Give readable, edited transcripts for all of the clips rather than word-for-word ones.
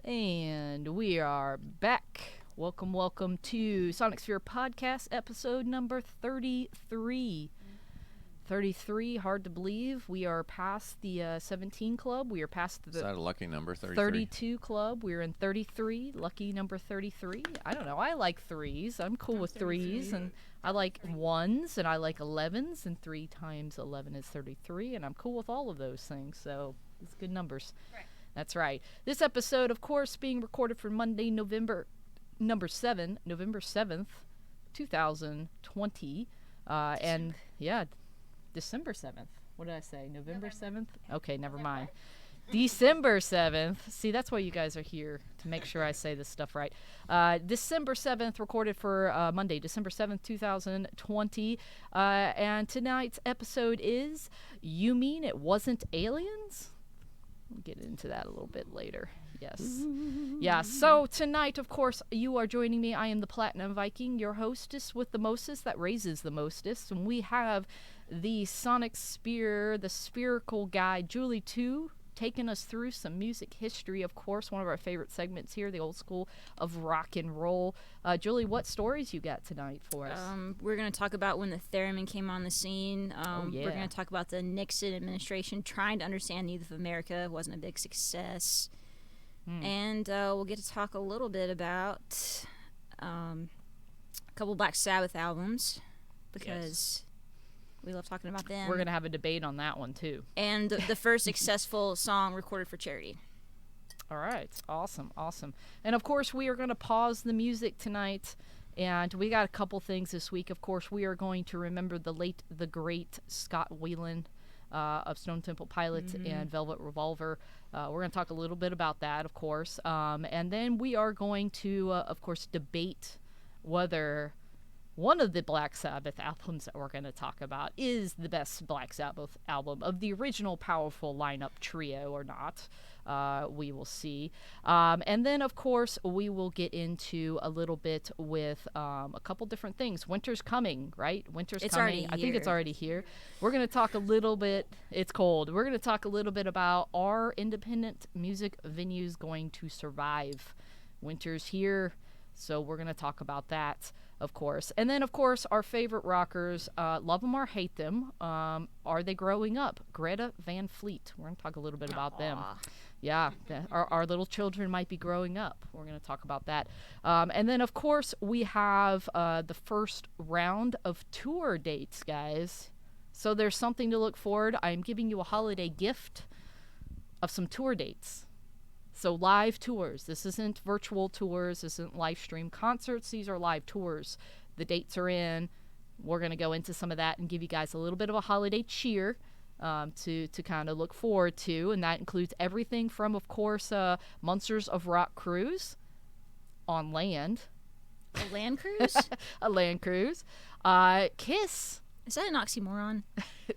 And we are back. Welcome to Sonic Sphere Podcast, episode number 33. 33, hard to believe. We are past the 17 club. We are past the Is that a lucky number, 33? 32 club. We're in 33, lucky number 33. I don't know. I like threes. I'm cool with threes. And I like ones, and I like 11s, and 3 times 11 is 33, and I'm cool with all of those things. So it's good numbers. Right. That's right. This episode, of course, being recorded for Monday, November 7th, 2020. And, yeah, December 7th. What did I say? November 7th? Okay, never mind. December 7th. See, that's why you guys are here, to make sure I say this stuff right. December 7th, recorded for Monday, December 7th, 2020. And tonight's episode is, You Mean It Wasn't Aliens? We'll get into that a little bit later. Yes. Yeah, so tonight, of course, you are joining me. I am the Platinum Viking, your hostess with the mostest that raises the mostest. And we have the Sonic Sphere, the spherical guy, Julie 2, taking us through some music history, of course, one of our favorite segments here, the old school of rock and roll. Julie, what stories you got tonight for us? We're going to talk about when the Theremin came on the scene. Yeah. We're going to talk about the Nixon administration trying to understand the youth of America. It wasn't a big success. And we'll get to talk a little bit about a couple Black Sabbath albums, because we love talking about them. We're going to have a debate on that one, too. And the first successful song recorded for charity. All right. Awesome. And, of course, we are going to pause the music tonight, and we got a couple things this week. Of course, we are going to remember the great Scott Weiland of Stone Temple Pilots and Velvet Revolver. We're going to talk a little bit about that, of course. And then we are going to, of course, debate whether one of the Black Sabbath albums that we're going to talk about is the best Black Sabbath album of the original powerful lineup trio or not. We will see. And then, of course, we will get into a little bit with a couple different things. Winter's coming, right? Winter's It's coming. already I think it's here. already here. We're going to talk a little bit. It's cold. We're going to talk a little bit about, are independent music venues going to survive? Winter's here, so we're going to talk about that, of course. And then, of course, our favorite rockers, love them or hate them. Are they growing up? Greta Van Fleet. We're going to talk a little bit about them. Yeah, our little children might be growing up. We're going to talk about that. And then, of course, we have the first round of tour dates, guys. So there's something to look forward. I'm giving you a holiday gift of some tour dates. So live tours. This isn't virtual tours. This isn't live stream concerts. These are live tours. The dates are in. We're going to go into some of that and give you guys a little bit of a holiday cheer to kind of look forward to. And that includes everything from, of course, Monsters of Rock cruise on land. A land cruise? A land cruise. Kiss. Is that an oxymoron?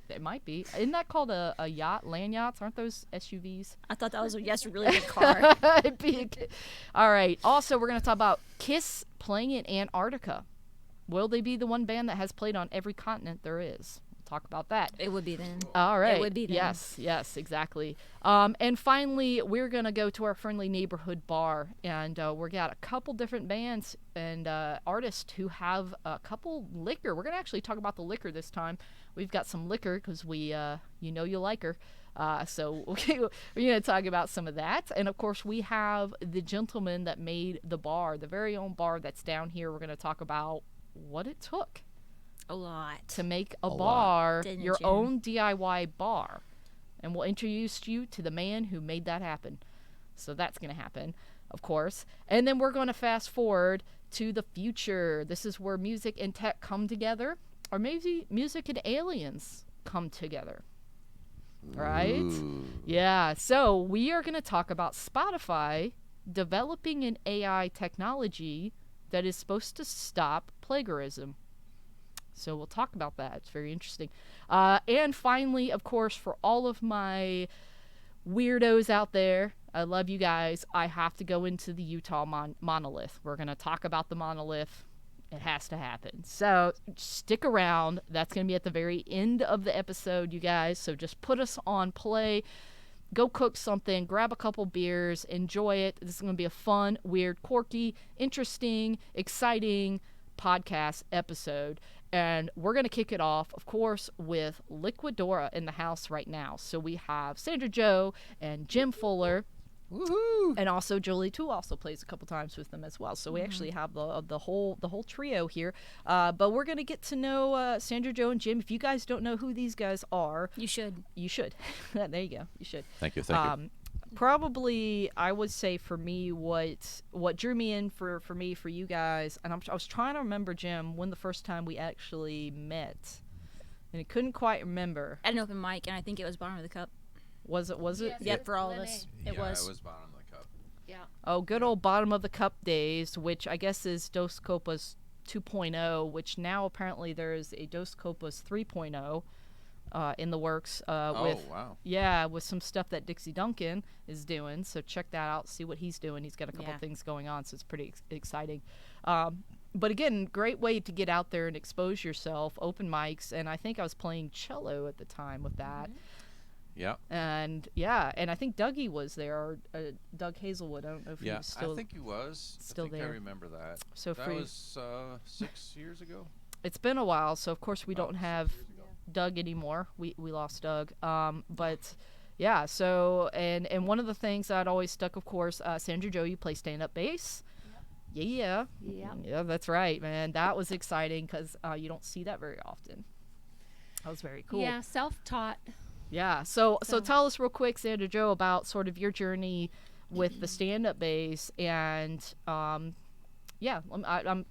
It might be. Isn't that called a yacht? Land yachts? Aren't those SUVs? I thought that was a really big car. It'd be all right. Also, we're going to talk about Kiss playing in Antarctica. Will they be the one band that has played on every continent there is? We'll talk about that. It would be then. All right. It would be then. Yes, exactly. And finally, we're going to go to our friendly neighborhood bar, and we got a couple different bands and artists who have a couple liquor. We're going to actually talk about the liquor this time. We've got some liquor because we, you like her. So we're going to talk about some of that. And, of course, we have the gentleman that made the bar, the very own bar that's down here. We're going to talk about what it took A lot. to make a bar, Didn't your you? own DIY bar. And we'll introduce you to the man who made that happen. So that's going to happen, of course. And then we're going to fast forward to the future. This is where music and tech come together, or maybe music and aliens come together. Right? Ooh. Yeah. So we are going to talk about Spotify developing an AI technology that is supposed to stop plagiarism. So we'll talk about that. It's very interesting. And finally, of course, for all of my weirdos out there, I love you guys. I have to go into the Utah monolith. We're going to talk about the monolith. It has to happen. So stick around. That's going to be at the very end of the episode, you guys. So just put us on play. go cook something, grab a couple beers, enjoy it. This is going to be a fun, weird, quirky, interesting, exciting podcast episode. And we're going to kick it off, of course, with Liquadora in the house right now. So we have Sandra Joe and Jim Fuller. Woohoo! And also Jolie too also plays a couple times with them as well. So we actually have the whole trio here. But we're gonna get to know Sandra, Joe, and Jim. If you guys don't know who these guys are, You should. you should. There you go. You should. Thank you. Probably, I would say for me, what drew me in for you guys, and I was trying to remember, Jim, when the first time we actually met, and I couldn't quite remember. At an open mic, and I think it was Bottom of the Cup. Was it? Yes, Yep, for all of us. It was. It was Bottom of the Cup. Yeah. Oh, good old Bottom of the Cup days, which I guess is Dos Copas 2.0, which now apparently there is a Dos Copas 3.0 in the works. Wow. Yeah, with some stuff that Dixie Duncan is doing. So check that out, see what he's doing. He's got a couple things going on, so it's pretty exciting. But again, great way to get out there and expose yourself, open mics, and I think I was playing cello at the time with that. Yeah. And I think Dougie was there, or Doug Hazelwood. I don't know if he was still. I think he was. Still there. I remember that. So that was 6 years ago. It's been a while, so of course we don't have Doug anymore. We lost Doug. But yeah. So and one of the things that always stuck, of course, Sandra Joe, you play stand-up bass. Yeah. Yeah, that's right, man. That was exciting because you don't see that very often. That was very cool. Yeah, self-taught. Yeah. So tell us real quick, Sandra Joe, about sort of your journey with the stand-up bass, and I'm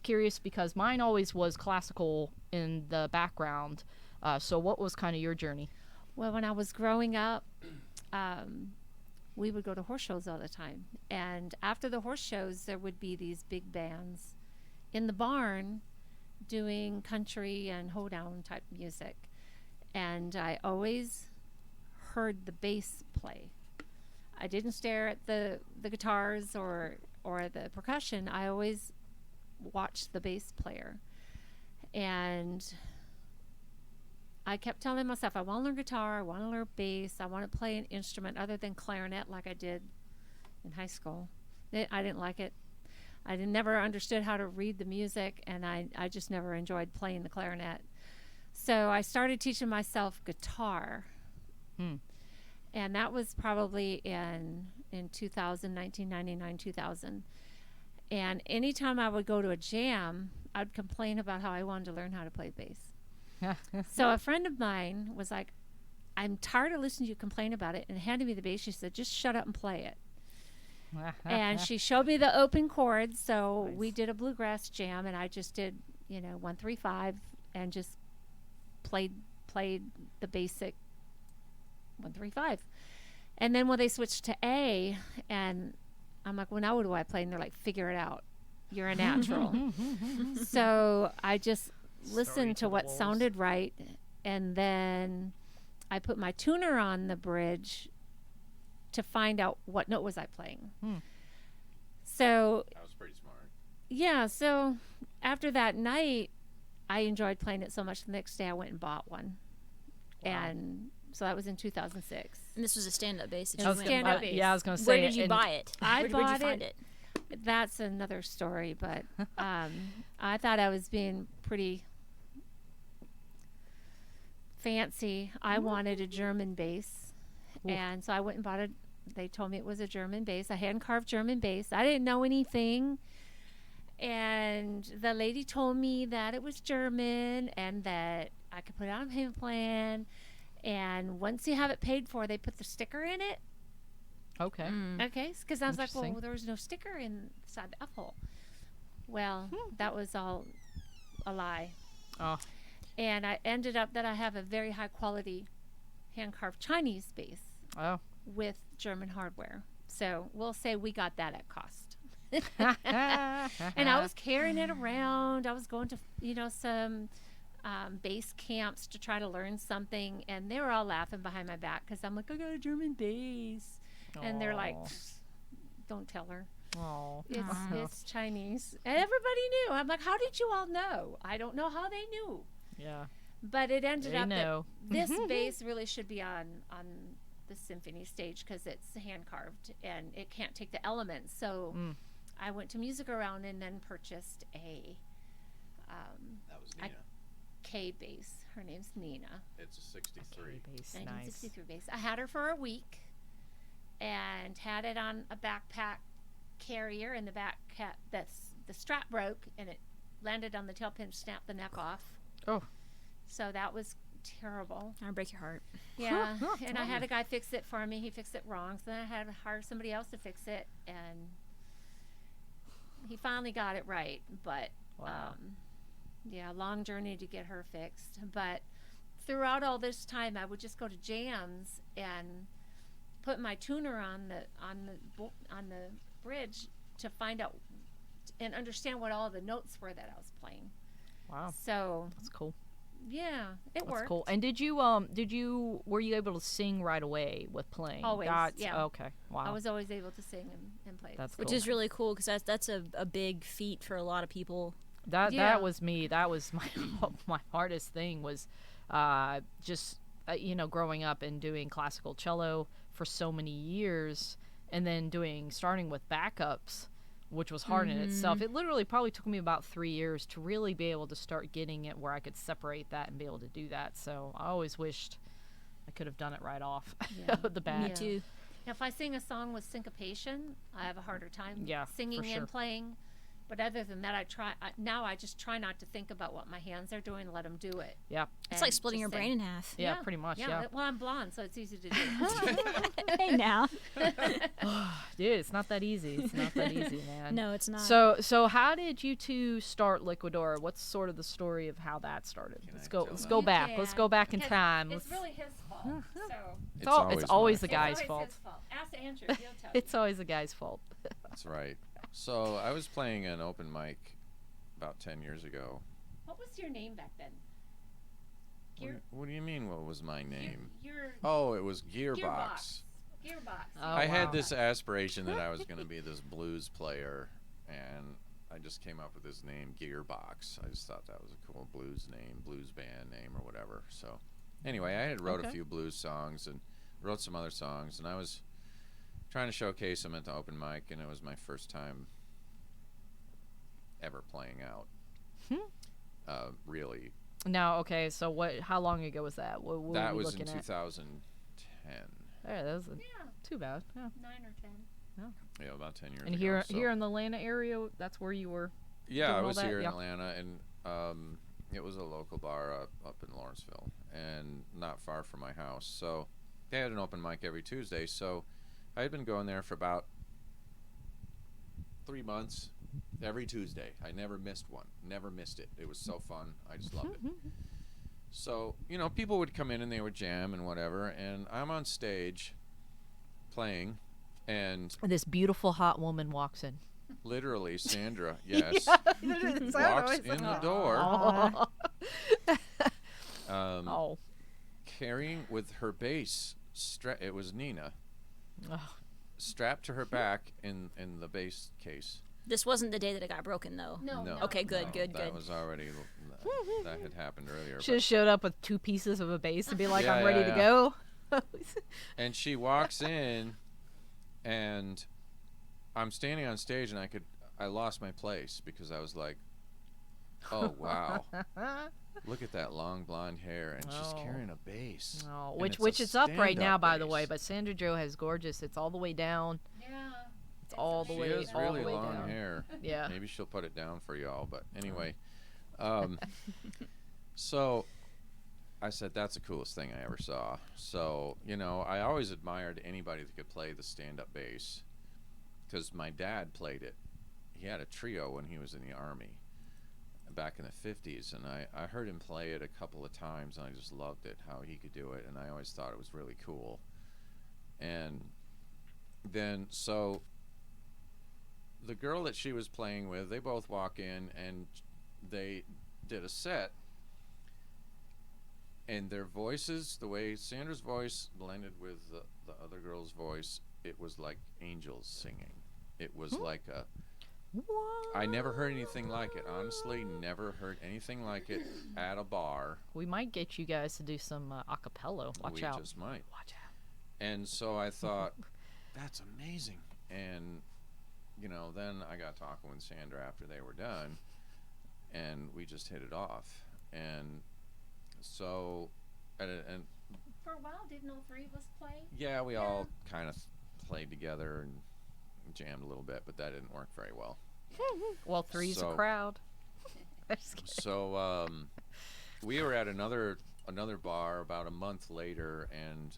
curious because mine always was classical in the background. So what was kind of your journey? Well, when I was growing up, we would go to horse shows all the time, and after the horse shows, there would be these big bands in the barn doing country and hoedown type music, and I always heard the bass play. I didn't stare at the guitars or the percussion. I always watched the bass player, and I kept telling myself, I want to learn guitar, I want to learn bass, I want to play an instrument other than clarinet like I did in high school. I didn't like it. I never understood how to read the music, and I just never enjoyed playing the clarinet. So I started teaching myself guitar. And that was probably in 2000, 1999, 2000. And anytime I would go to a jam, I'd complain about how I wanted to learn how to play bass. So a friend of mine was like, I'm tired of listening to you complain about it, and handed me the bass. She said, just shut up and play it. And she showed me the open chords. So we did a bluegrass jam, and I just did, 1, 3, 5, and just played the basic 1, 3, 5. And then when they switched to A, and I'm like, well, now what do I play? And they're like, figure it out. You're a natural. So I just listened to what sounded right, and then I put my tuner on the bridge to find out what note was I playing. So That was pretty smart. Yeah, so after that night, I enjoyed playing it so much. The next day I went and bought one. Wow. And so that was in 2006. And this was a stand-up bass. That I you was went. stand-up bass. Yeah, I was going to say. Where did you buy it? Where'd you find it? That's another story, but I thought I was being pretty fancy. I wanted a German bass, and so I went and bought it. They told me it was a German bass, a hand-carved German bass. I didn't know anything, and the lady told me that it was German and that I could put it on a payment plan, and once you have it paid for, they put the sticker in it. Okay. Okay, because I was like, well, there was no sticker inside the F-hole. Well, that was all a lie. Oh. And I ended up that I have a very high-quality hand-carved Chinese bass with German hardware. So we'll say we got that at cost. And I was carrying it around. I was going to, some bass camps to try to learn something, and they were all laughing behind my back because I'm like, I got a German bass. And they're like, don't tell her. It's Chinese. And everybody knew. I'm like, how did you all know? I don't know how they knew. Yeah. But it ended up know. that this bass really should be on the symphony stage because it's hand carved and it can't take the elements. So I went to Music Around and then purchased a That was I- Nina. K bass. Her name's Nina. It's a 63. Bass, nice. 1963 bass. I had her for a week and had it on a backpack carrier, and the strap broke and it landed on the tailpin, snapped the neck off. Oh. So that was terrible. I'll break your heart. Yeah. And I had a guy fix it for me. He fixed it wrong. So then I had to hire somebody else to fix it, and he finally got it right. But Wow. yeah, long journey to get her fixed. But throughout all this time, I would just go to jams and put my tuner on the bridge to find out and understand what all the notes were that I was playing. Wow. So That's cool. yeah, it That's worked. cool. And were you able to sing right away with playing? Always, That's, yeah. Okay. Wow. I was always able to sing and play. That's Which cool. is really cool because that's a big feat for a lot of people. That Yeah. was me. That was my my hardest thing was just growing up and doing classical cello for so many years, and then starting with backups, which was hard in itself. It literally probably took me about 3 years to really be able to start getting it where I could separate that and be able to do that. So I always wished I could have done it right off Yeah. the bat. Me Yeah. too. If I sing a song with syncopation, I have a harder time Yeah, for singing sure. and playing. But other than that, now I just try not to think about what my hands are doing. Let them do it. Yeah. It's like And splitting your just brain sing. in half. Yeah, pretty much. Yeah. Well, I'm blonde, so it's easy to do. Hey now. Dude, it's not that easy. It's not that easy, man. No, it's not. So how did you two start Liquadora? What's sort of the story of how that started? Can Let's I go. tell Let's that? go You back. can, Let's go back in because time. It's really his fault. So It's always the my guy's it's fault. always his fault. Ask Andrew. He'll tell It's always the guy's fault. That's right. So I was playing an open mic about 10 years ago. What was your name back then? What do you mean, what was my name? Your Oh, it was Gearbox. Gearbox. Gearbox. Oh, I wow. had this aspiration that I was going to be this blues player, and I just came up with this name, Gearbox. I just thought that was a cool blues name, blues band name or whatever. So anyway, I had wrote a Okay. few blues songs and wrote some other songs, and I was trying to showcase them at the open mic, and it was my first time ever playing out. Really. Now, okay. So what? How long ago was that? What were That we was in looking at? 2010. Yeah, that wasn't Yeah, too bad. Yeah. 9 or 10. Yeah, about 10 years And ago. so- here in the Atlanta area, that's where you were. Yeah, doing I all was that? here in Yeah. Atlanta, and it was a local bar up in Lawrenceville, and not far from my house. So they had an open mic every Tuesday. So I had been going there for about 3 months, every Tuesday. I never missed one. Never missed it. It was so fun. I just loved it. So, people would come in and they would jam and whatever, and I'm on stage playing, and This beautiful hot woman walks in. literally Sandra, yes, Walks walks in the door. Oh. Carrying with her bass. It was Nina, Oh. strapped to her back in the bass case. This wasn't the day that it got broken, though. No. Okay, good, no, good, that good. was already that had happened earlier. Should have showed up with 2 pieces of a bass and be like, Yeah, I'm ready yeah, to go. And she walks in, and I'm standing on stage, and I lost my place because I was like, oh wow, look at that long blonde hair, and she's Oh. carrying a bass. Oh, And which it's a it's up right now, stand-up by the way. bass. But Sandra Jo has gorgeous. It's all the way down. Yeah. It's all the She way, has all really the way long down. hair. Yeah. Maybe she'll put it down for y'all. But anyway, so I said that's the coolest thing I ever saw. So I always admired anybody that could play the stand-up bass, because my dad played it. He had a trio when he was in the Army back in the 50s, and I heard him play it a couple of times, and I just loved it, how he could do it, and I always thought it was really cool. And then so the girl that she was playing with, they both walk in, and they did a set, and their voices, the way Sandra's voice blended with the other girl's voice, it was like angels singing. It was like I never heard anything like it. Honestly, never heard anything like it at a bar. We might get you guys to do some acapella. Watch we out. just might. Watch out. And so I thought, that's amazing. And, then I got talking with Sandra after they were done, and we just hit it off. And so, and For a while, didn't all three of us play? yeah, we all kind of played together and jammed a little bit, but that didn't work very well. Well, three's So- a crowd. I'm just kidding. So we were at another bar about a month later, and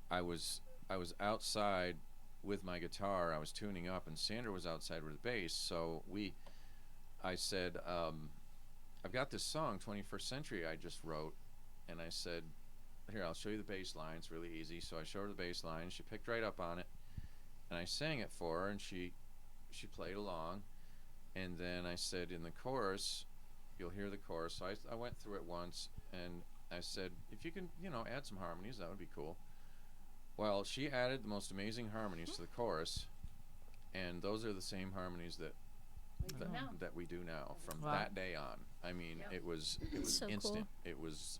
I was outside with my guitar. I was tuning up, and Sandra was outside with the bass. So I said, I've got this song, 21st Century, I just wrote, and I said, here, I'll show you the bass line. It's really easy. So I showed her the bass line. She picked right up on it, and I sang it for her, and she played along. And then I said, in the chorus, you'll hear the chorus. So I went through it once, and I said, if you can, add some harmonies, that would be cool. Well, she added the most amazing harmonies to the chorus, and those are the same harmonies that we do now from Wow. that day on. I mean, Yep. it was So cool. instant. It was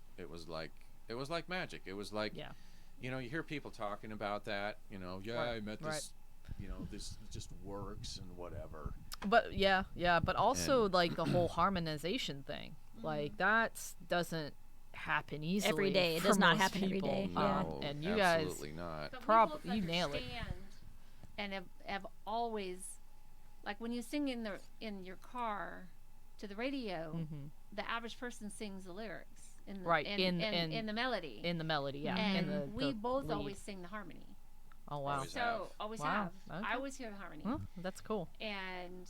like magic. It was like, Yeah. you hear people talking about that. Right, I met right. this. This just works and whatever. But yeah, but also like the whole harmonization thing, like that doesn't happen easily Every day. It for does not most happen every people. day. No, And you guys, absolutely not. But Prob- we both you nail it. understand and have always, like when you sing in your car to the radio, Mhm. the average person sings the lyrics in the, Right, in the melody. in the melody, yeah, and in the we both lead. always sing the harmony. Oh wow, Always So have. always Wow, have. okay. I always hear the harmony, Huh, that's cool. and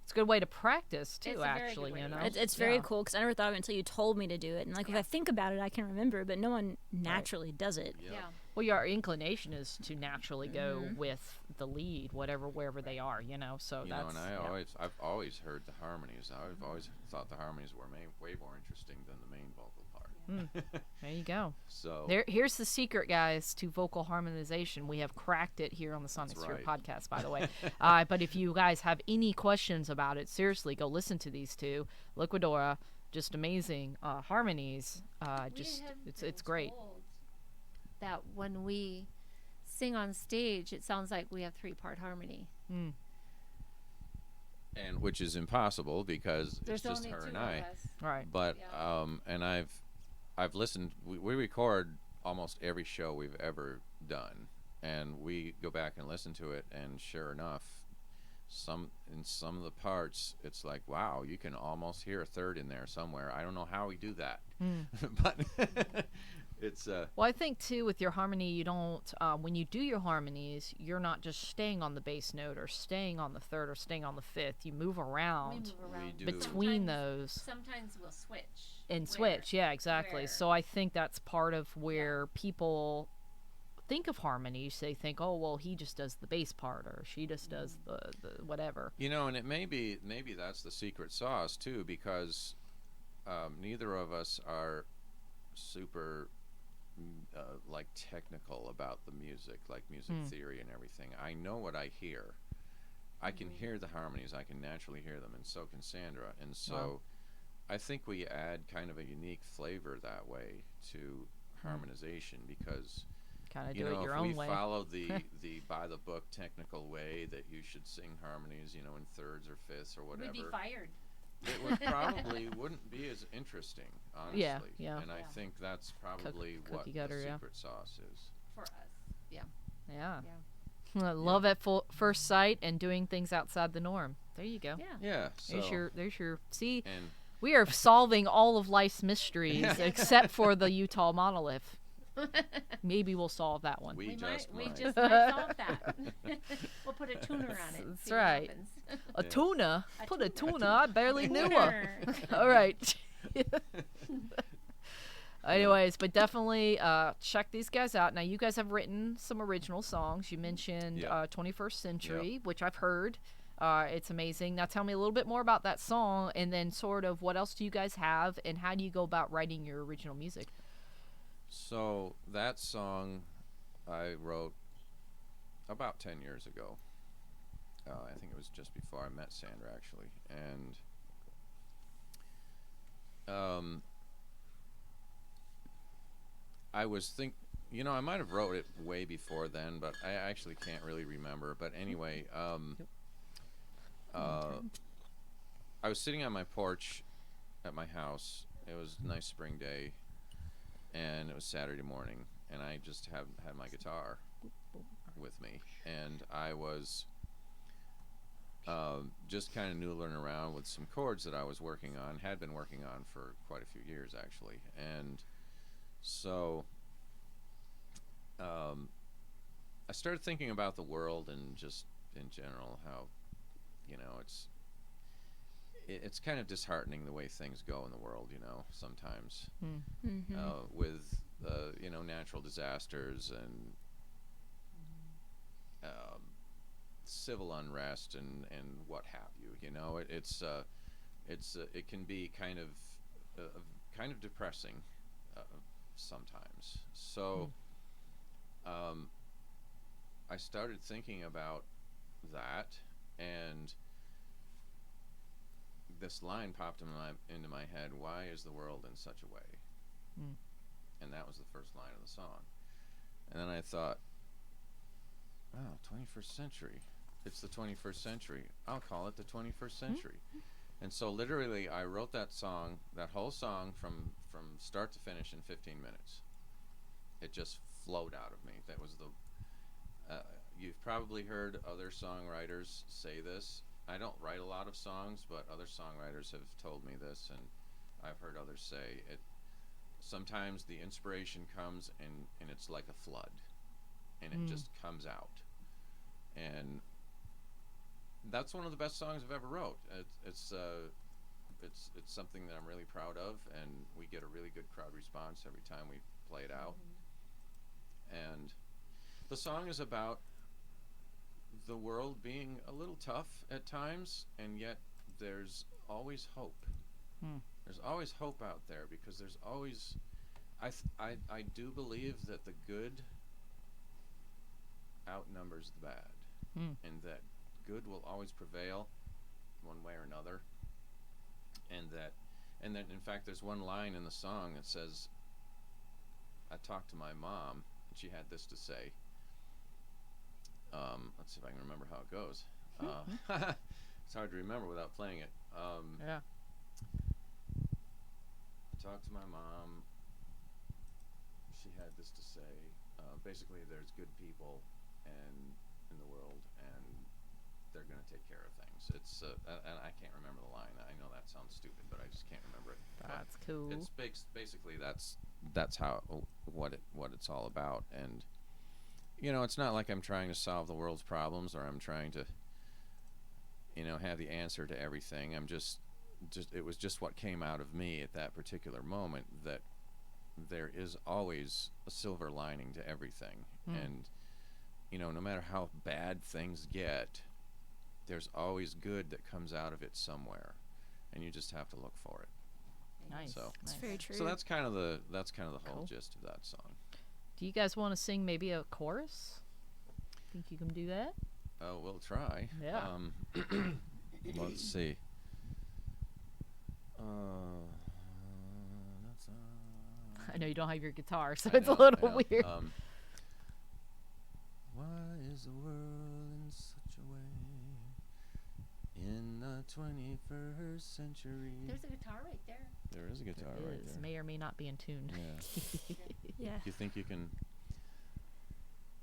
It's a good way to practice too. It's a very good Actually, way you to know, practice. It's very Yeah. cool because I never thought of it until you told me to do it. And like if I think about it, I can remember, but no one naturally does it. Yep. yeah. Well, your inclination is to naturally go Mm-hmm. with the lead, wherever they are, So that's And I've always heard the harmonies. I've always thought the harmonies were way more interesting than the main vocal part. There you go. So Here's the secret, guys, to vocal harmonization. We have cracked it here on the Sonic That's Sphere right. podcast, by the way. But if you guys have any questions about it, seriously, go listen to these two. Liquadora, just amazing harmonies. It's great. Told that when we sing on stage, it sounds like we have 3-part harmony. and which is impossible because There's it's just only her 2 and of I. us. Right. But Yeah. and I've listened. We record almost every show we've ever done, and we go back and listen to it, and sure enough, in some of the parts, it's like, wow, you can almost hear a third in there somewhere. I don't know how we do that, but it's Well, I think too with your harmony, you don't when you do your harmonies, you're not just staying on the bass note or staying on the third or staying on the fifth. You move We around move around. do. between Sometimes- those Sometimes we'll switch. and where- switch. Yeah, exactly. where. So I think that's part of where people think of harmonies. They think, oh, well, he just does the bass part or she just does the whatever. and it maybe that's the secret sauce too, because neither of us are super like technical about the music, like music theory and everything. I know what I hear. I can hear the harmonies. I can naturally hear them, and so can Sandra. And so Wow. I think we add kind of a unique flavor that way to harmonization, because Kind of do it your if own we way. follow the by the book technical way that you should sing harmonies, in thirds or fifths or whatever, We'd be fired. it would probably wouldn't be as interesting, honestly. Yeah. And I Yeah. think that's probably what cookie cutter, the yeah. secret sauce is. For us. Yeah. Yeah. Yeah. Love at first sight and doing things outside the norm. There you go. Yeah. Yeah. So There's your see. and We are solving all of life's mysteries except for the Utah monolith. Maybe we'll solve that one. we just We might. just might solve that. We'll put a tuner on it. That's see what right. happens. A tuna? A Put a tuna. tuna? I barely knew her. Tuner. All right. Anyways, but definitely check these guys out. Now, you guys have written some original songs. You mentioned Yeah. 21st Century, which I've heard. It's amazing. Now, tell me a little bit more about that song, and then sort of what else do you guys have, and how do you go about writing your original music? So that song I wrote about 10 years ago. I think it was just before I met Sandra, actually. And I was you know, I might have wrote it way before then, but I actually can't really remember. But anyway, I was sitting on my porch at my house. It was a nice spring day, and it was Saturday morning, and I just had my guitar with me, and I was just kind of noodling around with some chords that I was working on, had been working on for quite a few years actually, and so I started thinking about the world and just in general how, you know, it's kind of disheartening the way things go in the world, you know, sometimes with you know, natural disasters and civil unrest and what have you. You know, it can be kind of depressing sometimes. So I started thinking about that, and this line popped into my head: "Why is the world in such a way?" And that was the first line of the song. And then I thought, wow, 21st century. It's the 21st century. I'll call it the 21st century. And so literally I wrote that song, that whole song from start to finish in 15 minutes. It just flowed out of me. That was the you've probably heard other songwriters say this. I don't write a lot of songs, but other songwriters have told me this, and I've heard others say it. Sometimes the inspiration comes and it's like a flood, and it just comes out. And that's one of the best songs I've ever wrote. It's something that I'm really proud of, and we get a really good crowd response every time we play it out. And the song is about the world being a little tough at times, and yet there's always hope. There's always hope out there, because there's always, I do believe that the good outnumbers the bad, and that good will always prevail one way or another, and then in fact there's one line in the song that says, I talked to my mom and she had this to say. Let's see if I can remember how it goes. It's hard to remember without playing it. Yeah. I talked to my mom. She had this to say. Basically, there's good people in the world, and they're going to take care of things. It's and I can't remember the line. I know that sounds stupid, but I just can't remember it. That's cool. It's basically that's how what it's all about. And you know, it's not like I'm trying to solve the world's problems, or I'm trying to, you know, have the answer to everything. I'm just it was just what came out of me at that particular moment, that there is always a silver lining to everything. And you know, no matter how bad things get, there's always good that comes out of it somewhere, and you just have to look for it. Nice. So That's very true. so that's kind of the whole Cool. gist of that song. Do you guys want to sing maybe a chorus? Think you can do that? We'll try. Yeah. Let's see. I know you don't have your guitar, so I it's know, a little I know. weird. Why is the world in such a way in the 21st century? There's a guitar right there. There is a guitar It right is. there. May or may not be in tune. Yeah. Yeah. Do you think you can?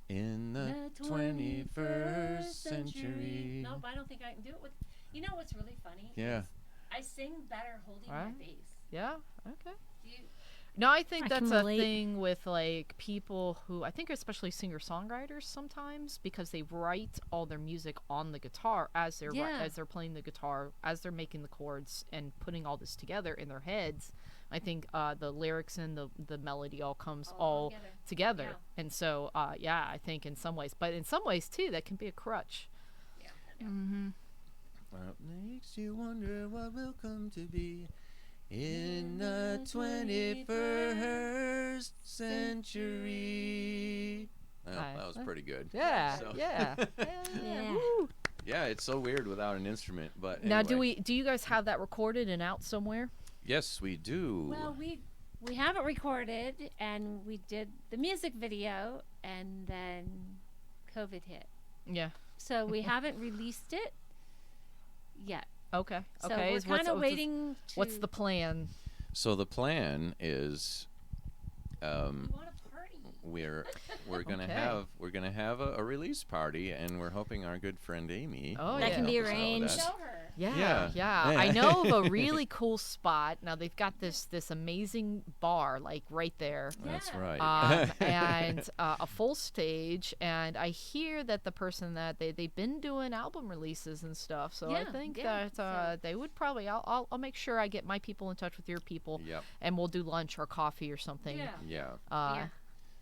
In the 21st century. Nope, I don't think I can do it with. You know what's really funny? Yeah. is I sing better holding my Right. bass. Yeah. Okay. Do you? No, I think I that's can a relate. thing with like people who, I think especially singer-songwriters sometimes, because they write all their music on the guitar as they're Yeah. as they're playing the guitar, as they're making the chords and putting all this together in their heads. I think the lyrics and the melody all comes all together. Yeah. And so yeah, I think in some ways, but in some ways too, that can be a crutch. Yeah. What makes you wonder what will come to be in the 21st century? Well, that was pretty good. Yeah. So- Yeah. Yeah. Woo. Yeah, it's so weird without an instrument, but Now, anyway. do you guys have that recorded and out somewhere? Yes, we do. Well, we we have it recorded, and we did the music video, and then COVID hit. Yeah. So we haven't released it yet. Okay. So Okay. we're kind of waiting to... What's the plan? So the plan is, We want a party. we're gonna Okay. have a release party, and we're hoping our good friend Amy Oh, That yeah. can be help us out with arranged. that. Show her. Yeah, Yeah. I know of a really cool spot. Now they've got this amazing bar like right there, That's Yeah. right. and a full stage. And I hear that the person that they've been doing album releases and stuff. So I Yeah, think yeah, that so- they would probably. I'll make sure I get my people in touch with your people, Yep. and we'll do lunch or coffee or something. Yeah. Yeah. Beer.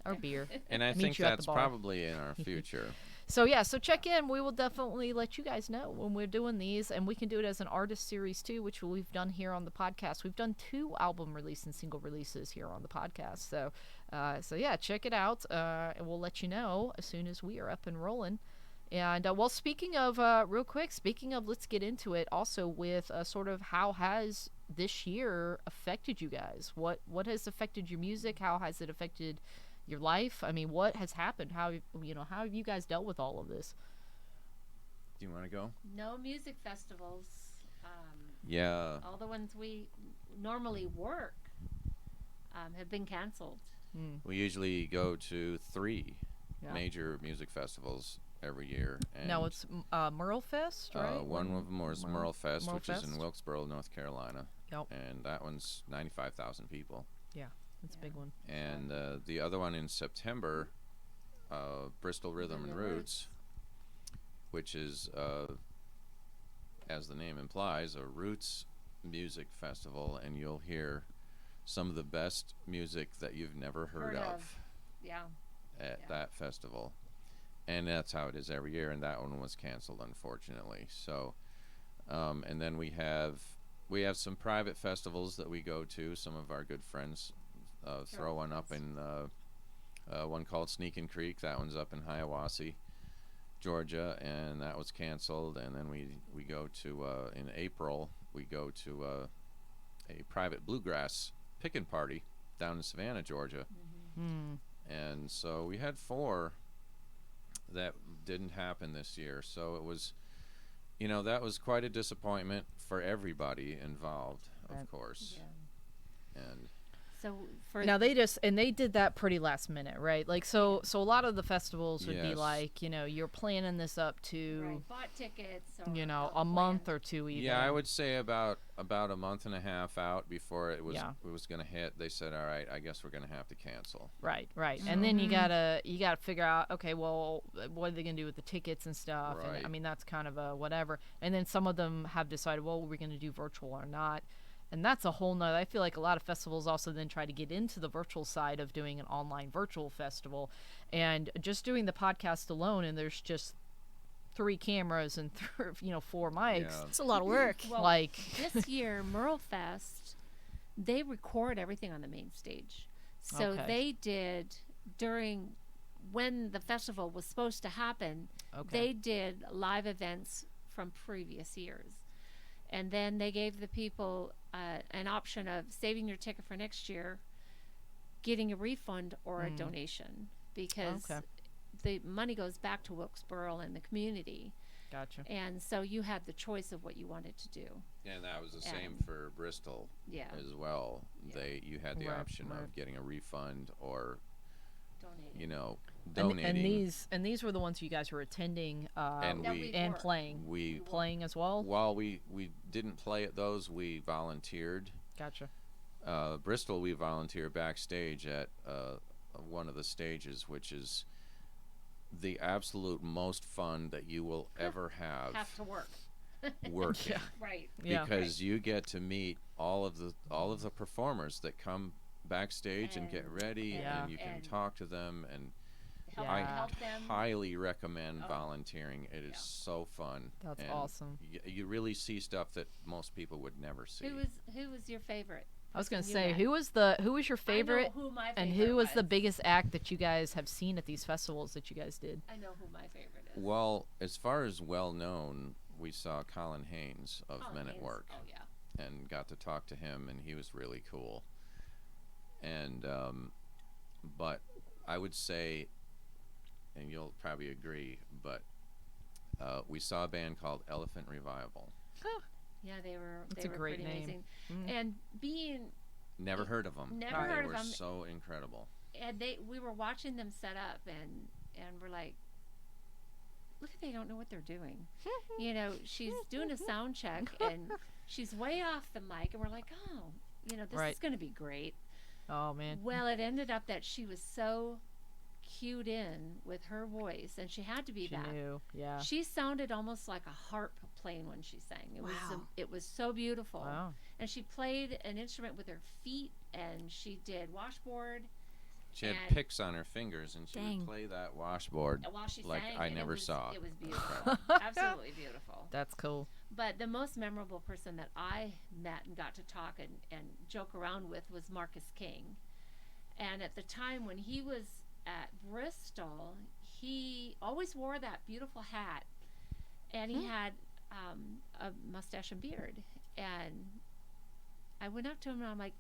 Or beer. And I Meet think you at the that's bar. probably in our future. So yeah, so check in. We will definitely let you guys know when we're doing these, and we can do it as an artist series too, which we've done here on the podcast. We've done 2 album release and single releases here on the podcast. So, so yeah, check it out, and we'll let you know as soon as we are up and rolling. And well, speaking of real quick, let's get into it. Also, with sort of how has this year affected you guys? What has affected your music? How has it affected your life? I mean, what has happened? How have you guys dealt with all of this? Do you want to go? No music festivals. Yeah. All the ones we normally work have been canceled. We usually go to 3 Yeah. major music festivals every year. And No, it's Merle Fest, right? one of them was Merle Fest, Merle which is Fest. in Wilkesboro, North Carolina. Yep. And that one's 95,000 people. It's a big one. And the other one in September, Bristol Rhythm and Roots, which is, as the name implies, a roots music festival, and you'll hear some of the best music that you've never heard of Yeah. at Yeah. that festival. And that's how it is every year, and that one was canceled, unfortunately. So, and then we have some private festivals that we go to. Some of our good friends throw one up in one called Sneakin' Creek. That one's up in Hiawassee, Georgia, and that was canceled. And then we go to in April we go to a private bluegrass pickin' party down in Savannah, Georgia. And so we had 4 that didn't happen this year. So it was, that was quite a disappointment for everybody involved, of course. Yeah. And So for Now they did that pretty last minute, right? Like so a lot of the festivals would be Yes. like, you're planning this up to right, bought tickets. Or, a month or 2 even. yeah, I would say about a month and a half out before it was going to hit. They said, "All right, I guess we're going to have to cancel." Right. And then you gotta figure out, okay, well, what are they gonna do with the tickets and stuff? Right. And I mean, that's kind of a whatever. And then some of them have decided, well, we're gonna do virtual or not. And that's a whole nother. I feel like a lot of festivals also then try to get into the virtual side of doing an online virtual festival, and just doing the podcast alone. And there's just 3 cameras and 4 mics. Yeah. It's a lot of work. Well, Like this year, Merle Fest, they record everything on the main stage. So Okay. they did during when the festival was supposed to happen. Okay. They did live events from previous years, and then they gave the people an option of saving your ticket for next year, getting a refund, or a donation, because Okay. the money goes back to Wilkesboro and the community. Gotcha. And so you had the choice of what you wanted to do. And that was the same And- for Bristol Yeah. as well. Yeah. You had the Right, option right. of getting a refund or Donating. donating. And these were the ones you guys were attending And That we- we and worked. playing we as well. while we didn't play at those, we volunteered. Gotcha. Bristol, we volunteer backstage at one of the stages, which is the absolute most fun that you will ever have Have to work. working. Right. Yeah. Because you get to meet all of the performers that come backstage and get And- ready, Yeah. and you can and talk to them. And Help, I Yeah. help them. highly recommend Oh. volunteering. It is Yeah. so fun. That's and awesome. You really see stuff that most people would never see. Who was your favorite? I was gonna person you say, met? who was your favorite, I know who my and favorite who was the biggest act that you guys have seen at these festivals that you guys did? I know who my favorite is. Well, as far as well known, we saw Colin Haynes of Colin Men at Haynes. Work Oh yeah. and got to talk to him, and he was really cool. And but I would say, and you'll probably agree, but we saw a band called Elephant Revival. Yeah, they were. That's They a were great pretty name. amazing. Mm. And being Never heard of them. Never They heard of were them. so incredible. and we were watching them set up, and we're like, look, they don't know what they're doing. You know, she's doing a sound check and she's way off the mic, and we're like, oh, you know, this Right. is going to be great. Oh man. Well, it ended up that she was so cued in with her voice, and she had to be She that. knew. Yeah. She sounded almost like a harp playing when she sang. Wow. It was so beautiful. Wow. And she played an instrument with her feet, and she did washboard. She had And- picks on her fingers, and she Dang. would play that washboard While she like sang, I and never it was, saw. It was beautiful. Absolutely beautiful. That's cool. But the most memorable person that I met and got to talk and joke around with was Marcus King. And at the time when he was at Bristol, he always wore that beautiful hat, and he had a mustache and beard. And I went up to him and I'm like,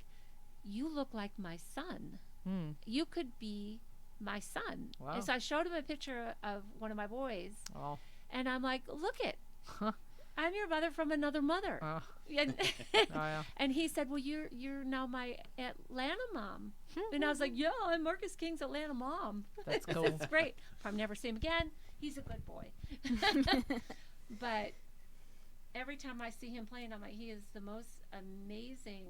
you look like my son. Hmm. You could be my son. Wow. And so I showed him a picture of one of my boys, Oh. and I'm like, look it, Huh. I'm your mother from another mother. Oh. And, Oh yeah. and he said, well, you're now my Atlanta mom. And I was like, yeah, I'm Marcus King's Atlanta mom. That's cool. It's great. Probably never see him again. He's a good boy. But every time I see him playing, I'm like, he is the most amazing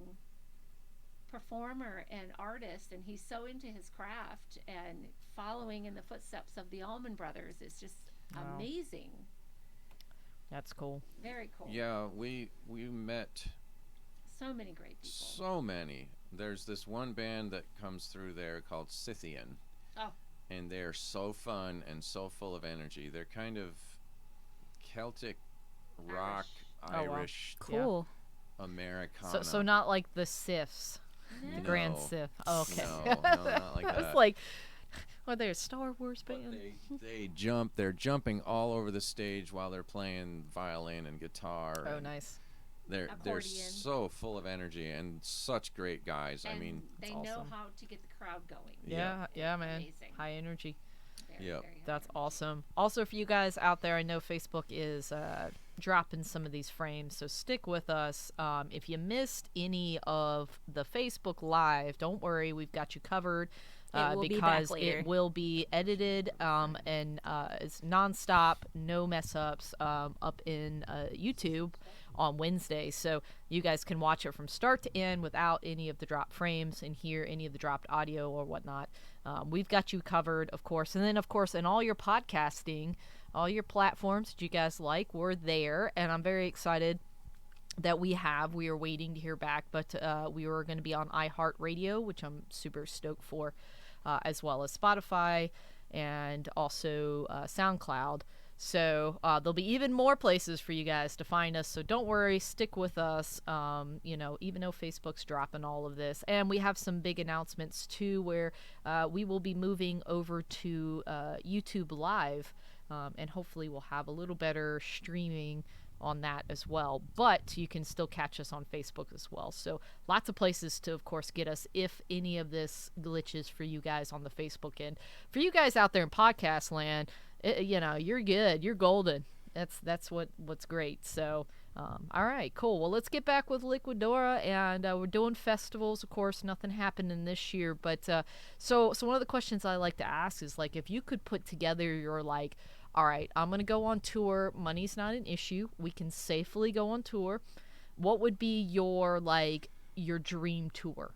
performer and artist, and he's so into his craft and following in the footsteps of the Allman Brothers is just Wow. amazing. That's cool. Very cool. Yeah, we met So many great people. so many. There's this one band that comes through there called Scythian. Oh. And they're so fun and so full of energy. They're kind of Celtic rock, Irish. Oh, wow. Irish, Cool. Americana. So not like the Siths, the Grand No. Sith. Oh, okay. No, not like I that. was like, are they a Star Wars But band? they jump. They're jumping all over the stage while they're playing violin and guitar. Oh, and nice. They're Accordion. so full of energy and such great guys. And I mean, they It's know awesome. how to get the crowd going. Yeah, yeah, man. Amazing. High energy. Very, Yep. very high That's energy. awesome. Also, for you guys out there, I know Facebook is dropping some of these frames, so stick with us. If you missed any of the Facebook Live, don't worry, we've got you covered. It will be back Because later. it will be edited and it's nonstop, no mess ups up in YouTube on Wednesday. So you guys can watch it from start to end without any of the dropped frames and hear any of the dropped audio or whatnot. We've got you covered, of course. And then, of course, in all your podcasting, all your platforms that you guys like, we're there. And I'm very excited that we are waiting to hear back, but we were going to be on iHeartRadio, which I'm super stoked for, as well as Spotify and also SoundCloud. So there'll be even more places for you guys to find us. So don't worry, stick with us. You know, even though Facebook's dropping all of this, and we have some big announcements too, where we will be moving over to YouTube Live, and hopefully we'll have a little better streaming on that as well, but you can still catch us on Facebook as well. So lots of places to, of course, get us if any of this glitches for you guys on the Facebook end. For you guys out there in podcast land, you know, you're good, you're golden. That's what's great. So all right, cool. Well, let's get back with Liquadora, and we're doing festivals. Of course, nothing happened in this year, but so one of the questions I like to ask is, like, if you could put together your, like, all right, I'm going to go on tour. Money's not an issue. We can safely go on tour. What would be your, like, your dream tour?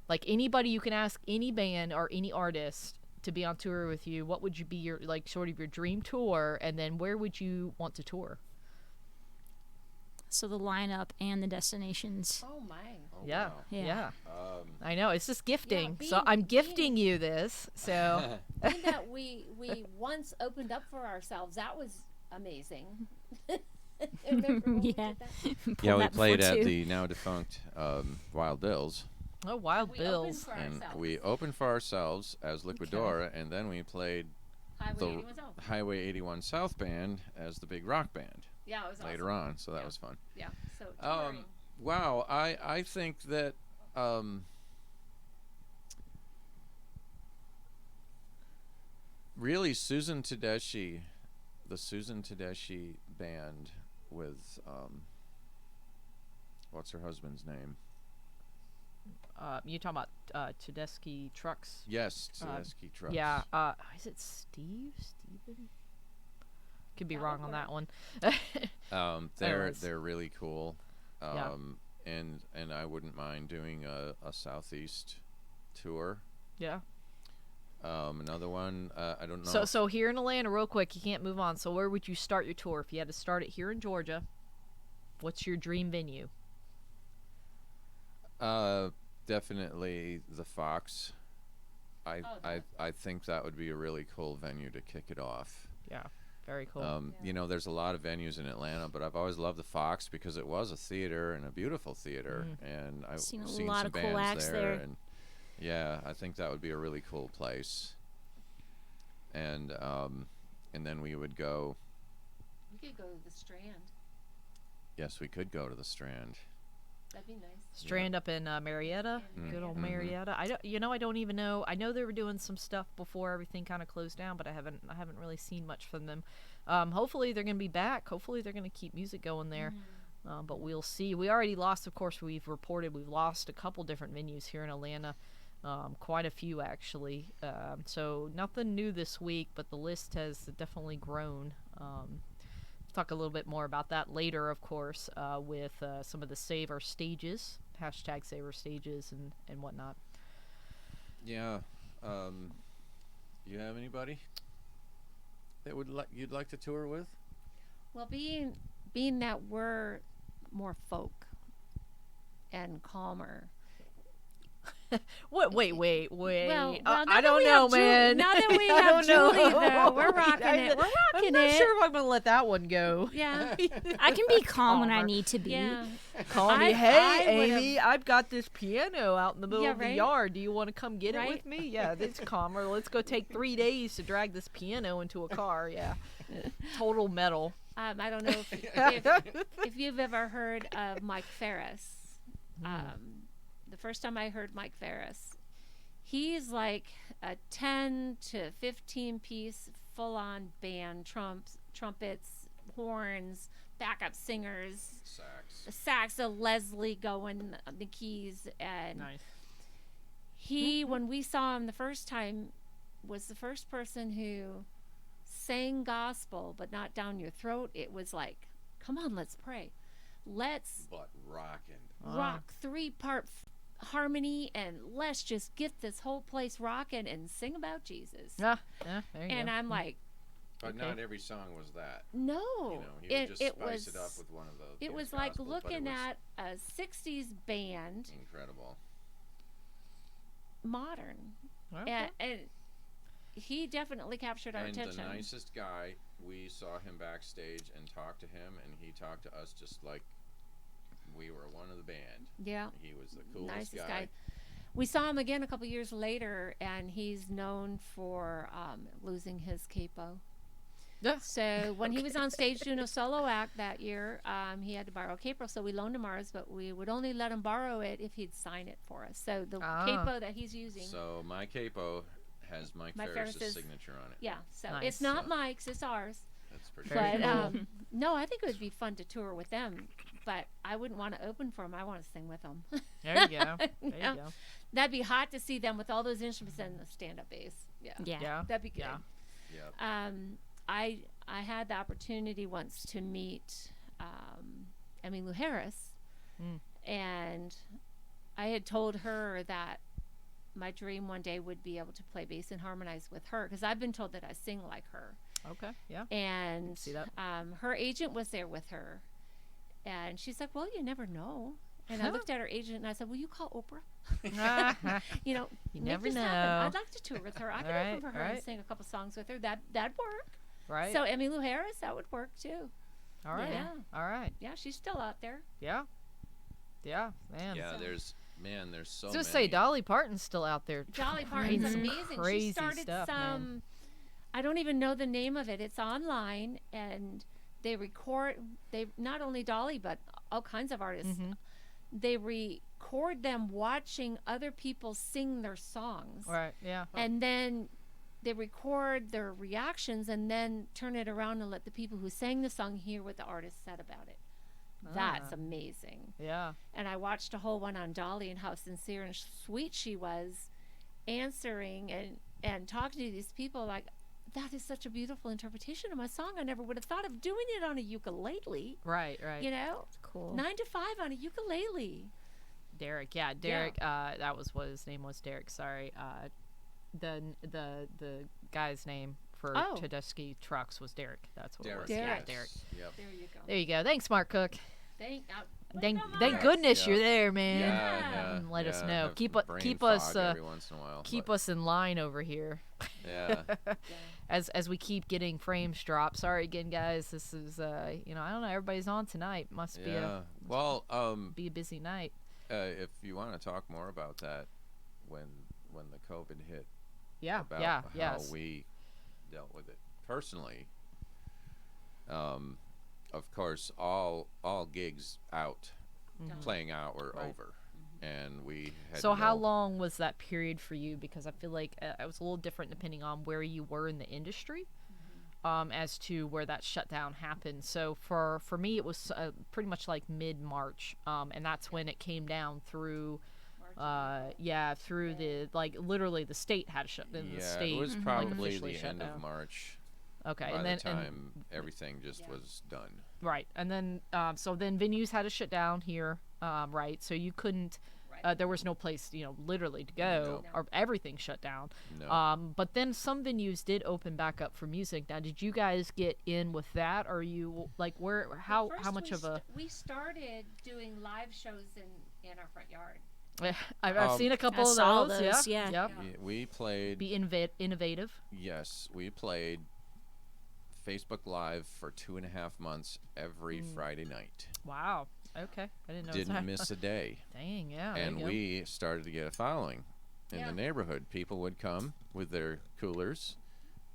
Like, anybody, you can ask any band or any artist to be on tour with you. What would you be your, like, sort of your dream tour? And then where would you want to tour? So the lineup and the destinations. Oh, my. oh, Yeah. wow. Yeah. I know, it's just gifting. Yeah, So I'm gifting you this. So Being that we once opened up for ourselves, that was amazing. Remember when we Yeah. did that? Pulled Yeah, we that played before, at too. the now defunct Wild Bill's, oh, Wild We Bills. opened for and ourselves. we opened for ourselves as Liquadora, and then we played Highway the 81 South. Highway 81 South band as the big rock band Yeah, it was later awesome. on. So that Yeah. was fun. Yeah, so Um, touring. Wow, I think that really Susan Tedeschi, the Susan Tedeschi band with what's her husband's name? You talking about Tedeschi Trucks? Yes, Tedeschi Trucks. Yeah. Is it Steven? Could be wrong on that one. They're really cool. Yeah. And I wouldn't mind doing a Southeast tour. Yeah. Another one, I don't know. So here in Atlanta, real quick, you can't move on. So where would you start your tour if you had to start it here in Georgia? What's your dream venue? Definitely the Fox. I think that would be a really cool venue to kick it off. Yeah. Very cool. You know, there's a lot of venues in Atlanta, but I've always loved the Fox because it was a theater and a beautiful theater, and I've Seen a seen lot some of cool bands acts there. And yeah, I think that would be a really cool place. And then we would go. We could go to the Strand. Yes, we could go to the Strand. That'd be nice. Strand up in Marietta, good old Marietta. I don't even know. I know they were doing some stuff before everything kind of closed down, but I haven't really seen much from them. Hopefully they're gonna be back. Hopefully they're gonna keep music going there. But we'll see. We already lost, of course. We've lost a couple different venues here in Atlanta. Quite a few actually. So nothing new this week, but the list has definitely grown. Talk a little bit more about that later, of course, with some of the Save Our Stages, hashtag Save Our Stages and whatnot. Yeah. You have anybody that you'd like to tour with? Well, being that we're more folk and calmer. What? Wait. Well, I don't know, man. Now that we have Julie, though, we're rocking it. We're rocking I'm not it. sure if I'm gonna let that one go. Yeah. I can be calm when I Calmer. need to be. Yeah. Call me. I Hey, would've- Amy, I've got this piano out in the middle Yeah, of the right? yard. Do you want to come get it Right? with me? Yeah, it's calmer. Let's go take 3 days to drag this piano into a car. Yeah. Total metal. I don't know if you've ever heard of Mike Ferris. The first time I heard Mike Ferris, he's like a 10 to 15 piece full-on band, trumpets, horns, backup singers, sax, a Leslie going on the keys, and Nice. he, when we saw him the first time, was the first person who sang gospel, but not down your throat. It was like, come on, let's pray. Let's But rockin'. rock 3-part harmony, and let's just get this whole place rocking and sing about Jesus. Yeah, there you And go. I'm like, But Okay. not every song was that. no. You know, he would just it spice was it up with one of those. it was like looking at a 60s band, Incredible. modern. Okay. And he definitely captured our And attention. the nicest guy, we saw him backstage and talked to him, and he talked to us just like we were one of the band. Yeah. He was the coolest Nicest guy. guy. We saw him again a couple years later, and he's known for losing his capo. Yeah. So when he was on stage doing a solo act that year, he had to borrow a capo, so we loaned him ours, but we would only let him borrow it if he'd sign it for us. So the capo that he's using, So my capo has Mike Ferris's Ferris's- signature on it. yeah, so Nice. it's not Mike's, it's ours. That's pretty Very But cool. no, I think it would be fun to tour with them, but I wouldn't want to open for them. I want to sing with them. There you go. There Yeah. you go. That'd be hot to see them with all those instruments and the stand-up bass. Yeah, Yeah. that'd be good. Yeah. Yeah. I had the opportunity once to meet Emmylou Harris, and I had told her that my dream one day would be able to play bass and harmonize with her, because I've been told that I sing like her. Okay. Yeah. And see that. her agent was there with her, and she's like, well, you never know. And I looked at her agent and I said, will you call Oprah? You know, You make never this know. happen. I'd like to tour with her. I could Right, open for her right. and sing a couple songs with her. That'd work. Right. So Emmylou Harris, that would work too. All right. Yeah. All right. Yeah, she's still out there. Yeah. Yeah. Man. Yeah, So- there's so I was many. gonna say Dolly Parton's still out there. Dolly trying Parton's some amazing. Crazy She started stuff, some, man. I don't even know the name of it. It's online, and they record. They not only Dolly, but all kinds of artists. they record them watching other people sing their songs. Right. Yeah. And then they record their reactions and then turn it around and let the people who sang the song hear what the artist said about it. That's amazing. Yeah. And I watched a whole one on Dolly and how sincere and sweet she was answering and talking to these people like, that is such a beautiful interpretation of my song. I never would have thought of doing it on a ukulele. Right. Right. You know? Cool. 9 to 5 on a ukulele. Derek. Yeah. Derek. That was what his name was. Derek. Sorry. The guy's name for Tedeschi Trucks was Derek. That's what it was. Derek. Yeah, Derek. Yep. There you go. There you go. Thanks, Mark Cook. Thank Thank goodness you're there, man. Yeah. And let us know. have Keep brain us fog every once in a while, keep but- us in line over here. Yeah. As we keep getting frames dropped. Sorry again, guys. This is I don't know. Everybody's on tonight. Must be a busy night. if you want to talk more about that, when the COVID hit, Yeah. about Yeah. how Yes. we dealt with it personally. Of course, all gigs out, playing out were Right. over, and we had So how no- long was that period for you? Because I feel like it was a little different depending on where you were in the industry, as to where that shutdown happened. So for me, it was pretty much like mid-March, and that's when it came down through, through the literally the state had shut. The Yeah, state it was like, probably officially the shut end down. of March. Okay, By and then the time everything just was done. right, and then so then venues had to shut down here, right? So you couldn't. There was no place, literally to go, No. or everything shut down. No. But then some venues did open back up for music. Now, did you guys get in with that? Or are you like how much of a? We started doing live shows in our front yard. I've seen a couple I of saw those. those, Yeah. yeah. Yep. We played. Be innovative. Yes, we played Facebook Live for 2.5 months every Friday night. Wow. Okay, I didn't know. Didn't that. miss a day. Dang. Yeah. there And you go. we started to get a following in Yeah. the neighborhood. People would come with their coolers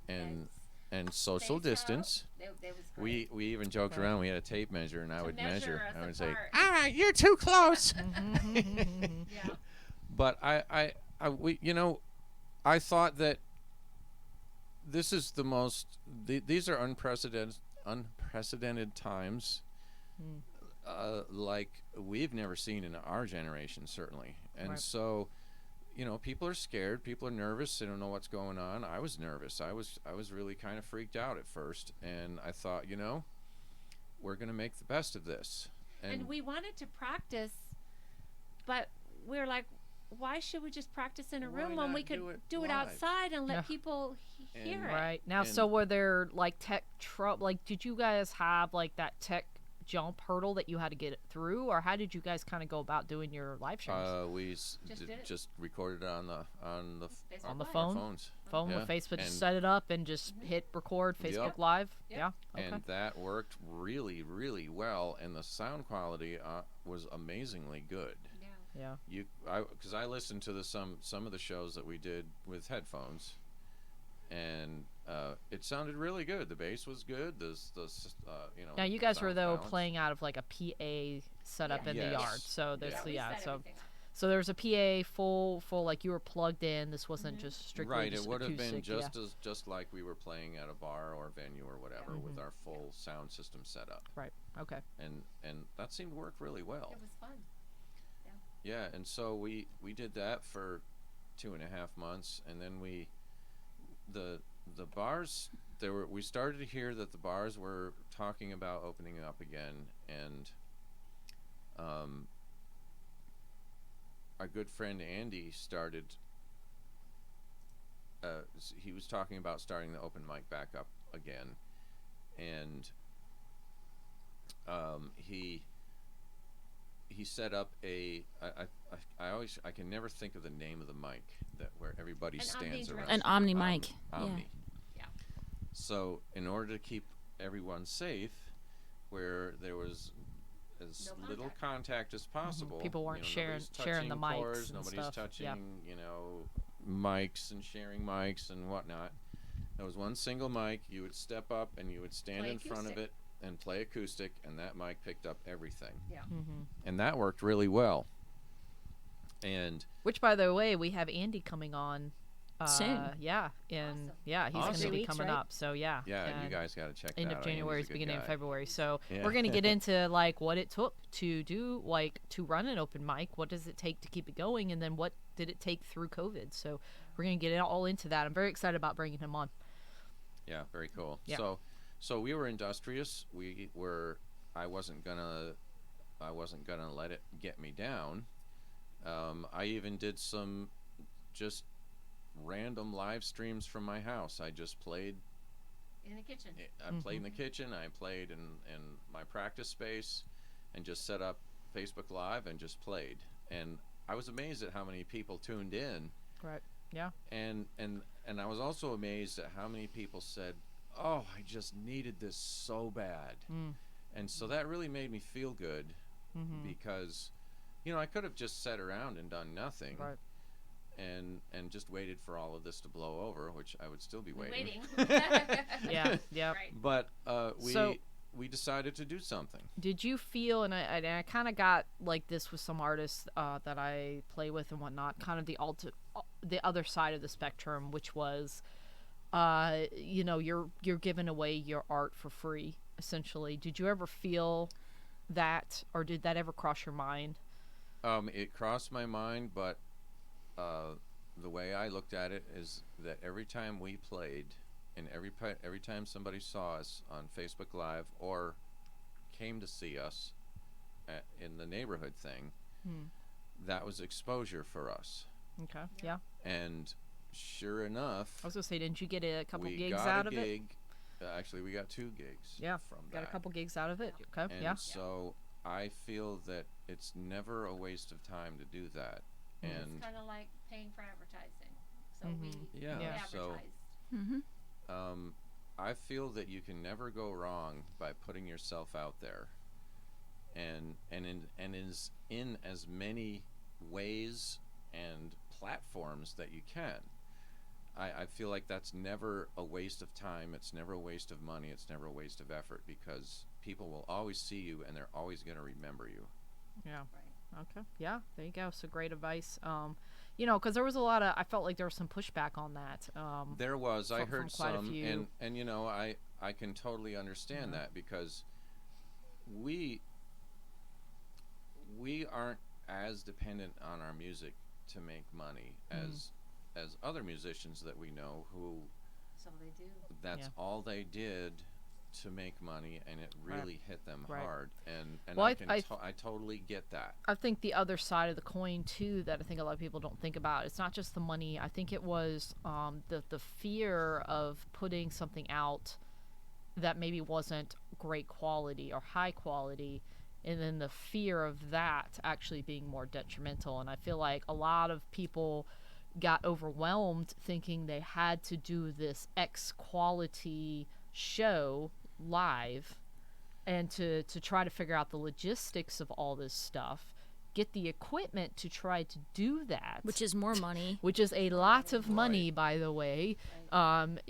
and social Spaced out. distance. It was great. We even joked around. We had a tape measure, and I To would measure measure. us I would say, apart. "All right, you're too close." Yeah. But I thought that this is the most. These are unprecedented times, like we've never seen in our generation, certainly. And Right. so, people are scared. People are nervous. They don't know what's going on. I was nervous. I was really kind of freaked out at first, and I thought, we're gonna make the best of this. And we wanted to practice, but we're like, why should we just practice in a Why room when not we could do it live? outside and let Yeah. people hear it? Right now, And- so were there like tech trouble? Like, did you guys have like that tech jump hurdle that you had to get it through, or how did you guys kind of go about doing your live shows? We Just did it. just recorded it on the On the our phone? phones. Phone yeah. with Facebook, just And- set it up and just hit record Facebook Yep. Live. Yep. Yeah. Okay. And that worked really, really well, and the sound quality was amazingly good. Yeah. Yeah. Because I listened to some of the shows that we did with headphones, and it sounded really good. The bass was good. Now you guys were sound though balance. playing out of like a PA setup in the Yes. yard. So there's Yeah. We yeah. set So everything up. so there was a PA full like you were plugged in. This wasn't just strictly Right. just It would have been acoustic, just like we were playing at a bar or venue or whatever with our full sound system set up, Right. Okay. and that seemed to work really well. It was fun. Yeah, and so we did that for 2.5 months, and then the bars we started to hear that the bars were talking about opening up again, and our good friend Andy started. He was talking about starting the open mic back up again, and he set up I can never think of the name of the mic where everybody An stands around. omnidirectional. An Omni mic. Omni. Yeah. So in order to keep everyone safe, where there was as No little contact. contact as possible, People weren't nobody's sharing the touching mics cords, and nobody's stuff. touching, Yeah. mics and sharing mics and whatnot. There was one single mic. You would step up and you would stand Play in front of acoustic. it and play acoustic, and that mic picked up everything. Yeah. And that worked really well. And Which, by the way, we have Andy coming on Soon. Yeah, and Awesome. yeah, he's going Awesome. to be 3 weeks, coming right? up. So yeah, yeah, you and guys got to check end that of out. January, Andy's a good beginning of guy. February. So Yeah. we're going to get into like what it took to do, like to run an open mic. What does it take to keep it going, and then what did it take through COVID? So we're going to get all into that. I'm very excited about bringing him on. Yeah, very cool. Yeah. So we were industrious. I wasn't gonna let it get me down. I even did some just random live streams from my house. I just played. In the kitchen. I played in the kitchen. I played in my practice space, and just set up Facebook Live and just played. And I was amazed at how many people tuned in. Right. Yeah. And I was also amazed at how many people said, "Oh, I just needed this so bad." And so that really made me feel good, because, I could have just sat around and done nothing, Right. and just waited for all of this to blow over, which I would still be waiting. Yeah. Yeah. Right. But So- we decided to do something. Did you feel, and I kind of got like this with some artists that I play with and whatnot, kind of the other side of the spectrum, which was, you're giving away your art for free, essentially. Did you ever feel that, or did that ever cross your mind? It crossed my mind, but the way I looked at it is that every time we played, and every time somebody saw us on Facebook Live or came to see us in the neighborhood thing, that was exposure for us. Okay. Yeah. And sure enough, I was gonna say, didn't you get a couple we gigs got out a of gig. it? Actually, we got 2 gigs. Yeah. from Got that. a couple gigs out of it. Okay. And Yeah. so I feel that it's never a waste of time to do that. It's And kind of like paying for advertising. So yeah, Yeah. so advertised. I feel that you can never go wrong by putting yourself out there, and in as many ways and platforms that you can. I feel like that's never a waste of time. It's never a waste of money. It's never a waste of effort, because people will always see you and they're always going to remember you. Yeah. Right. Okay. Yeah. There you go. So great advice. Because there was I felt like there was some pushback on that. There was. I from heard quite a some, few. and I can totally understand that, because we aren't as dependent on our music to make money as other musicians that we know who So they do. that's Yeah. all they did to make money, and it really hit them Right. hard. And Well, I totally get that. I think the other side of the coin too that I think a lot of people don't think about. It's not just the money. I think it was the fear of putting something out that maybe wasn't great quality or high quality, and then the fear of that actually being more detrimental. And I feel like a lot of people got overwhelmed thinking they had to do this X quality show live, and to try to figure out the logistics of all this stuff, get the equipment to try to do that, Which is more money. which is a lot of money, by the way,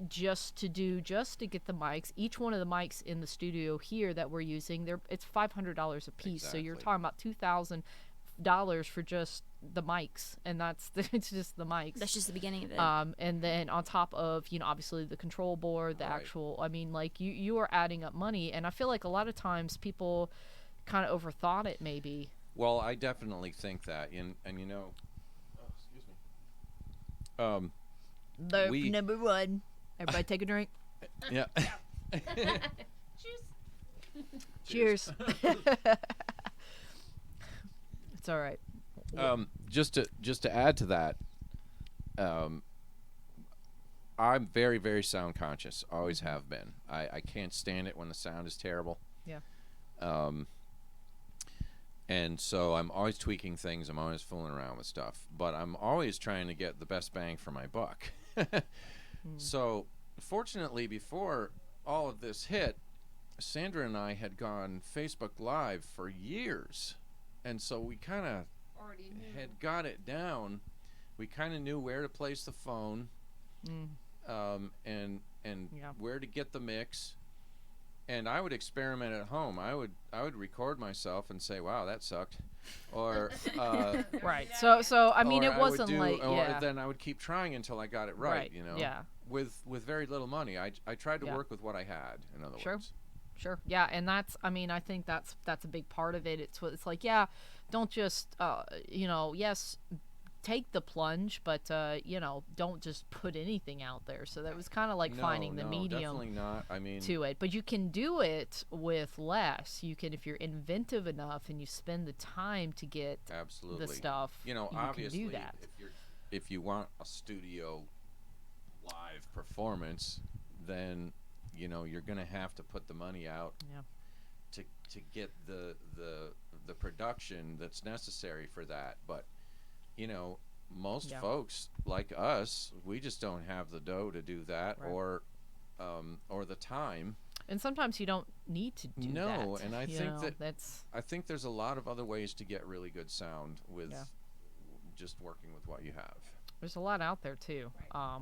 just to get the mics. Each one of the mics in the studio here that we're using, it's $500 a piece. So you're Exactly. talking about $2,000 for just the mics, and it's just the mics. That's just the beginning of it. And then on top of, obviously the control board, the Right. actual, like you are adding up money, and I feel like a lot of times people kind of overthought it maybe. Well, I definitely think that, and oh, excuse me. The We- number one. Everybody take a drink. Yeah. Cheers. It's all right. Just to add to that, I'm very, very sound conscious. Always have been. I can't stand it when the sound is terrible. Yeah. And so I'm always tweaking things. I'm always fooling around with stuff, but I'm always trying to get the best bang for my buck. So fortunately, before all of this hit, Sandra and I had gone Facebook Live for years, and so we kind of Already knew. had got it down. We kind of knew where to place the phone, and Yeah. where to get the mix, And I would experiment at home. I would record myself and say, "Wow, that sucked," or Right. So I mean, or it wasn't like or yeah. then I would keep trying until I got it right. You know. Yeah. With very little money, I tried to Yeah. work with what I had. In other Sure. words. Sure. Yeah, and that's I mean, I think that's a big part of it. It's like, yeah, don't just yes, take the plunge, but don't just put anything out there. So that was kind of like finding the medium definitely not. I mean, to it. But you can do it with less. You can if you're inventive enough and you spend the time to get absolutely the stuff. You know, you obviously, can do that. if you want a studio live performance, then you're gonna have to put the money out Yeah. to get the production that's necessary for that. But most Yeah. folks like us, we just don't have the dough to do that, Right. or the time. And sometimes you don't need to do that. No, and I think that that's I think there's a lot of other ways to get really good sound with Yeah. just working with what you have. there's a lot out there too,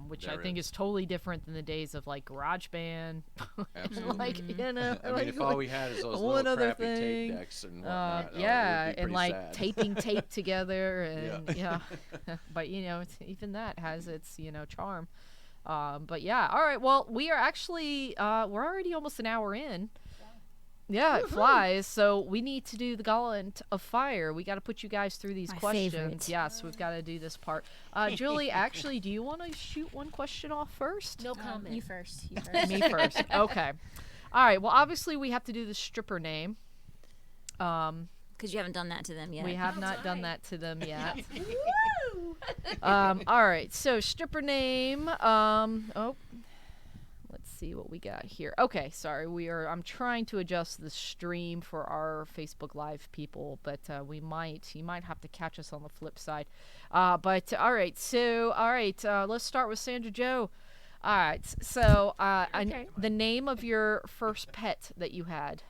which I There think is. is totally different than the days of like GarageBand. Absolutely. like I mean, like, if all we had is those one little other crappy thing, tape decks and whatnot, it would yeah, be and pretty like sad. taping tape together, and Yeah. but even that has its charm. But yeah, all right. Well, we are actually we're already almost an hour in. Yeah, it flies. So we need to do the Gauntlet of Fire. We got to put you guys through these My questions. favorite. Yes, we've got to do this part. Julie, actually, do you want to shoot one question off first? No comment. You first. You first. Me first. Okay. All right. Well, obviously, we have to do the stripper name. Because you haven't done that to them yet. We have not done that to them yet. All right. So stripper name. Let's see what we got here. Okay. Sorry. I'm trying to adjust the stream for our Facebook Live people, but you might have to catch us on the flip side. But all right. So let's start with Sandra Joe. All right. So Okay. the name of your first pet that you had.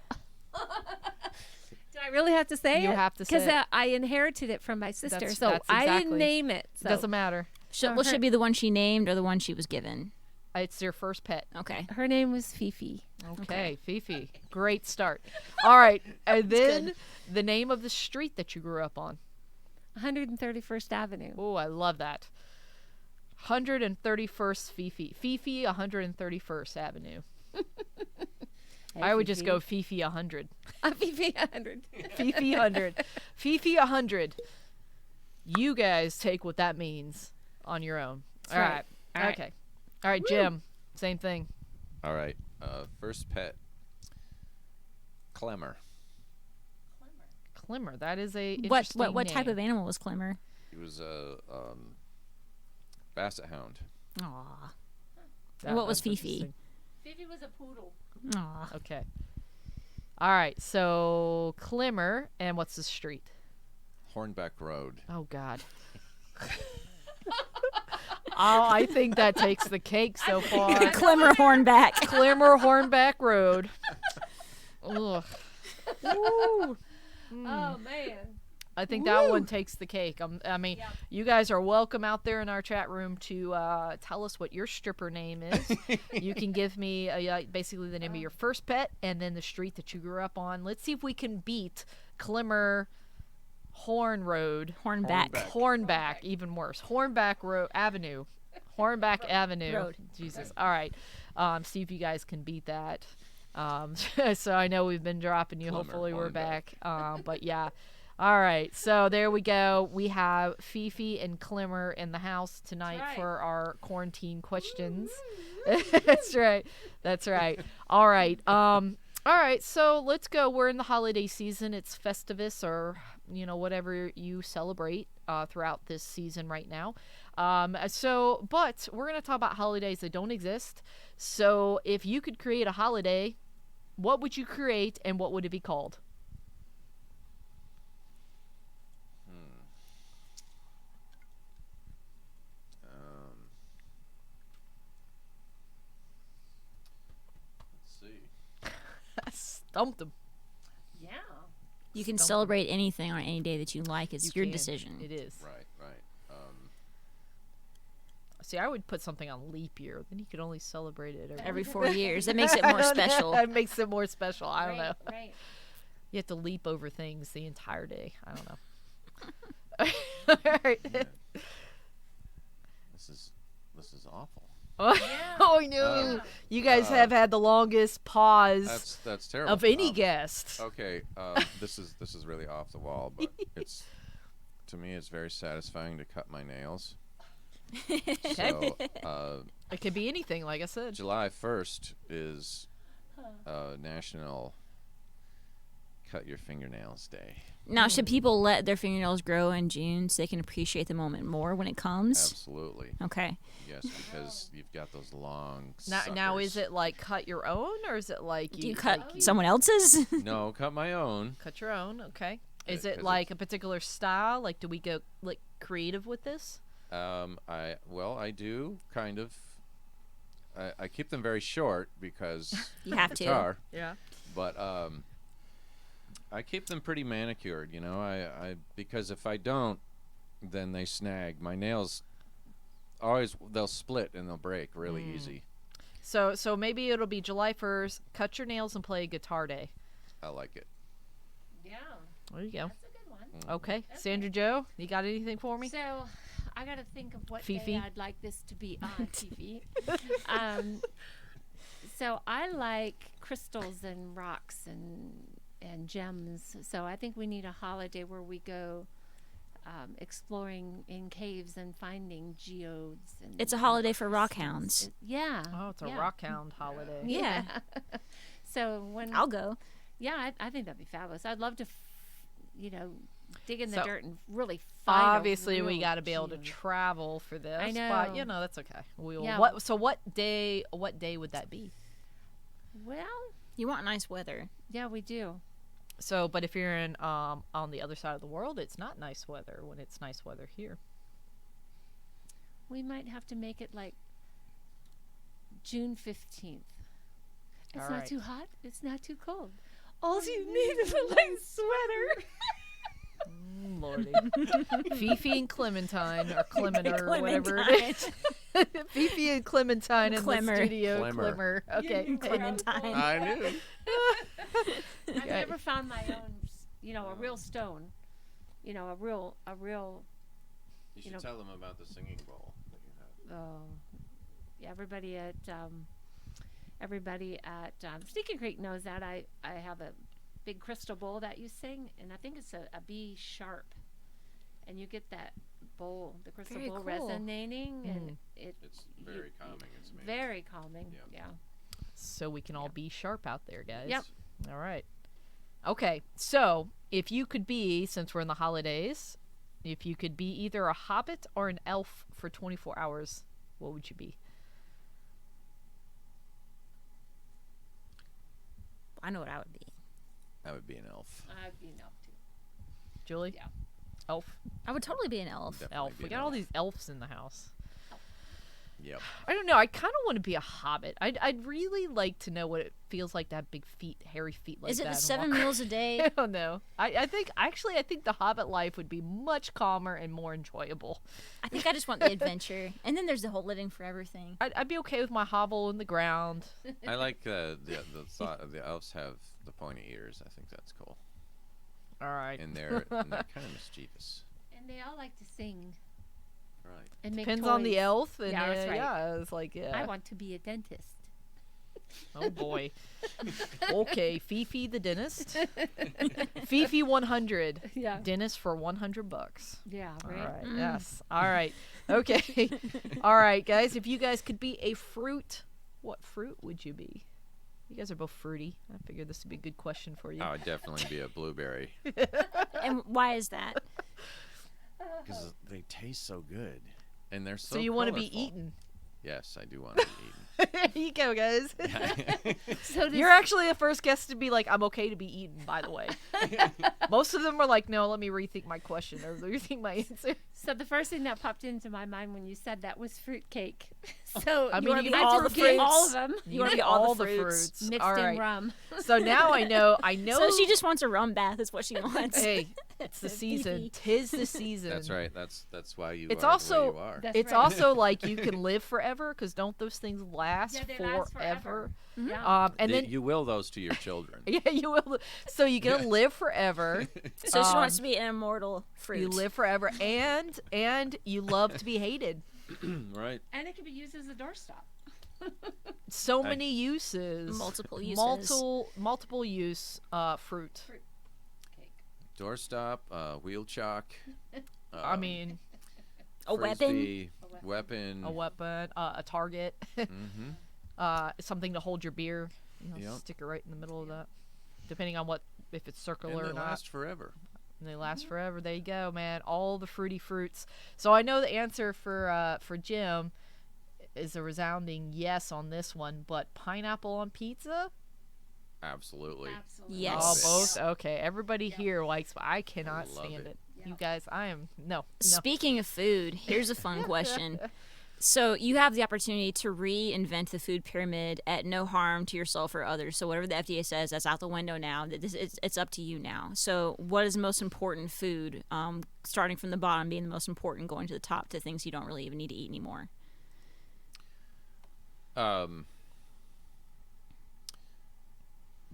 Do I really have to say You it? have to say it. Because I inherited it from my sister, so that's I exactly- didn't name it. So Doesn't matter. Should it be the one she named or the one she was given? It's your first pet. Okay. her name was Fifi. Okay, Fifi. Great start. All right. And then the name of the street that you grew up on. 131st Avenue. Oh, I love that. 131st Fifi. Fifi 131st Avenue. Hey, I would just Fifi. go Fifi 100. Fifi 100. Fifi 100. Fifi 100. You guys take what that means on your own. That's All right. right. All right. Okay. All right, Jim. Same thing. All right. First pet. Clemmer. Climmer. That is a What interesting type name. of animal was Clemmer? He was a basset hound. Aw. That- What was that's Fifi? interesting. Fifi was a poodle. Aw. Okay. All right. So Climmer, and what's the street? Hornbeck Road. Oh God. Oh, I think that takes the cake so far. Clemmer Hornback. Climmer Hornback Road. Ugh. Woo. Oh man. I think that one takes the cake. I mean, you guys are welcome out there in our chat room to tell us what your stripper name is. You can give me basically the name of your first pet and then the street that you grew up on. Let's see if we can beat Climmer Horn Road. Hornback. Hornback, even worse. Hornback Road Avenue. Hornback Avenue. Road. Jesus. All right. See if you guys can beat that. So I know we've been dropping you. Clemmer, Hopefully we're Hornback. back. But yeah. All right. So there we go. We have Fifi and Climmer in the house tonight That's right. for our quarantine questions. That's right. That's right. All right. All right. So let's go. We're in the holiday season. It's Festivus or whatever you celebrate throughout this season right now. But we're going to talk about holidays that don't exist. So if you could create a holiday, what would you create and what would it be called? Let's see. Stumped him. Yeah. You can Stump 'em. celebrate anything on any day that you like. It's You your can. decision. It is. Right. See, I would put something on leap year. Then you could only celebrate it Every 4 years. That makes it more special. That makes it more special. I don't know. Right. You have to leap over things the entire day. I don't know. All right. Yeah. This is awful. Oh no! You guys have had the longest pause That's terrible. of any guest. Okay, this is really off the wall, but it's to me it's very satisfying to cut my nails. So It could be anything, like I said. July 1st is National Cut Your Fingernails Day. Now, should people let their fingernails grow in June so they can appreciate the moment more when it comes? Absolutely. Okay. Yes, because you've got those long Now, is suckers. it like cut your own, or is it like Do you cut someone else's? No, cut my own. cut your own? Okay. Is 'Cause it like a particular style? Like, do we go like creative with this? I do kind of. I keep them very short because You have to. guitar, Yeah. but I keep them pretty manicured. You know, I because if I don't, then they snag. My nails they'll split and they'll break really easy. So maybe it'll be July 1st. Cut your nails and play Guitar Day. I like it. Yeah. There you go. That's a good one. Okay, Sandra Joe, you got anything for me? So I got to think of what Fifi? day I'd like this to be on TV. So I like crystals and rocks and gems. So I think we need a holiday where we go exploring in caves and finding geodes. And It's a holiday for rock hounds. Yeah. Oh, it's a yeah. rock hound holiday. Yeah. So when I'll go. yeah, I think that'd be fabulous. I'd love to, dig in the So, dirt and really find. Obviously, we real got to be able to gem. travel for this. I But know. that's okay. We'll. Yeah. What day? What day would that be? Well, You want nice weather. yeah, we do. So, but if you're in on the other side of the world, it's not nice weather when it's nice weather here. We might have to make it like June 15th. It's All not right. too hot. It's not too cold. All you need is a light sweater. Lordy. Fifi and Clementine, or Clement, or whatever it is. Fifi and Clementine in Clemmer. the studio. Clemmer. Okay. Clementine. I knew. I've never found my own, a real stone. A real. You should know- tell them about the singing bowl that you have. Yeah, everybody at Sneaky Creek knows that I have a big crystal bowl that you sing, and I think it's a B sharp, and you get that bowl, the crystal Very bowl cool. resonating, and It's very calming. It's amazing. very calming. Yep. Yeah. So we can all be sharp out there, guys. Yep. All right. Okay. So if you could be, since we're in the holidays, if you could be either a hobbit or an elf for 24 hours, what would you be? I know what I would be. I would be an elf. I'd be an elf too. Julie? Yeah. Elf? I would totally be an elf. Definitely Elf. be We an got all elf. these elves in the house. Yep. I don't know. I kind of want to be a hobbit. I'd really like to know what it feels like to have big feet, hairy feet like Is it that. the and 7 walk- meals a day? I don't know. I think the hobbit life would be much calmer and more enjoyable. I think I just want the adventure. And then there's the whole living forever thing. I'd be okay with my hovel in the ground. I like the thought of the elves have the pointy ears. I think that's cool. All right. And they're kind of mischievous. And they all like to sing Right. and make Depends on the toys. elf. And, Yeah, that's right. Yeah, it's like, yeah. I want to be a dentist. Oh, boy. Okay, Fifi the dentist. Fifi 100. Yeah. Dentist for $100. Yeah, All right. right. Yes. All right. Okay. All right, guys. If you guys could be a fruit, what fruit would you be? You guys are both fruity. I figured this would be a good question for you. I would definitely be a blueberry And why is that? because they taste so good and they're so. So you want to be colorful. eaten. Yes, I do want to be There you go, guys. eaten. So does, You're actually the first guest to be like, I'm okay to be eaten, by the way. Most of them were like, no, let me rethink my question or rethink my answer. so the first thing that popped into my mind when you said that was fruitcake. So I you mean, wanna you be get all the the fruits, all fruits. of them You wanna be all the fruits. mixed All in right. rum. So now I know. So she just wants a rum bath is what she wants. Hey, It's the season. Tis the season. That's right. That's why you It's are also the way you are. That's it's right. also like you can live forever because don't those things last Yeah, they forever? last forever. Mm-hmm. And then You will those to your children. yeah, you will. So you get to live forever. So she wants to be an immortal fruit. You live forever, and you love to be hated. Right. And it can be used as a doorstop. So many uses. Multiple uses. Multiple use fruit. Cake. Doorstop, wheel chalk. I mean, A weapon. frisbee, weapon. a weapon, a target, Mm-hmm. something to hold your beer. Yep. Stick it right in the middle of that, depending on if it's circular And or they not. last forever. And they last forever. There you go, man. All the fruity fruits. So I know the answer for Jim is a resounding yes on this one, but pineapple on pizza? Absolutely. Absolutely. Yes. Oh, Love both? Okay. Everybody here likes, I cannot Love stand it. it. Yeah. You guys, no. Speaking of food, here's a fun question. So you have the opportunity to reinvent the food pyramid at no harm to yourself or others. So whatever the FDA says, that's out the window now. It's up to you now. So what is the most important food, starting from the bottom, being the most important, going to the top to things you don't really even need to eat anymore?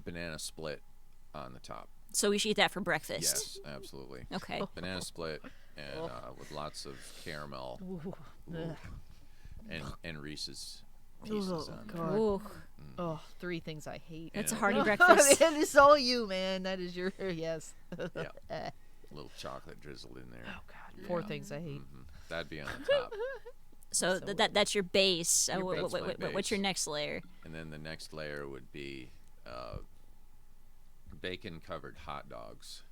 Banana split on the top. So we should eat that for breakfast. Yes, absolutely. Okay. Banana split and with lots of caramel and Reese's pieces on there. God. Ooh, Oh, 3 things I hate. that's a Yeah. hearty breakfast. That is all you, man. That is your yes. Yeah. Oh Little chocolate drizzled in there. God, 4 things I hate. That'd be on the top. So that's your base. Your base. That's my What's your base. next layer? And then the next layer would be bacon covered hot dogs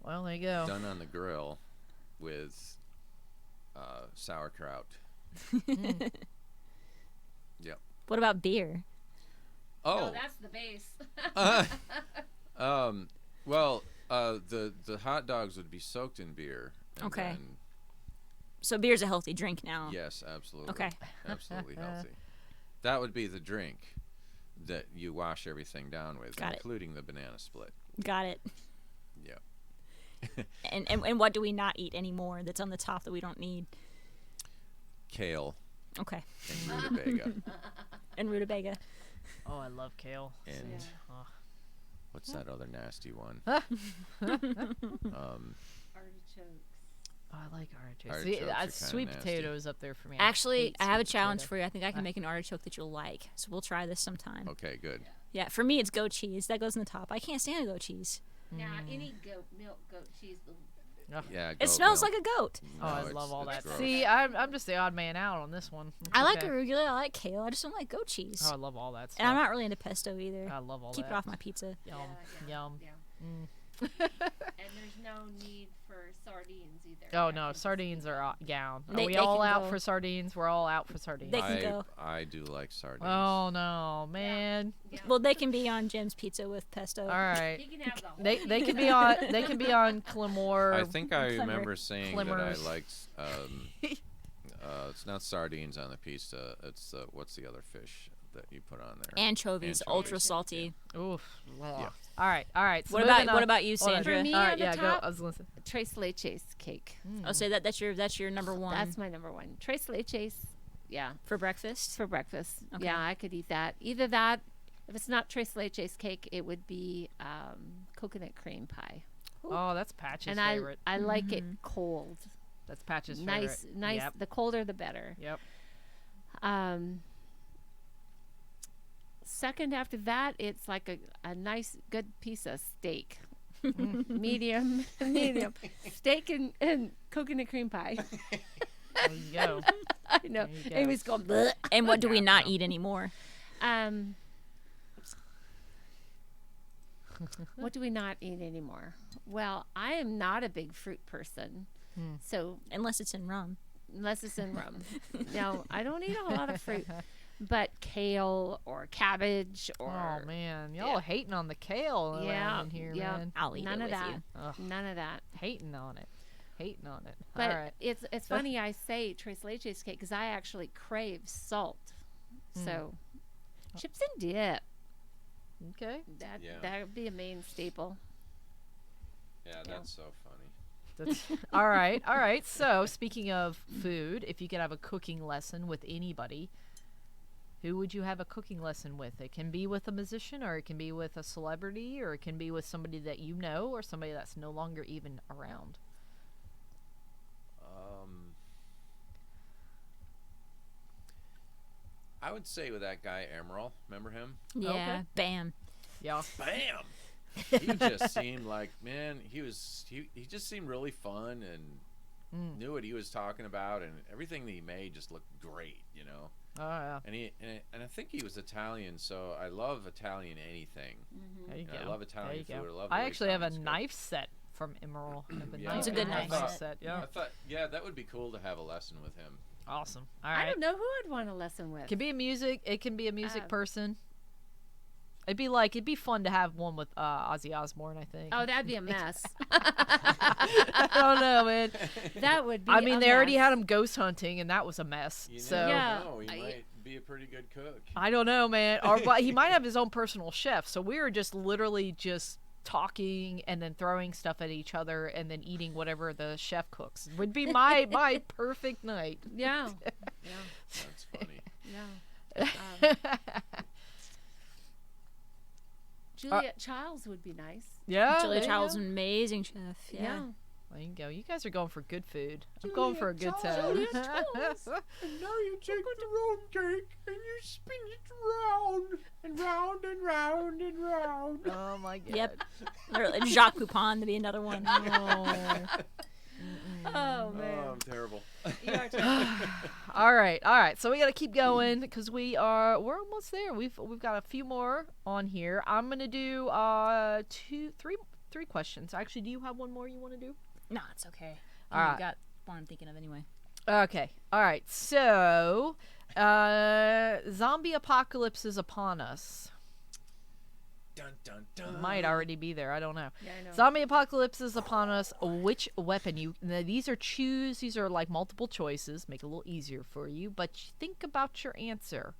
Well, there you go. done on the grill with sauerkraut. Yep. What about beer? Oh, that's the base. well, the hot dogs would be soaked in beer. And Okay. then- So beer's a healthy drink now. yes, absolutely. Okay. Absolutely healthy. That would be the drink that you wash everything down with, Got it. including the banana split. Got it. Yeah. And what do we not eat anymore that's on the top that we don't need? Kale Okay. and rutabaga. And rutabaga. Oh, I love kale. And Yeah. Oh. what's that other nasty one? Artichokes. Oh, I like artichokes. Artichokes are kinda Sweet nasty. potatoes up there for me. Actually, hate I have a sweet challenge potato. for you. I think I can make an artichoke that you'll like. So we'll try this sometime. Okay, good. Yeah, for me it's goat cheese. That goes in the top. I can't stand goat cheese. Now, any goat milk, goat cheese. Yeah. It goat smells milk. like a goat. Oh, I No, love all it's that. gross. See, I'm just the odd man out on this one. It's I like okay. arugula. I like kale. I just don't like goat cheese. Oh, I love all that stuff. And I'm not really into pesto either. I love all Keep that. it off my pizza. Yum, Yeah, yum. yeah. Mm. And there's no need for sardines either. Oh That no, can just sardines be are gone. down. Are They- we they all can out go. for sardines? We're all out for sardines. They can go. I do like sardines. Oh no, man. Yeah. Well, they can be on Jim's pizza with pesto. All right. He can have the whole They can be on Clemore. I think I Clemmer. remember saying that I Climmers. liked. It's not sardines on the pizza. It's what's the other fish that you put on there? Anchovies, Anchovies. ultra salty. Oof. Yeah. All right. So What moving about on. you, Hold on. Sandra? For me, All right, on the yeah, top, go. I was listening. Tres leches cake. Oh, so that's your number one That's my number one. Tres leches. Yeah. for breakfast. For breakfast. Okay. Yeah, I could eat that. Either that, if it's not tres leches cake, it would be coconut cream pie. Oh, that's Patch's And favorite. I like it cold. That's Patch's Nice, favorite. nice. Yep. The colder, the better. Yep. Second after that, it's like a nice, good piece of steak. medium. Steak and coconut cream pie. There you go. I know. There you go. Amy's going, bleh. And what do we not eat anymore? What do we not eat anymore? Well, I am not a big fruit person. So Unless it's in rum. unless it's in rum. No, I don't eat a whole lot of fruit. But kale or cabbage or Oh man, y'all hating on the kale Yeah, around in here, yeah. man. I'll eat none it of with that. you. Ugh, None of that. hating on it. Hating on it. But All right. it's funny I say tres leches cake because I actually crave salt. So chips and dip. Okay. That Yeah. that would be a main staple. Yeah, that's so funny. That's, all right, all right. So, speaking of food, if you could have a cooking lesson with anybody, who would you have a cooking lesson with? It can be with a musician, or it can be with a celebrity, or it can be with somebody that you know, or somebody that's no longer even around. I would say with that guy Emerald. Remember him? Yeah, Okay. bam. Yeah. Bam! He just seemed like, man, he just seemed really fun and knew what he was talking about, and everything that he made just looked great, you know. Oh yeah. And I think he was Italian, so I love Italian anything. There you And go. I love Italian There you food. go. I love the I way actually have a Italians cook. knife set from Emerald. I have a Yeah. nice It's a good knife knife set. Yeah. I thought, yeah, that would be cool to have a lesson with him. Awesome. All I right. don't know who I'd want to lesson with. It can be a music. It can be a music Oh. person. It'd be fun to have one with Ozzy Osbourne, I think. Oh, that'd be a mess. I don't know, man. That would be. I mean, a they already mess. had him ghost hunting, and that was a mess. You So never Yeah. know. He I- might be a pretty good cook. I don't know, man. Or but he might have his own personal chef. So we were just literally just talking and then throwing stuff at each other and then eating whatever the chef cooks. Would be my perfect night. Yeah. Yeah. That's funny. Yeah. Juliet Childs would be nice. Yeah. Julia there you Child's go. an amazing chef. Yeah. There you go. You guys are going for good food. I'm going for a good time. And now you take the round cake and you spin it round and round and round and round. Oh my god. Yep. Or Jacques Poupon to be another one. Oh. Oh man. Oh, I'm terrible. You are terrible. All right. So we got to keep going because we're almost there. We've got a few more on here. I'm gonna do three questions. Actually, do you have one more you want to do? No, it's okay. All I've right. got one I'm thinking of anyway. Okay. All right. So, zombie apocalypse is upon us. Dun, dun, dun. Might already be there. I don't know. Yeah, I know. Zombie apocalypse is upon us. Which weapon you? Now, these are like multiple choices. Make it a little easier for you. But think about your answer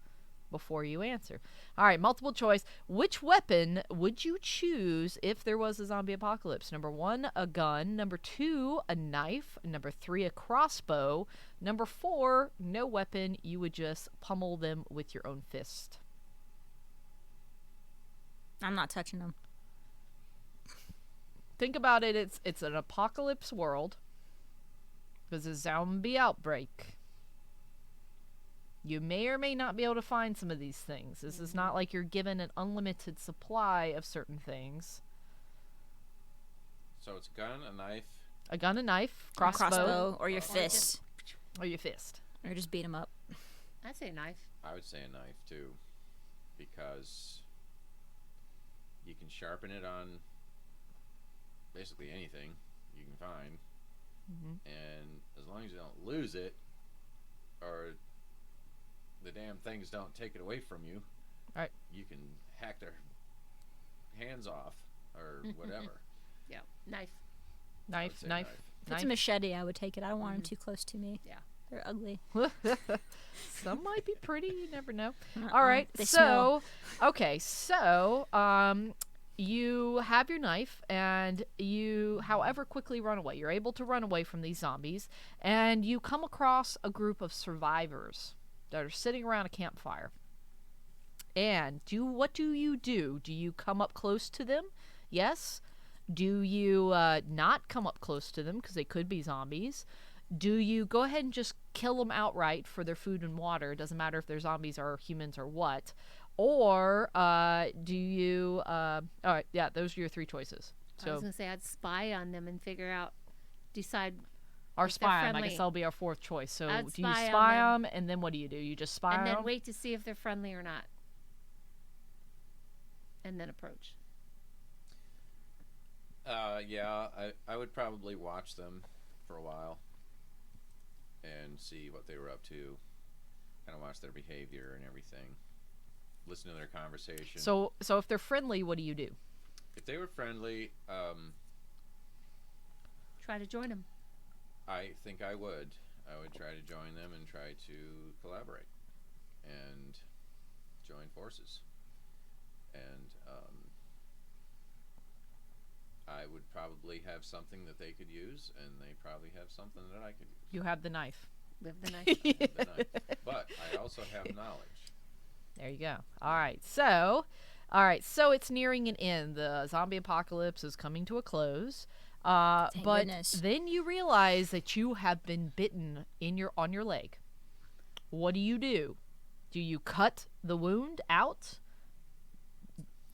before you answer. All right, multiple choice. Which weapon would you choose if there was a zombie apocalypse? Number 1, a gun. Number 2, a knife. Number 3, a crossbow. Number 4, no weapon. You would just pummel them with your own fist. I'm not touching them. Think about it. It's an apocalypse world. There's a zombie outbreak. You may or may not be able to find some of these things. This is not like you're given an unlimited supply of certain things. So it's a gun, a knife. A gun, a knife, Or crossbow, or your Or fist. or your fist. Or just beat them up. I'd say knife. I would say a knife too, because you can sharpen it on basically anything you can find, and as long as you don't lose it, or the damn things don't take it away from you, Right. you can hack their hands off or whatever. Yeah. Knife. I would say Knife. If it's a machete, I would take it. I don't want them too close to me. Yeah. They're ugly. Some might be pretty. You never know. Uh-uh. All right. They So, okay. So, you have your knife, and you, however, quickly run away. You're able to run away from these zombies, and you come across a group of survivors that are sitting around a campfire. And what do you do? Do you come up close to them? Yes. Do you not come up close to them because they could be zombies? Do you go ahead and just kill them outright for their food and water? It doesn't matter if they're zombies or humans or what. Or do you... all right, yeah, those are your three choices. I was So, gonna say I'd spy on them and decide. our if they're spy 'em, I friendly. guess that'll be our fourth choice. So I'd do you spy on spy them. them, and then what do? You just spy And then them? wait to see if they're friendly or not. And then approach. Yeah, I would probably watch them for a while and see what they were up to, kind of watch their behavior and everything, listen to their conversation. So if they're friendly, what do you do? if they were friendly, Try to join them. I think I would try to join them and try to collaborate and join forces. And I I would probably have something that they could use, and they probably have something that I could use. You have the knife. Live the night. I have the knife. But I also have knowledge. There you go. All right, so it's nearing an end. The zombie apocalypse is coming to a close. Thank But goodness. then you realize that you have been bitten on your leg. What do? Do you cut the wound out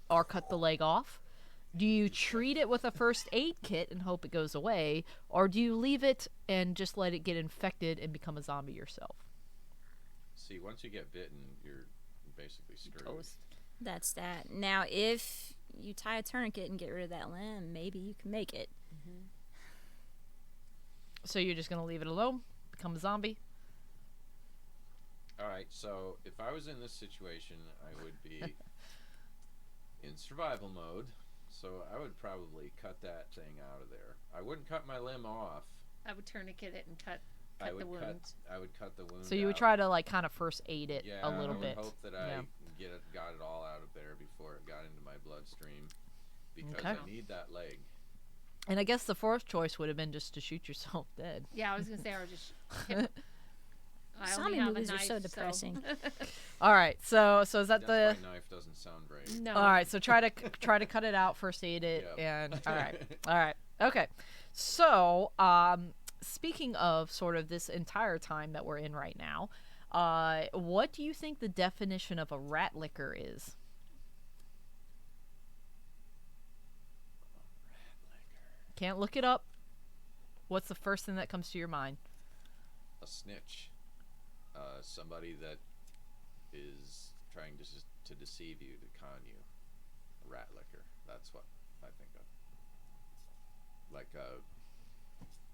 or cut the leg off? Do you treat it with a first aid kit and hope it goes away, or do you leave it and just let it get infected and become a zombie yourself? See, once you get bitten, you're basically screwed. Toast. That's that. Now, if you tie a tourniquet and get rid of that limb, maybe you can make it. So you're just going to leave it alone, become a zombie? All right, so if I was in this situation, I would be in survival mode. So I would probably cut that thing out of there. I wouldn't cut my limb off. I would tourniquet it and cut I the would wound. I would cut the wound. So you would out. try to like kind of first aid it Yeah, a little I would bit. hope that Yeah. I got it all out of there before it got into my bloodstream, because Okay. I need that leg. And I guess the fourth choice would have been just to shoot yourself dead. Yeah, I was gonna say, or just. I only Zombie have a movies are knife, so depressing. All right, so is that the? Death by knife doesn't sound great. No. All right, so try to cut it out, first aid it, Yep. and all right, okay. So speaking of sort of this entire time that we're in right now, what do you think the definition of a rat licker is? Can't look it up. What's the first thing that comes to your mind? A snitch. Somebody that is trying to deceive you, to con you. A rat licker. That's what I think of. Like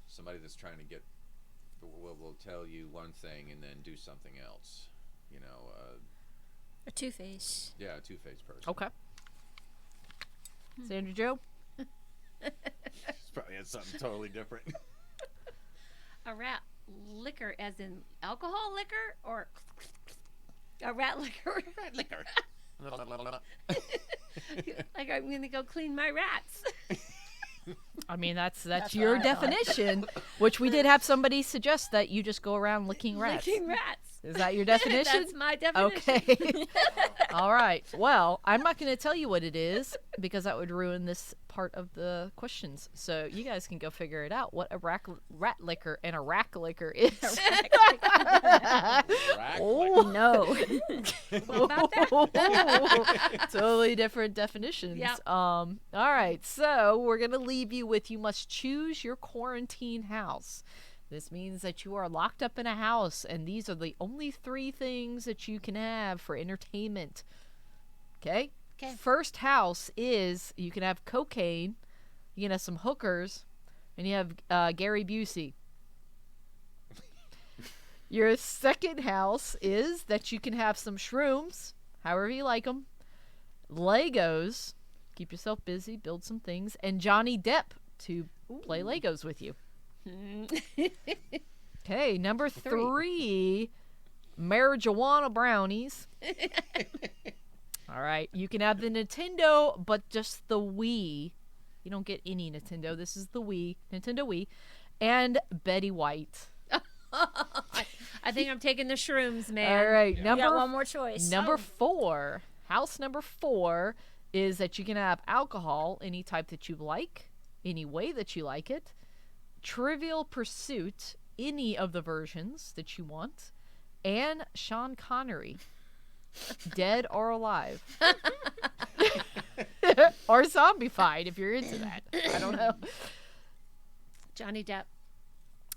somebody that's trying to get, will tell you one thing and then do something else. You know, Or Two-Face. yeah, a two-faced person. Okay. Sandra Joe? It's probably had something totally different. A rat liquor, as in alcohol liquor, or a rat liquor? Rat licker. Like I'm gonna go clean my rats. I mean, that's That's your what I thought. definition, which we did have somebody suggest that you just go around licking rats. Licking rats. Is that your definition? That's my definition. Okay. All right. Well, I'm not going to tell you what it is because that would ruin this part of the questions. So you guys can go figure it out what a rat licker and a rack licker is. Rat Oh, licker. No. What about that? Totally different definitions. Yep. All right. So we're going to leave you with you must choose your quarantine house. This means that you are locked up in a house, and these are the only 3 things that you can have for entertainment. Okay? 'Kay. First house is you can have cocaine, you can have some hookers, and you have Gary Busey. Your second house is that you can have some shrooms, however you like them, Legos, keep yourself busy, build some things, and Johnny Depp to play Legos with you. Okay, number 3, marijuana brownies. All right, you can have the Nintendo, but just the Wii. You don't get any Nintendo. This is the Wii, Nintendo Wii, and Betty White. I think I'm taking the shrooms, man. All right, You got number one more choice. Number 4, house number 4 is that you can have alcohol, any type that you like, any way that you like it. Trivial Pursuit, any of the versions that you want, and Sean Connery, dead or alive, or zombified if you're into that. I don't know. Johnny Depp.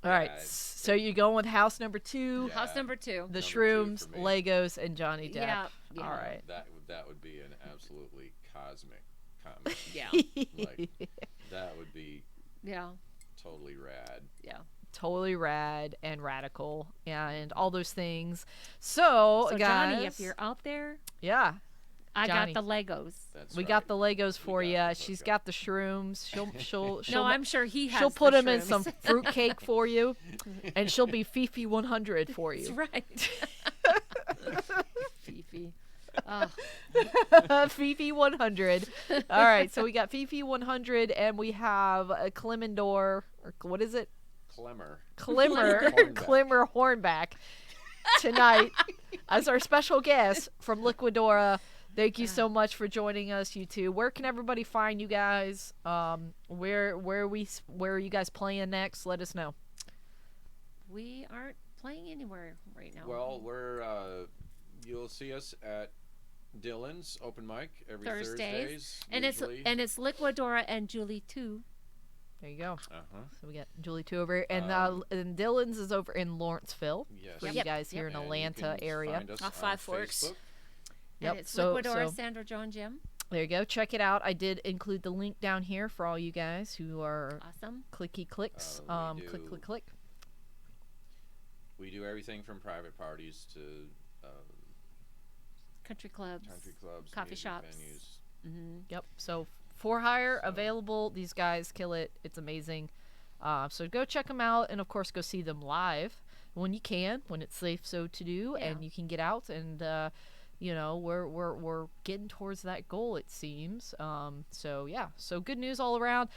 All right, Yeah, so you're going with house number 2, Yeah. House number 2. the Number 2 shrooms, for me. Legos, and Johnny Depp. Yeah. All right. That would be an absolutely cosmic comic. Yeah. Like, that would be Yeah. totally rad. Yeah. Totally rad and radical and all those things. So, So guys, Johnny, if you're out there, yeah, I Johnny. got the Legos. That's we right. got the Legos for got you. the She's hookup. got the shrooms. She'll No, I'm sure he has. she'll put the them in shrooms. some fruitcake for you, and she'll be Fifi 100 for That's you. right. Fifi. Fifi 100. All right, so we got Fifi 100, and we have a Clemendor, or what is it? Clemmer. Clemmer. Clemmer Hornback tonight as our special guest from Liquadora. Thank you so much for joining us, you two. Where can everybody find you guys? Where are you guys playing next? Let us know. We aren't playing anywhere right now. Well, you'll see us at Dylan's open mic every Thursdays and usually. it's Liquadora and Julie too. There you go. Uh-huh. So we got Julie 2 over here. And Dylan's is over in Lawrenceville. Yes. For you guys here in And Atlanta you can area. find us Off Five on Forks. Facebook. Yep. And it's So Liquadora, Sandra, Joe, and Jim. there you go. Check it out. I did include the link down here for all you guys who are Awesome. clicky clicks. We Click, do- click, click. We do everything from private parties to Country clubs. country clubs, Coffee music shops. venues. Mm-hmm. Yep. So for hire available. These guys kill it. It's amazing. So go check them out, and of course go see them live when you can, when it's safe so to do, Yeah. and you can get out and we're getting towards that goal, it seems. So yeah, so good news all around.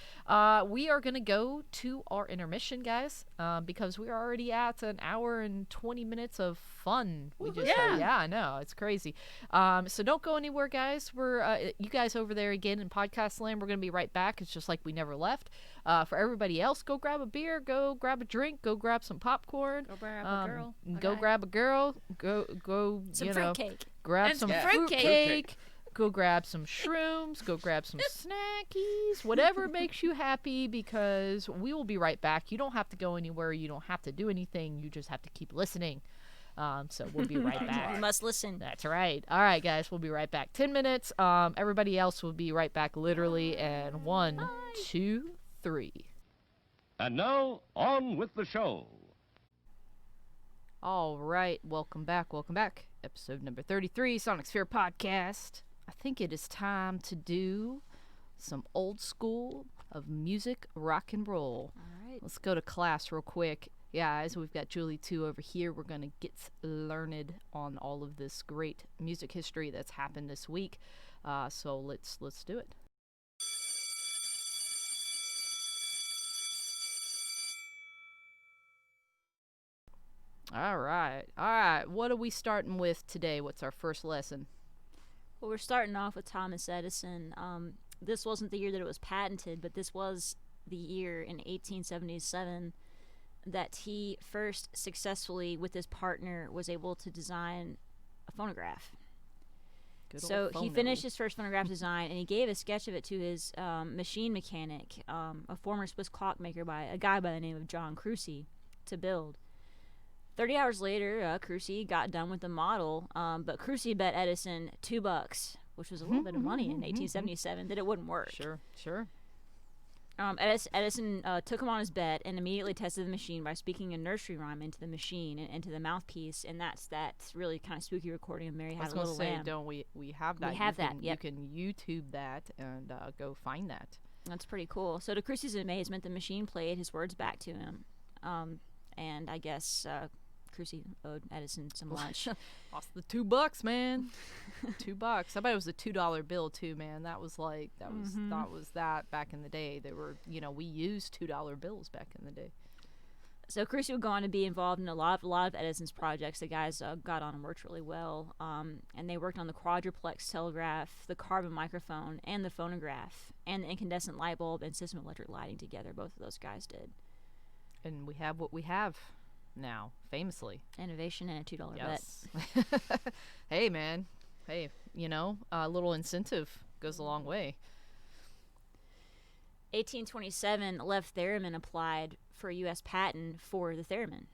We are gonna go to our intermission, guys, because we're already at an hour and 20 minutes of fun. We just yeah, I know, it's crazy. So don't go anywhere, guys. We're you guys over there again in podcast land. We're gonna be right back. It's just like we never left. For everybody else, go grab a beer, go grab a drink, go grab some popcorn. Go grab a girl. Go grab a girl. Go Some fruitcake. grab And some some fruitcake. fruitcake. Go grab some shrooms. Go grab some snackies. Whatever makes you happy, because we will be right back. You don't have to go anywhere. You don't have to do anything. You just have to keep listening. So we'll be right back. You must listen. That's right. All right, guys. We'll be right back. 10 minutes. Everybody else will be right back literally. And 1, 2, 3. And now, on with the show. All right. Welcome back. Welcome back. Episode number 33, Sonic Sphere Podcast. I think it is time to do some old school of music, rock and roll. All right. Let's go to class real quick. Guys, we've got Julie 2 over here. We're going to get learned on all of this great music history that's happened this week. So let's do it. All right. What are we starting with today? What's our first lesson? Well, we're starting off with Thomas Edison. This wasn't the year that it was patented, but this was the year in 1877 that he first successfully, with his partner, was able to design a phonograph. So he finished his first phonograph design, and he gave a sketch of it to his machine mechanic, a former Swiss clockmaker, by a guy by the name of John Crucy, to build. 30 hours later, Crucy got done with the model, but Crucy bet Edison $2, which was a little bit of money in 1877, that it wouldn't work. Sure. Edison took him on his bet and immediately tested the machine by speaking a nursery rhyme into the machine and into the mouthpiece, and that's really kind of spooky recording of Mary Had a Little Lamb. Don't we have that? We have that, yep. You can YouTube that and go find that. That's pretty cool. So to Crucy's amazement, the machine played his words back to him, and I guess Crucy owed Edison some lunch. Lost the $2, man. $2. I bet it was a $2 bill too, man. That was that back in the day. They were, we used $2 bills back in the day. So Crucy would go on to be involved in a lot of Edison's projects. The guys got on and worked really well, and they worked on the quadruplex telegraph, the carbon microphone, and the phonograph, and the incandescent light bulb and system electric lighting together. Both of those guys did. And we have what we have now, famously. Innovation and a $2 yes. bet. Hey, man. Hey, a little incentive goes a long way. 1827, Lev Theremin applied for a U.S. patent for the Theremin.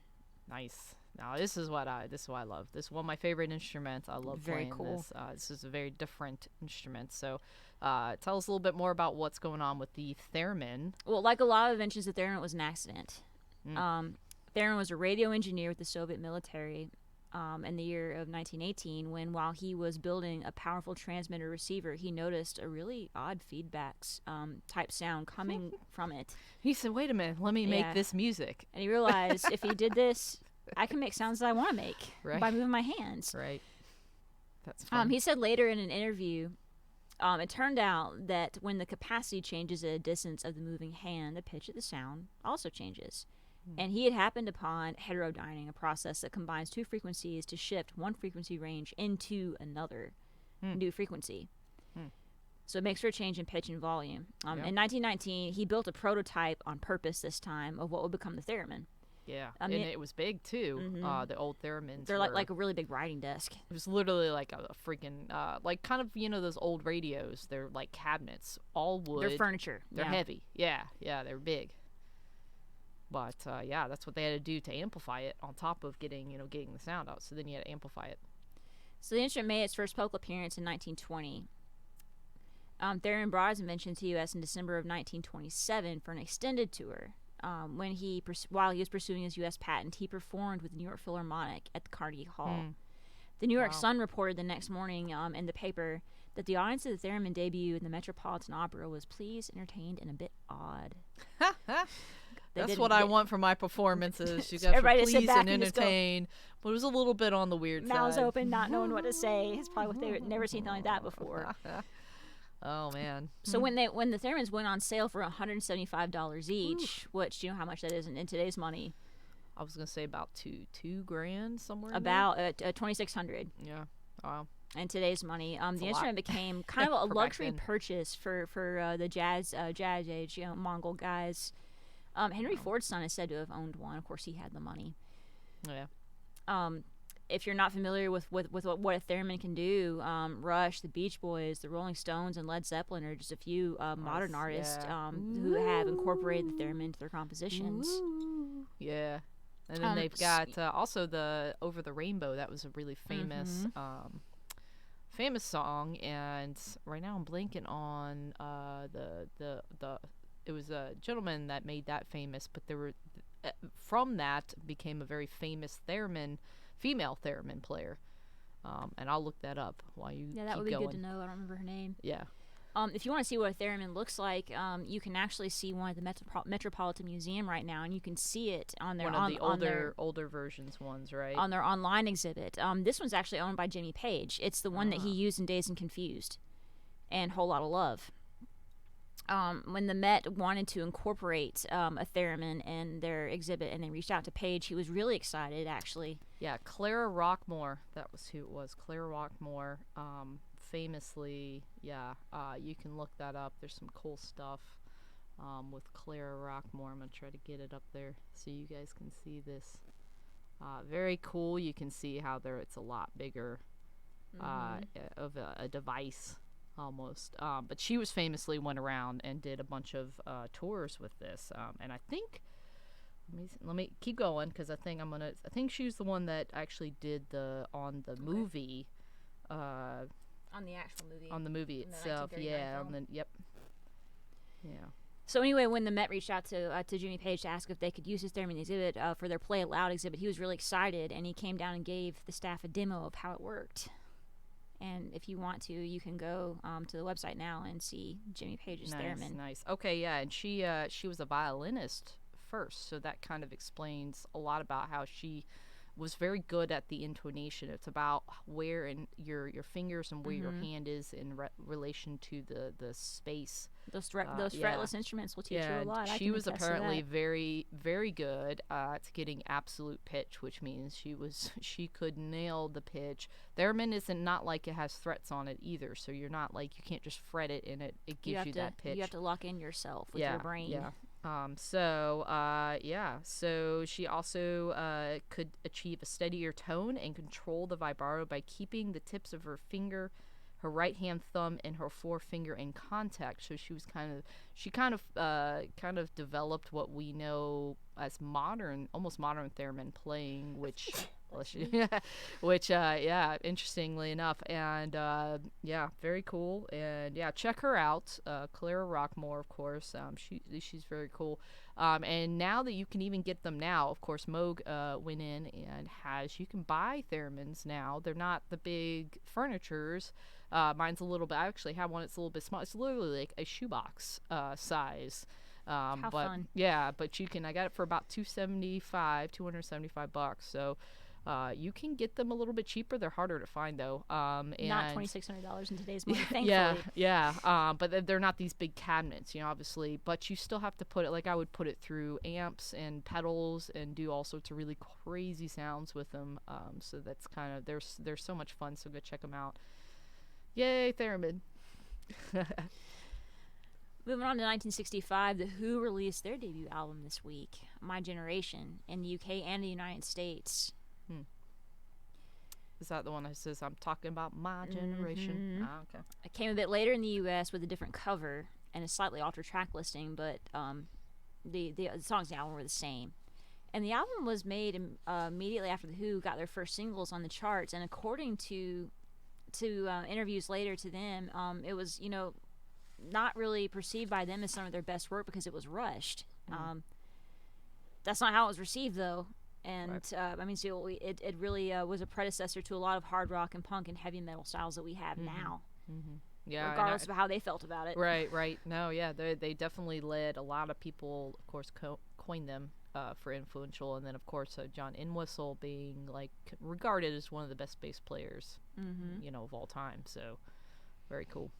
Nice. Now this is what I love. This is one of my favorite instruments. I love playing this. This is a very different instrument. So, tell us a little bit more about what's going on with the Theremin. Well, like a lot of inventions, the Theremin was an accident. Theremin was a radio engineer with the Soviet military in the year of 1918 when, while he was building a powerful transmitter receiver, he noticed a really odd feedbacks type sound coming from it. He said, wait a minute, let me make this music. And he realized if he did this, I can make sounds that I want to make by moving my hands. Right. That's fun. He said later in an interview, it turned out that when the capacity changes at a distance of the moving hand, the pitch of the sound also changes. And he had happened upon heterodyning, a process that combines two frequencies to shift one frequency range into another new frequency. So it makes for a change in pitch and volume. In 1919, he built a prototype on purpose this time of what would become the theremin. Yeah, and it was big too. The old Theremins. They're like a really big writing desk. It was literally like a freaking like kind of those old radios. They're like cabinets, all wood. They're furniture. They're heavy. Yeah, they're big. But that's what they had to do to amplify it. On top of getting the sound out, so then you had to amplify it. So the instrument made its first public appearance in 1920. Theremin brought his invention to the U.S. in December of 1927 for an extended tour. While he was pursuing his U.S. patent, he performed with the New York Philharmonic at the Carnegie Hall. The New York Sun reported the next morning in the paper that the audience of the Theremin debut in the Metropolitan Opera was pleased, entertained, and a bit awed. That's what I want for my performances. You guys were pleased and entertained, but it was a little bit on the weird side. Mouths open, not knowing what to say. It's probably what they've never seen something like that before. Oh man! So when the Theremins went on sale for $175 each, which you know how much that is in today's money? I was gonna say about two grand somewhere. About $2,600. Yeah. Wow. In today's money, the instrument became kind of a luxury purchase for the jazz age, Mongol guys. Henry Ford's son is said to have owned one. Of course, he had the money. Yeah. If you're not familiar with what a theremin can do, Rush, the Beach Boys, the Rolling Stones, and Led Zeppelin are just a few modern artists who have incorporated the theremin into their compositions. Ooh. Yeah. And then they've got also the Over the Rainbow. That was a really famous famous song. And right now I'm blanking on it was a gentleman that made that famous, but there were from that became a very famous female theremin player, and I'll look that up while you that would be going. Good to know. I don't remember her name. Yeah. If you want to see what a theremin looks like, you can actually see one at the Metropolitan Museum right now, and you can see it on their one of the older versions ones, right? On their online exhibit. This one's actually owned by Jimmy Page. It's the one that he used in Dazed and Confused, and Whole Lotta Love. When the Met wanted to incorporate a theremin in their exhibit and they reached out to Page, he was really excited, actually. Yeah, Clara Rockmore. That was who it was. Clara Rockmore. Famously, you can look that up. There's some cool stuff with Clara Rockmore. I'm going to try to get it up there so you guys can see this. Very cool. You can see how it's a lot bigger of a device. Almost, but she was famously went around and did a bunch of tours with this, and I think let me keep going because I think she was the one that actually did on the movie, on the actual movie, on the movie itself, yeah. So anyway, when the Met reached out to Jimmy Page to ask if they could use his theremin exhibit for their Play It Loud exhibit, he was really excited, and he came down and gave the staff a demo of how it worked. And if you want to, you can go to the website now and see Jimmy Page's theremin. Nice. Okay, yeah, and she was a violinist first, so that kind of explains a lot about how she was very good at the intonation. It's about where in your fingers and where your hand is in relation to the space. Those fretless instruments will teach you a lot. She was apparently very, very good at getting absolute pitch, which means she could nail the pitch. Theremin isn't not like it has frets on it either, so you're not like you can't just fret it and it gives you that pitch. You have to lock in yourself with your brain. Yeah. So she also could achieve a steadier tone and control the vibrato by keeping the tips of her right hand thumb and her forefinger in contact. So she was kind of developed what we know as almost modern theremin playing, which interestingly enough, and very cool. And check her out, Clara Rockmore, of course. She's very cool. And now that you can even get them now, of course, Moog went in and you can buy theremins now. They're not the big furnitures. Mine's a little bit. I actually have one. It's a little bit small. It's literally like a shoebox size. How fun. Yeah, but you can. I got it for about $275. So. You can get them a little bit cheaper. They're harder to find though. Not And $2,600 in today's money, thankfully. yeah. But they're not these big cabinets, obviously. But you still have to put it, like I would put it through amps and pedals and do all sorts of really crazy sounds with them. So that's kind of they're so much fun. So go check them out. Yay, Theremin. Moving on to 1965, The Who released their debut album this week, My Generation, in the UK and the United States. Is that the one that says, I'm talking about my generation? Ah, okay. It came a bit later in the US with a different cover and a slightly altered track listing, but the songs in the album were the same. And the album was made immediately after The Who got their first singles on the charts, and according to interviews later to them, it was, not really perceived by them as some of their best work because it was rushed. That's not how it was received, though. And Right. So it really was a predecessor to a lot of hard rock and punk and heavy metal styles that we have now, Yeah. regardless of how they felt about it. Right. No, yeah, they definitely led. A lot of people, of course, coined them for influential, and then of course John Entwistle being like regarded as one of the best bass players, of all time. So very cool.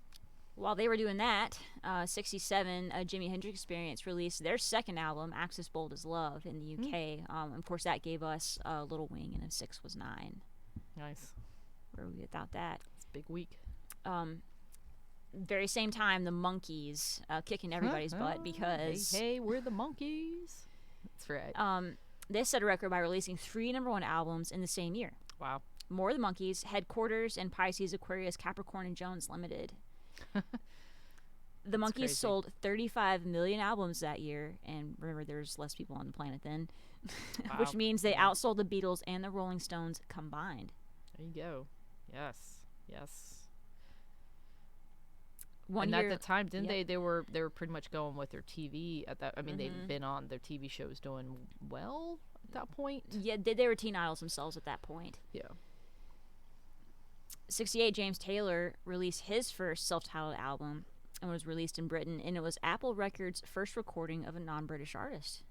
While they were doing that, 67, Jimi Hendrix Experience released their second album, Axis Bold as Love, in the UK. Of course, that gave us Little Wing and A 6 Was 9. Nice. Where were we without that? It's a big week. Very same time, the Monkees kicking everybody's butt because hey, we're the Monkees. That's right. they set a record by releasing 3 #1 albums in the same year. Wow. More the Monkees, Headquarters, and Pisces, Aquarius, Capricorn, and Jones Limited. The Monkees crazy. sold 35 million albums that year, and remember, there's less people on the planet then, which Wow. means they outsold the Beatles and the Rolling Stones combined. There you go. Yes. One And year, at the time, didn't yep. they were pretty much going with their TV at that. I mean, they'd been on their TV shows doing well at that point. yeah, they were teen idols themselves at that point. Yeah. 68, James Taylor released his first self-titled album and was released in Britain, and it was Apple Records' first recording of a non-British artist.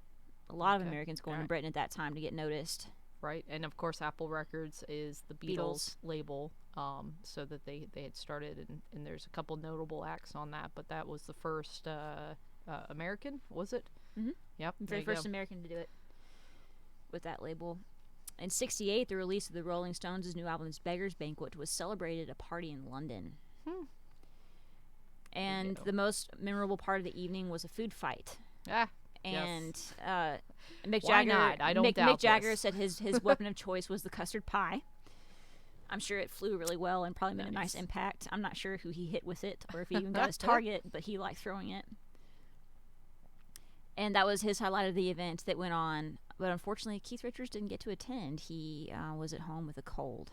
A lot of Okay. Americans going to Alright. Britain at that time to get noticed. Right, and of course, Apple Records is the Beatles label, so that they had started, and there's a couple notable acts on that, but that was the first American, was it? Mhm. Yep. there Very you first go. American to do it with that label. In 68, the release of the Rolling Stones' new album's Beggar's Banquet was celebrated at a party in London. And go. the most memorable part of the evening was a food fight. Ah, And yes. Mick Why Jagger, not? I don't Mick doubt Jagger this. said his weapon of choice was the custard pie. I'm sure it flew really well and probably made a nice Nice. impact. I'm not sure who he hit with it or if he even got his target, but he liked throwing it. And that was his highlight of the event that went on. But unfortunately, Keith Richards didn't get to attend. He was at home with a cold.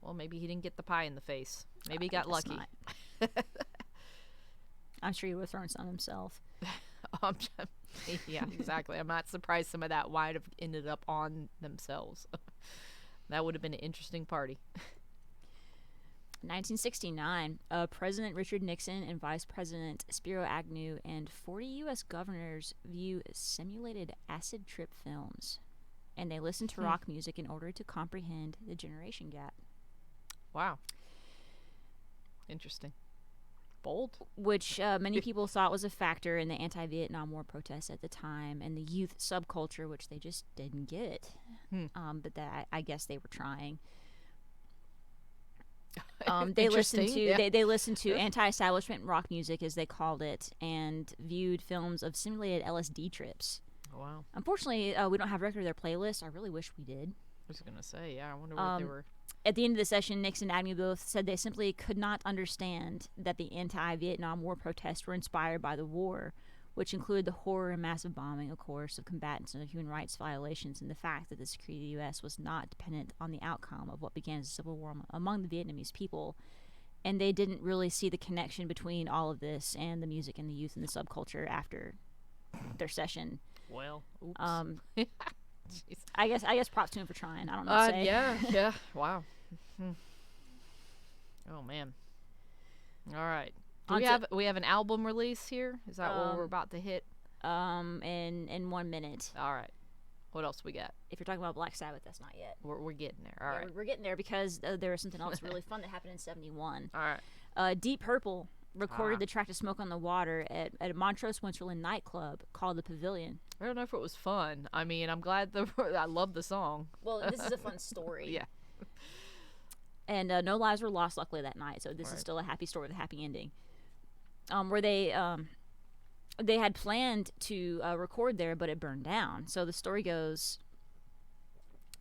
Well, maybe he didn't get the pie in the face. Maybe he I got guess lucky. not. I'm sure he would have thrown some himself. Yeah, exactly. I'm not surprised some of that might have ended up on themselves. That would have been an interesting party. 1969, President Richard Nixon and Vice President Spiro Agnew and 40 U.S. governors view simulated acid trip films, and they listen to rock music in order to comprehend the generation gap. Wow. Interesting. Bold. Which many people thought was a factor in the anti-Vietnam War protests at the time and the youth subculture, which they just didn't get. But that I guess they were trying. They listened to Interesting, they listened to anti-establishment rock music, as they called it, and viewed films of simulated LSD trips. Wow. Unfortunately, we don't have a record of their playlist. I really wish we did. I was going to say, yeah, I wonder what they were. At the end of the session, Nixon and Agnew both said they simply could not understand that the anti-Vietnam War protests were inspired by the war, which included the horror and massive bombing, of course, of combatants and of human rights violations, and the fact that the security of the U.S. was not dependent on the outcome of what began as a civil war among the Vietnamese people. And they didn't really see the connection between all of this and the music and the youth and the subculture after their session. Well, oops. Jeez. I guess props to him for trying. I don't know what to say. Yeah. Wow. Oh man. All right. Do we have an album release here? Is that what we're about to hit? In 1 minute. All right. What else we got? If you're talking about Black Sabbath, that's not yet. We're getting there. All Yeah, right. we're getting there because there was something else really fun that happened in 71. All right. Deep Purple recorded the track to Smoke on the Water at a Montrose, Switzerland nightclub called the Pavilion. I don't know if it was fun. I mean, I'm glad I love the song. Well, this is a fun story. Yeah. And no lives were lost, luckily, that night. So this is still a happy story with a happy ending. Where they had planned to record there, but it burned down. So the story goes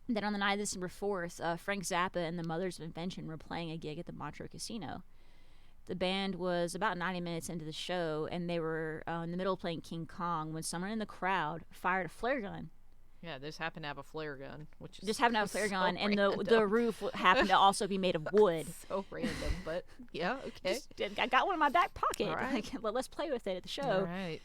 that on the night of December 4th, Frank Zappa and the Mothers of Invention were playing a gig at the Montreux Casino. The band was about 90 minutes into the show, and they were in the middle of playing King Kong when someone in the crowd fired a flare gun. Yeah, this happened to have a flare gun, which is Just happened to have a flare so gun, and random. the roof happened to also be made of wood. So random, but yeah, okay. I got one in my back pocket. All right. Like, let's play with it at the show. All right.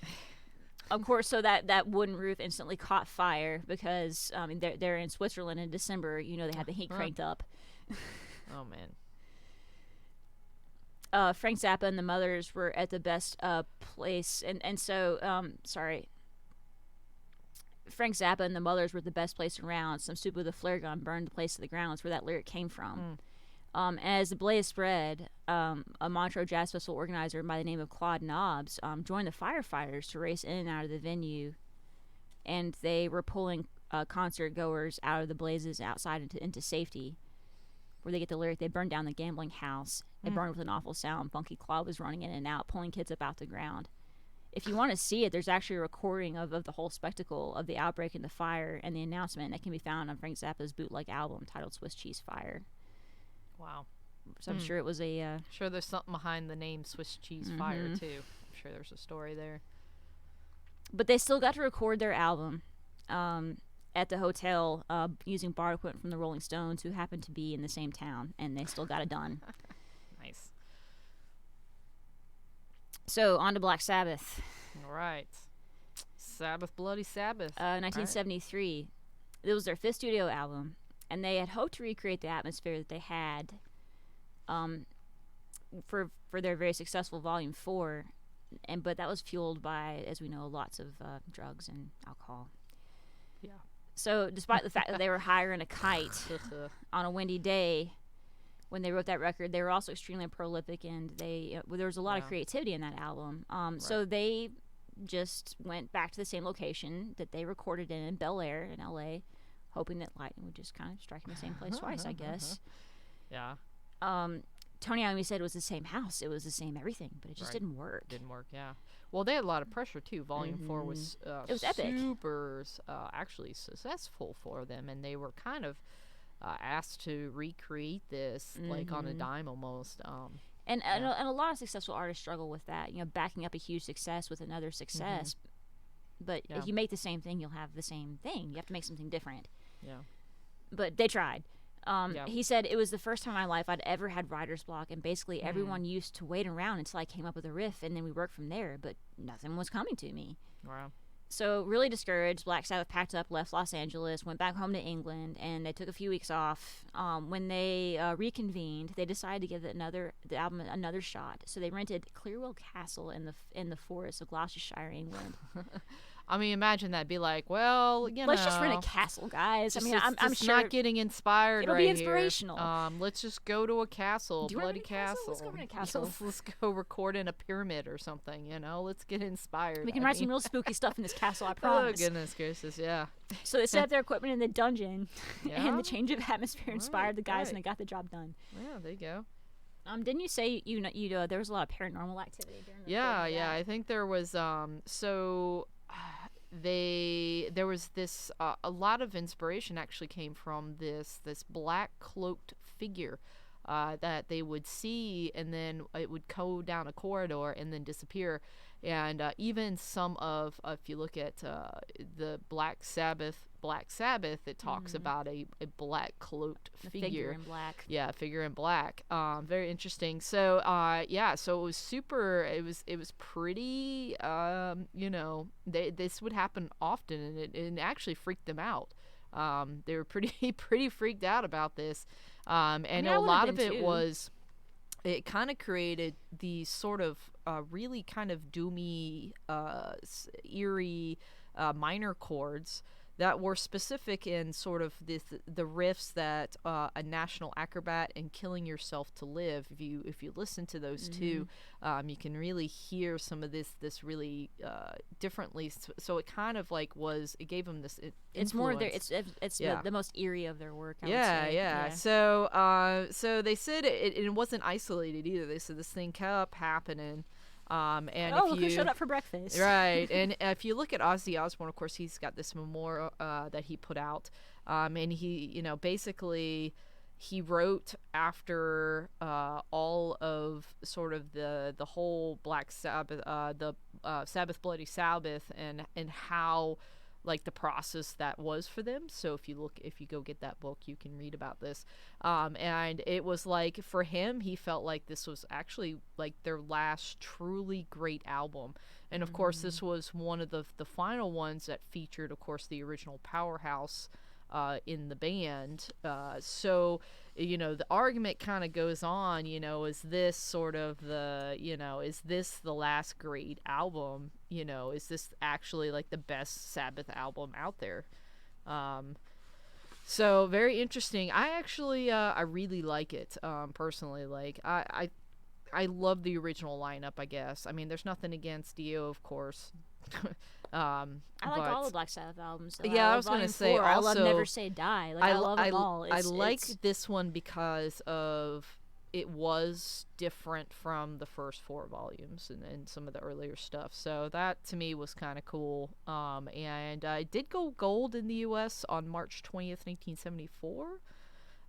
Of course, so that wooden roof instantly caught fire because they're in Switzerland in December. You know, they had the heat cranked up. Oh man. Frank Zappa and the Mothers were at the best place, and so sorry. Frank Zappa and the Mothers were the best place around. Some stupid with a flare gun burned the place to the ground. That's where that lyric came from. As the blaze spread, a Montreux Jazz Festival organizer by the name of Claude Nobbs joined the firefighters to race in and out of the venue, and they were pulling concert goers out of the blazes outside into safety. Where they get the lyric, they burned down the gambling house. It burned with an awful sound. Funky Claude was running in and out, pulling kids up out the ground. If you want to see it, there's actually a recording of the whole spectacle of the outbreak and the fire and the announcement that can be found on Frank Zappa's bootleg album titled Swiss Cheese Fire. Wow. So I'm sure it was a... Sure there's something behind the name Swiss Cheese Fire, too. I'm sure there's a story there. But they still got to record their album at the hotel using borrowed equipment from the Rolling Stones, who happened to be in the same town, and they still got it done. Nice. So, on to Black Sabbath. All right. Sabbath, Bloody Sabbath. 1973. It was their 5th studio album, and they had hoped to recreate the atmosphere that they had for their very successful Volume 4, but that was fueled by, as we know, lots of drugs and alcohol. Yeah. So, despite the fact that they were higher in a kite on a windy day when they wrote that record, they were also extremely prolific, and there was a lot of creativity in that album. So they just went back to the same location that they recorded in Bel Air in L.A., hoping that lightning would just kind of strike in the same place twice, I guess. Yeah. Tony Iommi said it was the same house, it was the same everything, but it just didn't work. Didn't work, yeah. Well, they had a lot of pressure, too. Volume 4 was, it was epic. super actually successful for them, and they were kind of asked to recreate this, like, on a dime almost. And a lot of successful artists struggle with that, backing up a huge success with another success. But if you make the same thing, you'll have the same thing. You have to make something different. Yeah. But they tried. He said, it was the first time in my life I'd ever had writer's block, and basically everyone used to wait around until I came up with a riff, and then we worked from there, but nothing was coming to me. Wow. So, really discouraged, Black Sabbath packed up, left Los Angeles, went back home to England, and they took a few weeks off. When they reconvened, they decided to give the album another shot. So they rented Clearwell Castle in the forest of Gloucestershire, England. I mean, imagine that. Be like, well, let's just rent a castle, guys. I'm sure not getting inspired. It'll right be inspirational. Here. Let's just go to a castle, Do you bloody rent a castle? castle. Let's go rent a castle. Let's go record in a pyramid or something. Let's get inspired. We can write some real spooky stuff in this castle, I promise. Oh goodness gracious, yeah. So they set up their equipment in the dungeon, Yeah? and the change of atmosphere inspired the guys, right. and they got the job done. Yeah, there you go. Didn't you say there was a lot of paranormal activity during the Yeah, recording of yeah. that? I think there was there was this a lot of inspiration actually came from this black cloaked figure that they would see, and then it would go down a corridor and then disappear. And even some of if you look at the Black Sabbath, it talks about a black cloaked Figure in black. Yeah, figure in black. Very interesting. So so it was super. It was pretty. This would happen often, and it actually freaked them out. They were pretty freaked out about this. And a lot of it was. It kind of created these sort of really kind of doomy, eerie minor chords that were specific in sort of the riffs that a national acrobat and Killing Yourself to Live. If you listen to those two, you can really hear some of this really differently. So it kind of like it gave them this. It's more their influence. it's Yeah. the most eerie of their work. I would Yeah, say. yeah. So they said it wasn't isolated either. They said this thing kept happening. And Oh, if look you who showed up for breakfast. right, and if you look at Ozzy Osbourne, of course, he's got this memoir that he put out, and he, basically he wrote after all of sort of the whole Black Sabbath, the Sabbath Bloody Sabbath, and how like the process that was for them. So if you go get that book, you can read about this. And it was like, for him, he felt like this was actually like their last truly great album. And of course, this was one of the final ones that featured, of course, the original Powerhouse in the band. So, the argument kind of goes on, is this sort of is this the last great album? Is this actually like the best Sabbath album out there? So very interesting. I actually, I really like it, personally. Like, I love the original lineup, I guess. I mean, there's nothing against Dio, of course. I like all the Black Sabbath albums. Though. Yeah, I love was gonna Volume say 4. I love also- Never Say Die. Like, I love them all. I It's, like it's- this one because of it was different from the first 4 volumes and some of the earlier stuff. So that to me was kind of cool. And it did go gold in the U.S. on March 20th, 1974.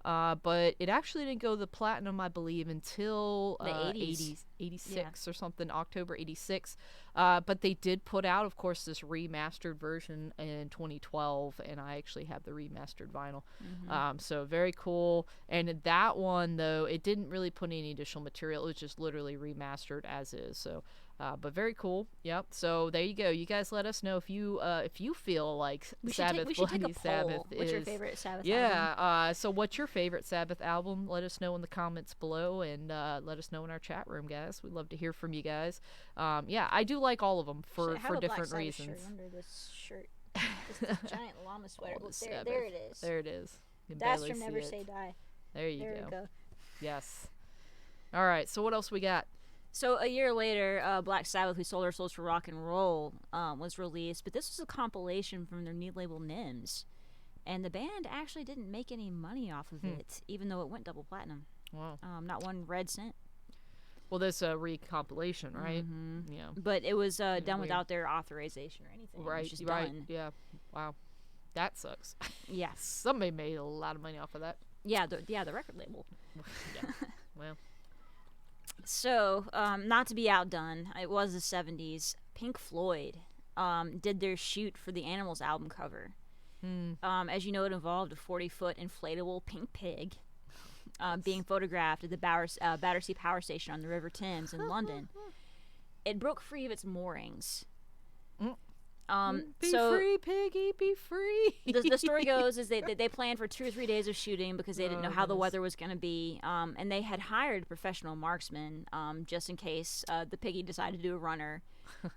But it actually didn't go the platinum, I believe, until The 80s. 86 or something, October 86. But they did put out, of course, this remastered version in 2012, and I actually have the remastered vinyl. So very cool. And that one, though, it didn't really put any additional material. It was just literally remastered as is. So, but very cool. Yep. So there you go. You guys let us know if you feel like we should Sabbath take a Bloody poll. Sabbath What's your is- favorite Sabbath album? yeah. So what's your favorite Sabbath album? Let us know in the comments below, and let us know in our chat room, guys. We'd love to hear from you guys. Yeah, I do like all of them Should I for have a Black different Sabbath reasons. shirt under this shirt. This giant llama sweater. All the Look, Sabbath. there it is. There it is. You can That's barely from see Never it. Say Die. There you There go. we go. Yes. All right. So what else we got? So a year later, Black Sabbath, We Sold Our Souls for Rock and Roll, was released, but this was a compilation from their new label NIMS, and the band actually didn't make any money off of it, even though it went double platinum. Wow. Not one red cent. Well, this recompilation, right? Yeah. But it was done weird. without their authorization or anything. It was Right. just Right. done. Yeah. Wow. That sucks. Yeah. Somebody made a lot of money off of that. Yeah, the record label. Yeah. Well. So, not to be outdone, it was the 70s. Pink Floyd did their shoot for the Animals album cover. As you know, it involved a 40-foot inflatable pink pig being photographed at the Battersea Power Station on the River Thames in London. It broke free of its moorings. Be So free, piggy, be free. the story goes is they planned for 2 or 3 days of shooting because they didn't know how the goodness. weather was going to be, and they had hired a professional marksman just in case the piggy decided to do a runner.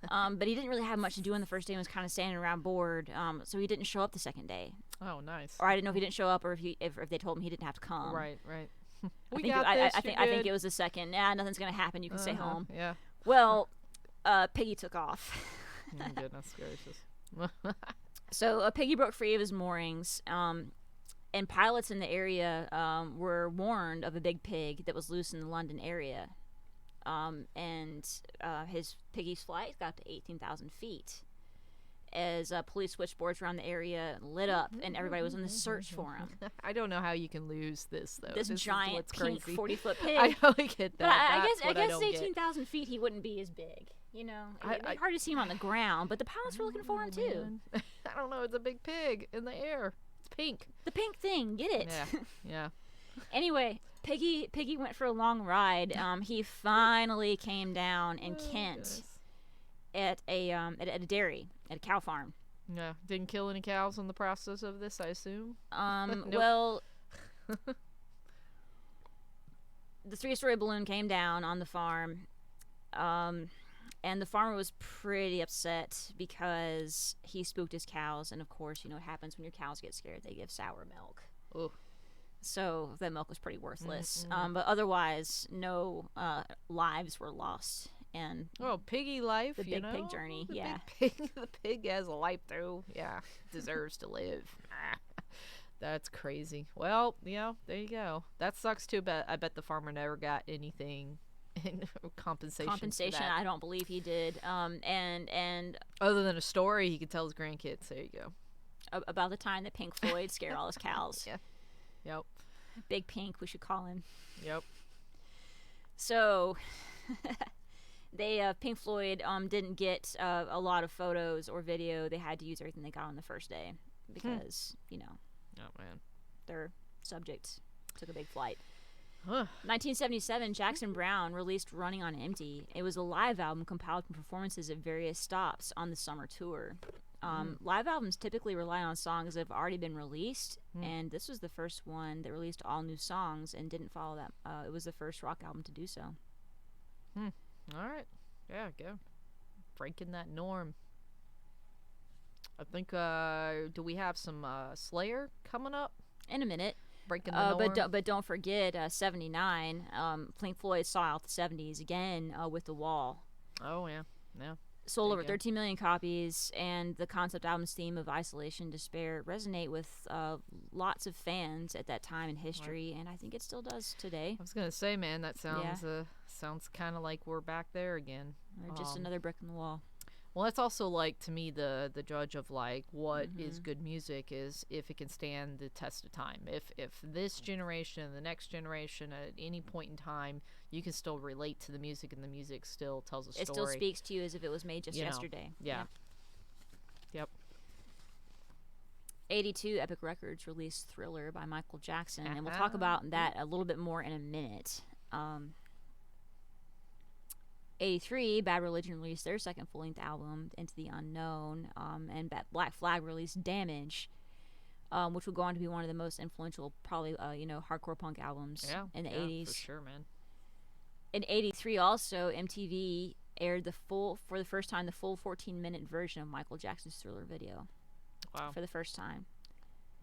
But he didn't really have much to do on the first day and was kind of standing around bored, so he didn't show up the second day. Oh, nice. Or I didn't know if he didn't show up or if they told him he didn't have to come. Right. Right. I We think, got I this. think You're it good. was the second. Nah, nothing's going to happen. You can stay home. Yeah. Well, Piggy took off. Oh, goodness gracious. So Piggy broke free of his moorings, and pilots in the area were warned of a big pig that was loose in the London area. And his Piggy's flight got to 18,000 feet as police switchboards around the area lit up, and everybody was in the search for him. I don't know how you can lose this though. This is giant what's pink crazy. 40-foot pig. I totally get But that. I That's guess what at don't get. 18,000 feet he wouldn't be as big. You know, it'd be I- hard to see him on the ground, but the pilots were looking for him too. Man. I don't know. It's a big pig in the air. It's pink. The pink thing, get it? Yeah. Yeah. Anyway, Piggy went for a long ride. He finally came down in Oh, Kent goodness. at a dairy, at a cow farm. Yeah. Didn't kill any cows in the process of this, I assume. Well, the 3-story balloon came down on the farm, And the farmer was pretty upset because he spooked his cows. And, of course, you know what happens when your cows get scared. They give sour milk. Ooh. So that milk was pretty worthless. But otherwise, no lives were lost. And piggy life, the big pig journey, The pig has a life, though. Yeah, deserves to live. That's crazy. Well, there you go. That sucks, too, but I bet the farmer never got anything in compensation for that. I don't believe he did. And other than a story he could tell his grandkids. There you go. About the time that Pink Floyd scared all his cows. Yeah. Yep. Big Pink, we should call him. Yep. So, Pink Floyd didn't get a lot of photos or video. They had to use everything they got on the first day because, oh man, their subject took a big flight. 1977, Jackson Browne released Running on Empty. It was a live album compiled from performances at various stops on the summer tour. Live albums typically rely on songs that have already been released, and this was the first one that released all new songs and didn't follow that. It was the first rock album to do so. All right. Yeah, go. Breaking that norm. I think, do we have some Slayer coming up? In a minute. Breaking the norm. But don't forget, 79, Pink Floyd saw out the 70s again with The Wall. Oh, yeah. Yeah. Sold over 13 million copies, and the concept album's theme of isolation, despair resonate with lots of fans at that time in history, and I think it still does today. I was gonna say, man, that sounds sounds kind of like we're back there again. Or just another brick in the wall. Well, that's also like to me the judge of like what is good music is if it can stand the test of time. If this generation and the next generation at any point in time you can still relate to the music and the music still tells a story. It still speaks to you as if it was made just yesterday. Yeah. Yep. 82 Epic Records released Thriller by Michael Jackson, and we'll talk about that a little bit more in a minute. 83, Bad Religion released their second full-length album, Into the Unknown, and Black Flag released Damage, which would go on to be one of the most influential, probably, hardcore punk albums in the 80s. For sure, man. In 83, also, MTV aired for the first time, the full 14-minute version of Michael Jackson's Thriller video. Wow. For the first time.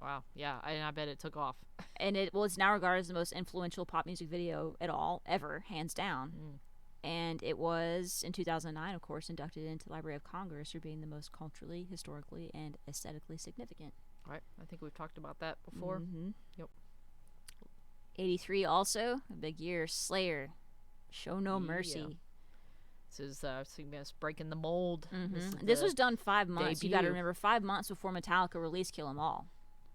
Wow. Yeah, and I bet it took off. And it's now regarded as the most influential pop music video at all, ever, hands down. And it was, in 2009, of course, inducted into the Library of Congress for being the most culturally, historically, and aesthetically significant. Right. I think we've talked about that before. Yep. 83 also, a big year, Slayer, Show No Mercy. This is breaking the mold. This was done 5 months. Debut. You got to remember, 5 months before Metallica released Kill 'Em All.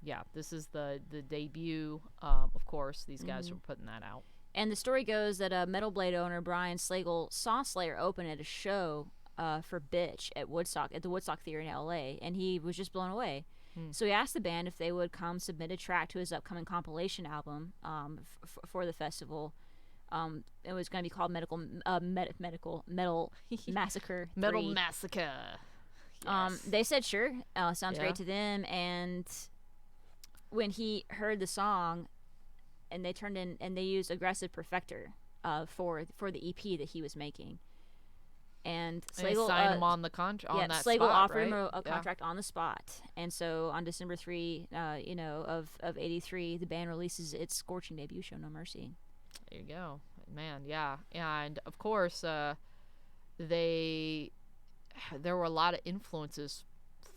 Yeah, this is the debut. Of course, these guys were putting that out. And the story goes that Metal Blade owner Brian Slagle saw Slayer open at a show for Bitch at the Woodstock Theater in L.A., and he was just blown away. So he asked the band if they would come submit a track to his upcoming compilation album for the festival. It was going to be called Metal Massacre 3. Metal Massacre. Yes. They said sure. Sounds great to them. And when he heard the song, and they turned in and they used Aggressive Perfector for the EP that he was making. And Slagle signed him on the contract. on that Slagle spot, offered right? him a contract on the spot. And so on December 3, of 83, the band releases its scorching debut, Show No Mercy. There you go, man. Yeah, and of course, there were a lot of influences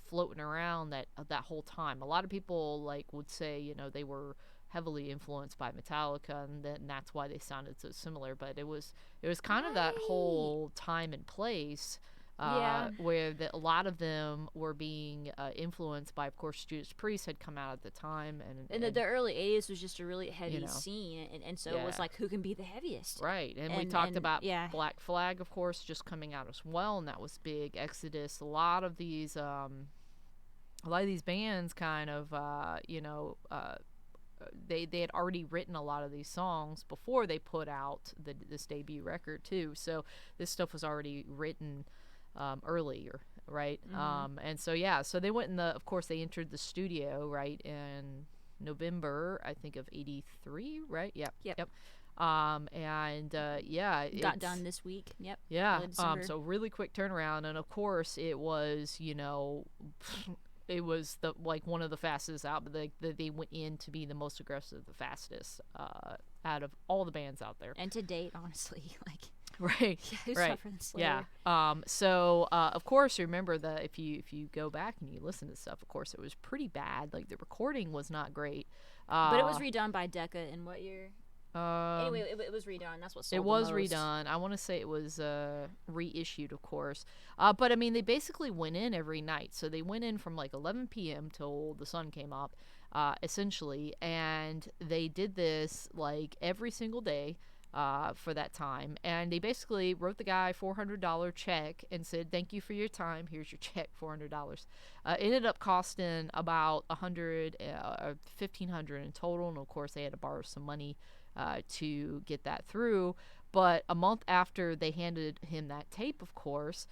floating around that whole time. A lot of people would say they were heavily influenced by Metallica, and that's why they sounded so similar. But it was kind of that whole time and place where a lot of them were being influenced by, of course, Judas Priest had come out at the time, and the early 80s was just a really heavy scene, and so it was like, who can be the heaviest, right? And we talked about Black Flag, of course, just coming out as well, and that was big. Exodus, a lot of these bands kind of they had already written a lot of these songs before they put out this debut record too, so this stuff was already written earlier, right? And so so they went of course they entered the studio right in November, I think, of 83, right? Yep. Yeah, Got it's- done this week. Yep. Yeah. early December. So really quick turnaround, and of course it was, it was one of the fastest out, but they went in to be the most aggressive, the fastest out of all the bands out there. And to date, honestly, like Right. who's Right. tougher than Slayer? Yeah. So of course, remember that if you go back and you listen to stuff, of course it was pretty bad. Like the recording was not great. But it was redone by Decca in what year? Um, Anyway, it was redone. That's what sold It was the most. redone. I want to say it was reissued, of course. But I mean, they basically went in every night. So they went in from like 11 p.m. till the sun came up, essentially. And they did this like every single day for that time. And they basically wrote the guy $400 check and said, "Thank you for your time. Here's your check, $400." Ended up costing about $1,500 in total. And of course, they had to borrow some money to get that through. But a month after they handed him that tape, of course,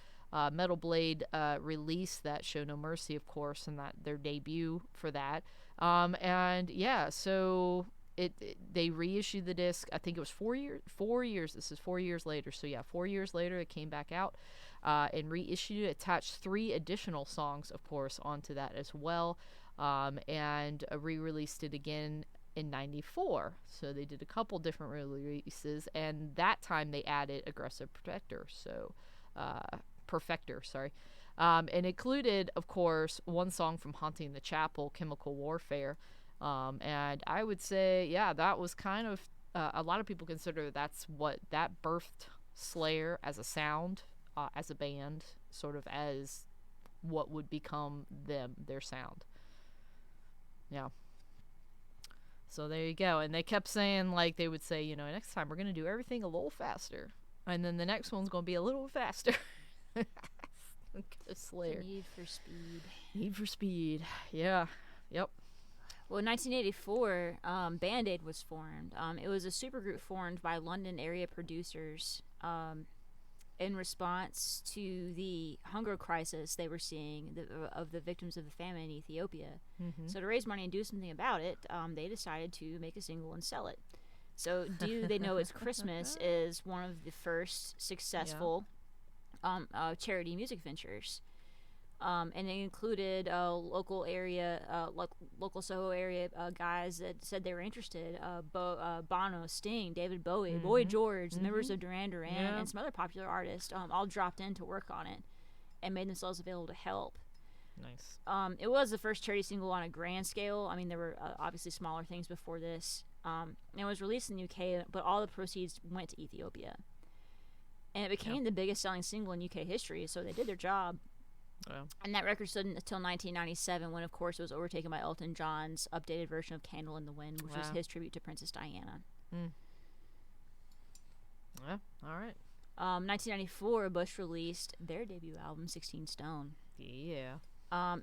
Metal Blade released that Show No Mercy, of course, and that their debut for that. And yeah, so they reissued the disc. I think it was 4 years. 4 years. This is 4 years later. So yeah, 4 years later, it came back out and reissued it. Attached 3 additional songs, of course, onto that as well, and re-released it again in 94. So they did a couple different releases, and that time they added Aggressive Protector, so Perfector, sorry. And included, of course, one song from Haunting the Chapel, Chemical Warfare. And I would say, yeah, that was kind of a lot of people consider that's what that birthed Slayer as a sound, as a band, sort of as what would become their sound. Yeah. So there you go. And they kept saying, like, they would say, next time we're going to do everything a little faster. And then the next one's going to be a little faster. Slayer. Need for Speed. Need for Speed. Yeah. Yep. Well, in 1984, Band-Aid was formed. It was a supergroup formed by London area producers in response to the hunger crisis they were seeing of the victims of the famine in Ethiopia. Mm-hmm. So to raise money and do something about it, they decided to make a single and sell it. So Do They Know It's Christmas is one of the first successful charity music ventures. And it included local Soho area guys that said they were interested. Bono, Sting, David Bowie, Boy George, members of Duran Duran, and some other popular artists all dropped in to work on it and made themselves available to help. Nice. It was the first charity single on a grand scale. I mean, there were obviously smaller things before this. It was released in the UK, but all the proceeds went to Ethiopia. And it became the biggest selling single in UK history, so they did their job. Wow. And that record stood until 1997, when, of course, it was overtaken by Elton John's updated version of Candle in the Wind, which was his tribute to Princess Diana. Yeah, all right. 1994, Bush released their debut album, 16 Stone. Yeah.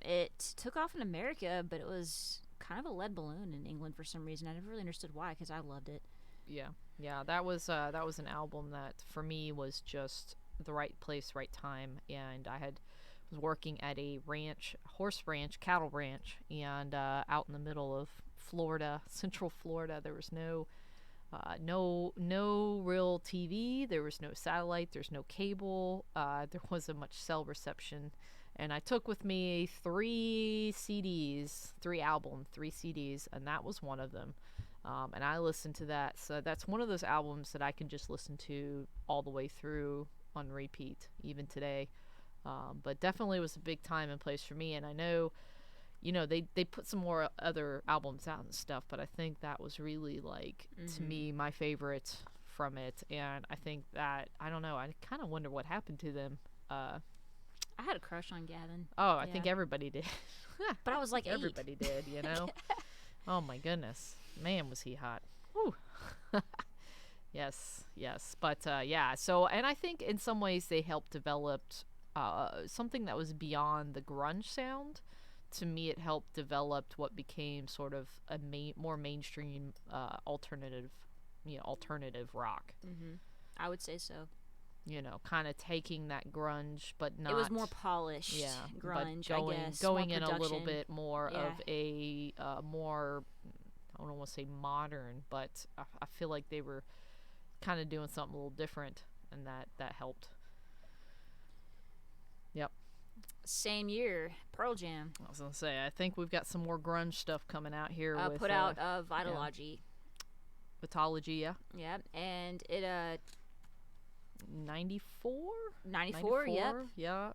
It took off in America, but it was kind of a lead balloon in England for some reason. I never really understood why, because I loved it. Yeah, that was an album that for me was just the right place, right time, and I was working at a horse ranch, cattle ranch, and out in the middle of Florida, Central Florida. There was no real TV. There was no satellite. There's no cable. There wasn't much cell reception. And I took with me 3 CDs, 3 CDs, and that was one of them. And I listened to that. So that's one of those albums that I can just listen to all the way through on repeat, even today. But definitely was a big time and place for me. And I know, they put some more other albums out and stuff, but I think that was really, like, to me, my favorite from it. And I think that, I don't know, I kind of wonder what happened to them. I had a crush on Gavin. Oh, I think everybody did. But I was like 8. Everybody did, Oh, my goodness. Man, was he hot. Whew. Yes. But, yeah. So, and I think in some ways they helped develop something that was beyond the grunge sound. To me, it helped develop what became sort of a more mainstream alternative rock. Mm-hmm. I would say so. Kind of taking that grunge, but not. It was more polished grunge, but I guess. Going more in production. a little bit more of a more, I don't want to say modern, but I feel like they were kind of doing something a little different, and that helped. Yep. Same year, Pearl Jam I was gonna say, I think we've got some more grunge stuff coming out here. With, put out Vitalogy. Vitalogy, yeah. Yeah, and it 94. 94, yep. Yeah.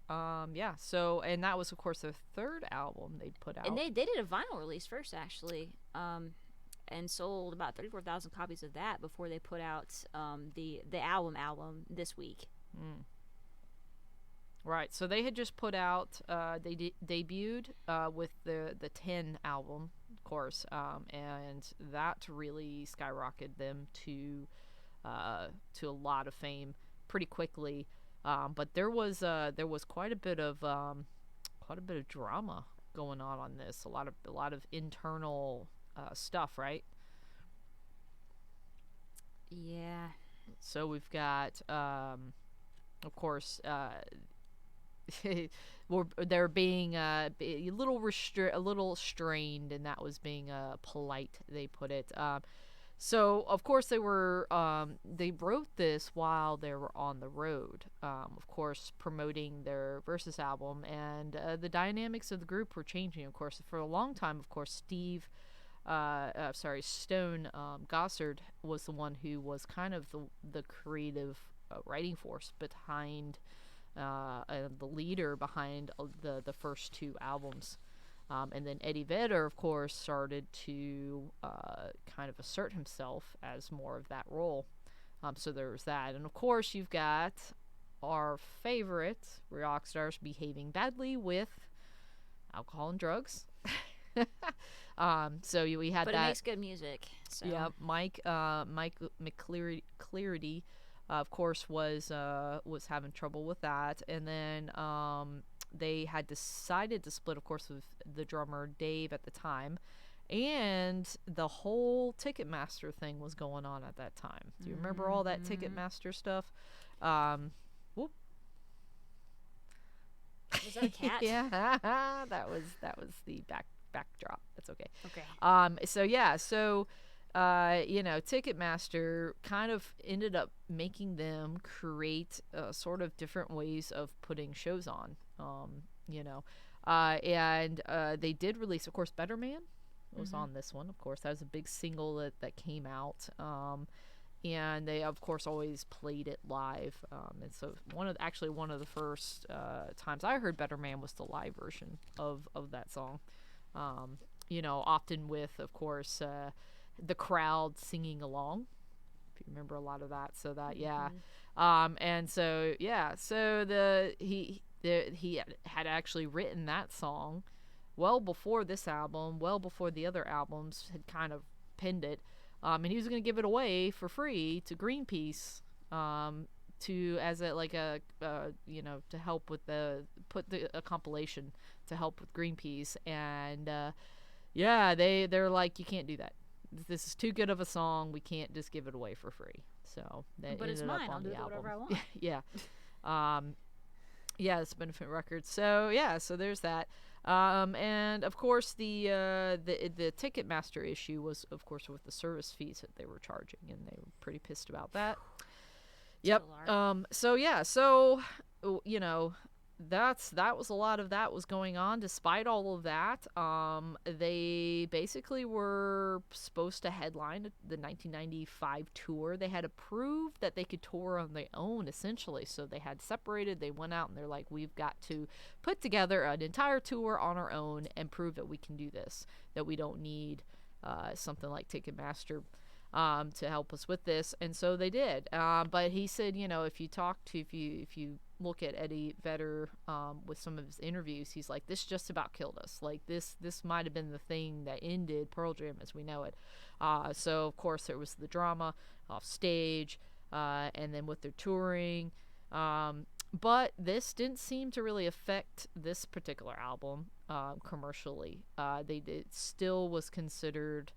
Yeah. So, and that was of course their third album they put out. And they did a vinyl release first, actually, and sold about 34,000 copies of that before they put out the album this week. Right. So they had just put out. They debuted with the 10 album, of course, and that really skyrocketed them to a lot of fame pretty quickly. But there was quite a bit of drama going on this. A lot of internal stuff, right? Yeah. So we've got, of course, they're being a little strained, and that was being polite. They put it. So of course they wrote this while they were on the road, of course promoting their Versus album, and the dynamics of the group were changing. Of course, for a long time, of course, Stone Gossard was the one who was kind of the creative writing force behind, the leader behind the first two albums. And then Eddie Vedder, of course, started to kind of assert himself as more of that role. So there was that. And of course, you've got our favorite rock stars behaving badly with alcohol and drugs. So we had but that. It makes good music. So. Yeah, Mike McCleary, of course, was having trouble with that. And then they had decided to split, of course, with the drummer Dave at the time, and the whole Ticketmaster thing was going on at that time. Do you remember all that Ticketmaster stuff? Whoop. Was that a cat? Yeah, that was the backdrop. That's okay. Okay. So Ticketmaster kind of ended up making them create sort of different ways of putting shows on. And they did release, of course, Better Man was on this one. Of course, that was a big single that came out. And they, of course, always played it live. And so one of the first times I heard Better Man was the live version of that song. Often with, of course, the crowd singing along. If you remember a lot of that. So that, yeah. And so, yeah. So he had actually written that song well before this album, well before the other albums had kind of penned it. And he was going to give it away for free to Greenpeace, to help with a compilation to help with Greenpeace. And they're like, you can't do that. This is too good of a song. We can't just give it away for free. So that but it's ended mine. up on I'll do the album. whatever I want. Yeah. It's a benefit record. So yeah, so there's that. And of course the Ticketmaster issue was, of course, with the service fees that they were charging, and they were pretty pissed about that. Yep. That was a lot of that was going on. Despite all of that, they basically were supposed to headline the 1995 tour. They had approved that they could tour on their own, essentially. So they had separated. They went out and they're like, we've got to put together an entire tour on our own and prove that we can do this, that we don't need something like Ticketmaster to help us with this. And so they did. But he said, if you look at Eddie Vedder with some of his interviews, he's like, this just about killed us. Like this might have been the thing that ended Pearl Jam as we know it. So of course there was the drama off stage, and then with their touring. But this didn't seem to really affect this particular album commercially. It still was considered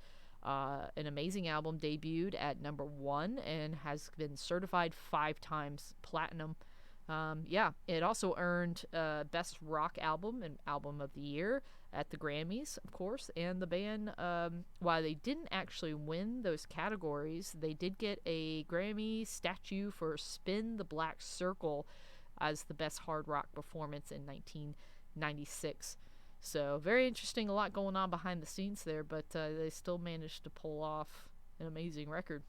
an amazing album, debuted at number 1 and has been certified 5 times platinum. It also earned Best Rock Album and Album of the Year, at the Grammys, of course. And the band, while they didn't actually win those categories, they did get a Grammy statue for Spin the Black Circle as the best hard rock performance in 1996. So very interesting, a lot going on behind the scenes there, but they still managed to pull off an amazing record.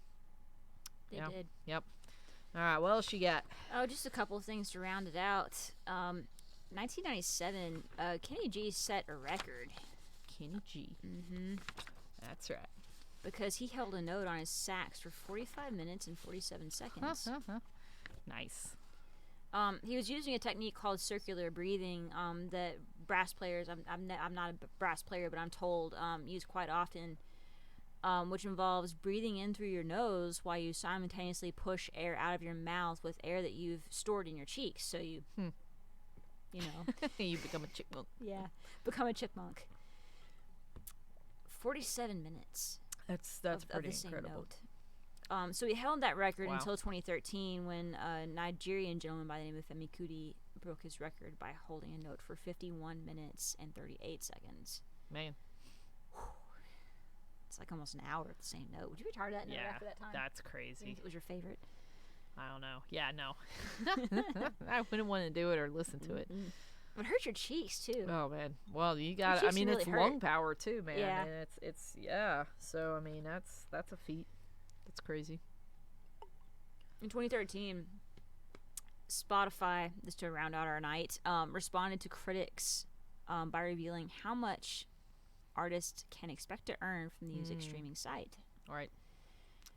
They Yeah. did. Yep. All right, what else you got? Oh, just a couple of things to round it out. 1997, Kenny G set a record Kenny G. Mm-hmm. That's right. because he held a note on his sax for 45 minutes and 47 seconds. Nice. He was using a technique called circular breathing that brass players, I'm not a brass player, but I'm told, use quite often, which involves breathing in through your nose while you simultaneously push air out of your mouth with air that you've stored in your cheeks. So you, you know. You become a chipmunk. Yeah, become a chipmunk. 47 minutes. That's of pretty the same incredible. note. So he held that record Wow. until 2013 when a Nigerian gentleman by the name of Femi Kuti broke his record by holding a note for 51 minutes and 38 seconds. Man. It's like almost an hour at the same note. Would you be tired of that note Yeah, after that time? that's I crazy. think it was your favorite. I don't know. Yeah, no. I wouldn't want to do it or listen to it. It hurt your cheeks too. Oh man. Well, you got. I cheeks mean, really it's hurt. lung power too, man. Yeah. And it's yeah. So I mean, that's a feat. That's crazy. In 2013, Spotify, just to round out our night, responded to critics by revealing how much artists can expect to earn from the music streaming site. All right.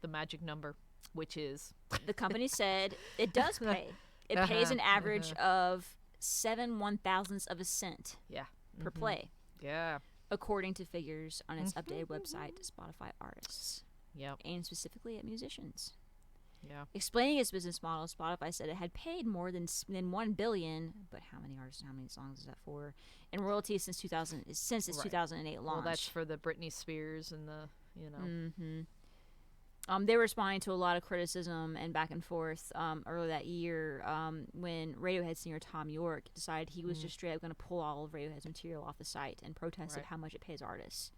The magic number, which is The company said it does pay. It pays an average of 7/1000ths of a cent yeah. per play, Yeah. according to figures on its updated website, Spotify Artists, Yep. aimed specifically at musicians. Yeah. Explaining its business model, Spotify said it had paid more than $1 billion, but how many artists and how many songs is that for? In royalties since its Right. 2008 launch. Well, that's for the Britney Spears and the They were responding to a lot of criticism and back and forth earlier that year when Radiohead singer Tom York decided he was just straight up going to pull all of Radiohead's material off the site and protested Right. how much it pays artists.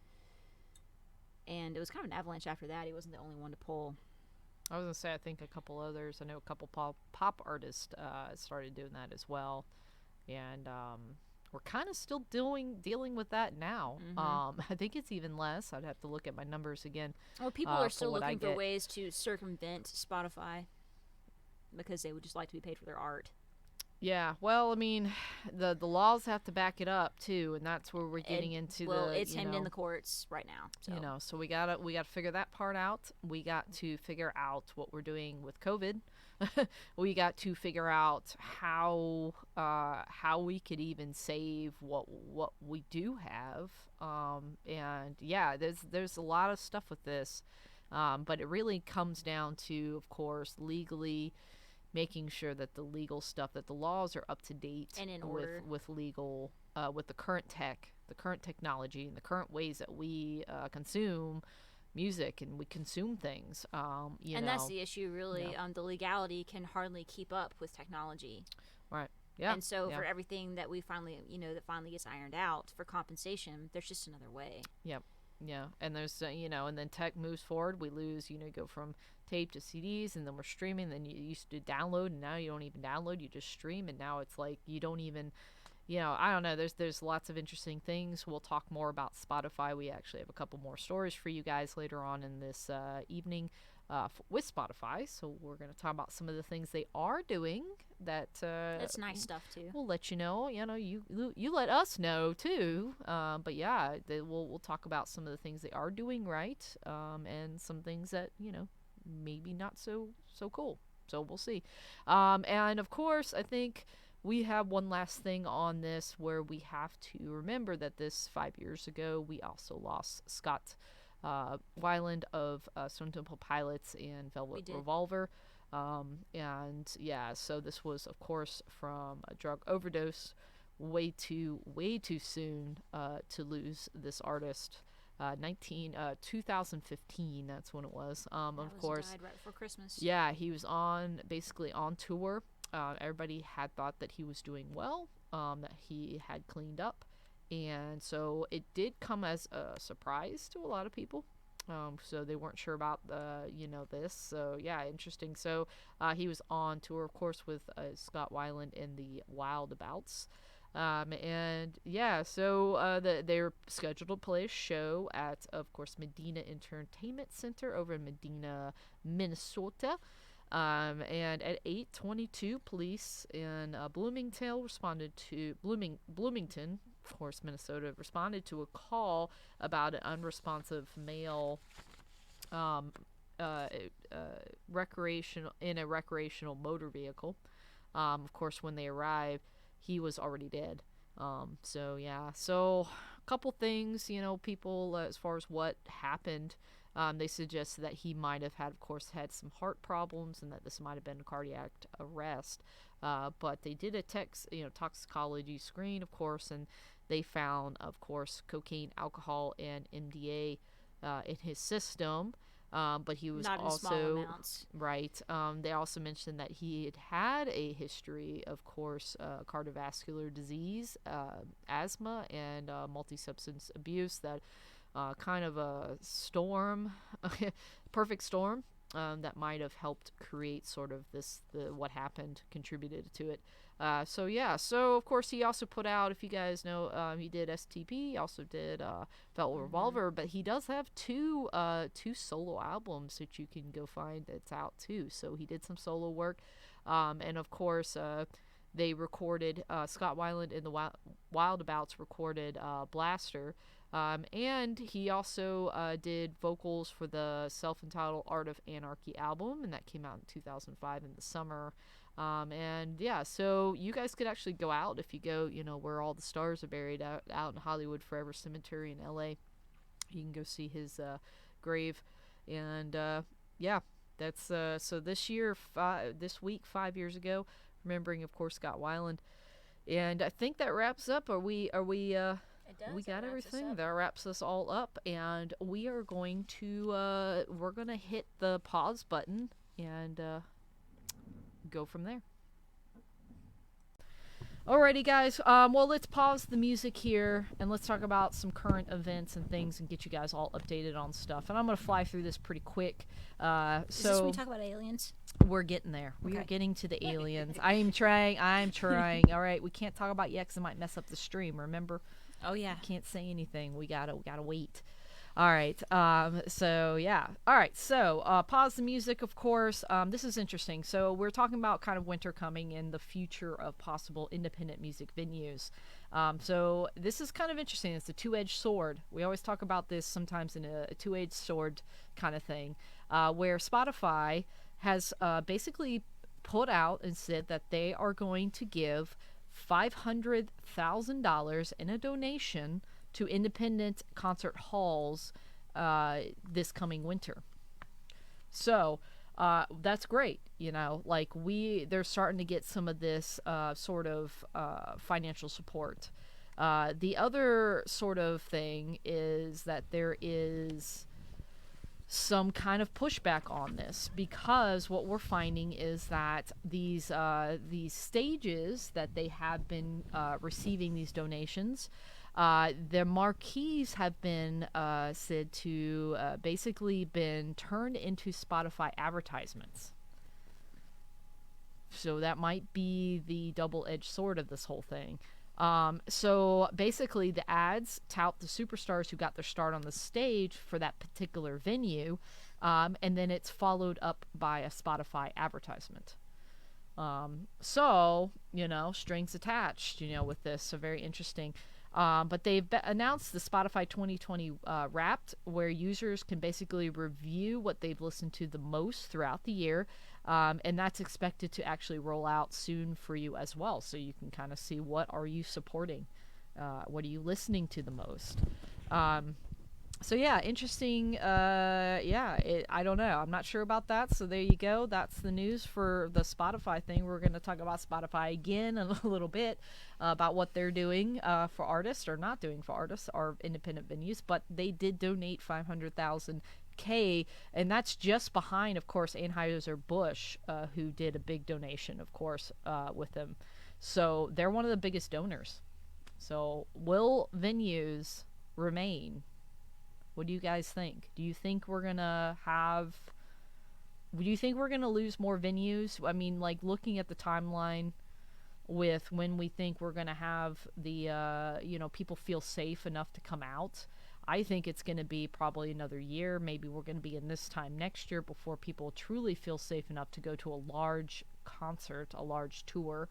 And it was kind of an avalanche after that. He wasn't the only one to pull. I was gonna say I think a couple others. I know a couple pop artists started doing that as well, and we're kind of still dealing with that now. I think it's even less. I'd have to look at my numbers again. Well, people are for still what I looking for get. ways to circumvent Spotify because they would just like to be paid for their art. Yeah, well, I mean, the laws have to back it up too, and that's where we're getting into well, the it's you hemmed know, in the courts right now. So. so we gotta figure that part out. We got to figure out what we're doing with COVID. We got to figure out how we could even save what we do have. And yeah, there's a lot of stuff with this, but it really comes down to, of course, legally making sure that the legal stuff, that the laws are up to date And in order. with legal, with the current technology, and the current ways that we consume music and we consume things. And that's the issue, really. The legality can hardly keep up with technology. Right. Yeah. And so yeah. for everything that we finally, that finally gets ironed out for compensation, there's just another way. Yep. Yeah, and there's and then tech moves forward. We lose, you go from tape to CDs, and then we're streaming. Then you used to download, and now you don't even download. You just stream, and now it's like you don't even, I don't know. There's lots of interesting things. We'll talk more about Spotify. We actually have a couple more stories for you guys later on in this evening with Spotify. So we're going to talk about some of the things they are doing that. That's nice stuff, too. We'll let you know. You let us know too. But yeah, we'll talk about some of the things they are doing right, and some things that maybe not so cool. So we'll see. And of course, I think we have one last thing on this where we have to remember that this 5 years ago we also lost Scott Weiland of Stone Temple Pilots and Velvet Revolver. And yeah, so this was, of course, from a drug overdose. Way too soon to lose this artist. 2015, that's when it was. Of course, died right before Christmas. yeah, he was basically on tour. Everybody had thought that he was doing well, that he had cleaned up, And so it did come as a surprise to a lot of people. So they weren't sure about this. So yeah, interesting. So he was on tour, of course, with Scott Weiland in the Wildabouts. And yeah, so they're scheduled to play a show at, of course, Medina Entertainment Center over in Medina, Minnesota. And at 8:22, police in Bloomington, of course, Minnesota, responded to a call about an unresponsive male recreational motor vehicle. Of course, when they arrived, he was already dead. So yeah, so a couple things, people as far as what happened. They suggested that he might have had, of course, had some heart problems, and that this might have been a cardiac arrest. But they did a toxicology screen, of course, and they found, of course, cocaine, alcohol, and MDA in his system. But he was not in also small amounts. Right. They also mentioned that he had a history, of course, cardiovascular disease, asthma, and multi-substance abuse. That kind of a storm, perfect storm, that might have helped create sort of what happened, contributed to it. So yeah, so of course he also put out, if you guys know, he did STP, he also did Velvet Revolver, but he does have two solo albums that you can go find that's out too. So he did some solo work, and of course they recorded, Scott Weiland and the Wildabouts recorded Blaster. And he also did vocals for the self-entitled Art of Anarchy album, and that came out in 2005 in the summer. And yeah, so you guys could actually go out if you go, where all the stars are buried, out in Hollywood Forever Cemetery in LA. You can go see his grave. And yeah, that's so this week, 5 years ago, remembering, of course, Scott Weiland. And I think that wraps up. We got everything. That wraps us all up, and we are going to hit the pause button and go from there. Alrighty, guys. Well, let's pause the music here and let's talk about some current events and things and get you guys all updated on stuff. And I'm gonna fly through this pretty quick. Is this when we talk about aliens? We're getting there. We are Okay. getting to the aliens. I'm trying. All right, we can't talk about yet because it might mess up the stream. Remember? Oh yeah. Can't say anything. We gotta wait. All right. So yeah. All right. So pause the music, of course. This is interesting. So we're talking about kind of winter coming and the future of possible independent music venues. So this is kind of interesting. It's a two-edged sword. We always talk about this sometimes in a two-edged sword kind of thing, where Spotify has basically put out and said that they are going to give $500,000 in a donation to independent concert halls this coming winter. So that's great. They're starting to get some of this sort of financial support. The other sort of thing is that there is some kind of pushback on this, because what we're finding is that these stages that they have been receiving these donations, the marquees have been said to basically been turned into Spotify advertisements. So that might be the double-edged sword of this whole thing. So basically the ads tout the superstars who got their start on the stage for that particular venue, and then it's followed up by a Spotify advertisement. So, strings attached, with this. So very interesting. But they've announced the Spotify 2020 Wrapped, where users can basically review what they've listened to the most throughout the year. And that's expected to actually roll out soon for you as well. So you can kind of see, what are you supporting? What are you listening to the most? So yeah, interesting. I don't know. I'm not sure about that. So there you go. That's the news for the Spotify thing. We're going to talk about Spotify again in a little bit, about what they're doing for artists, or not doing for artists, or independent venues. But they did donate $500,000, and that's just behind, of course, Anheuser-Busch, who did a big donation, of course, with them. So they're one of the biggest donors. So, will venues remain? What do you guys think? Do you think we're going to have... Do you think we're going to lose more venues? I mean, like, looking at the timeline with when we think we're going to have the, people feel safe enough to come out, I think it's going to be probably another year. Maybe we're going to be in this time next year before people truly feel safe enough to go to a large concert, a large tour.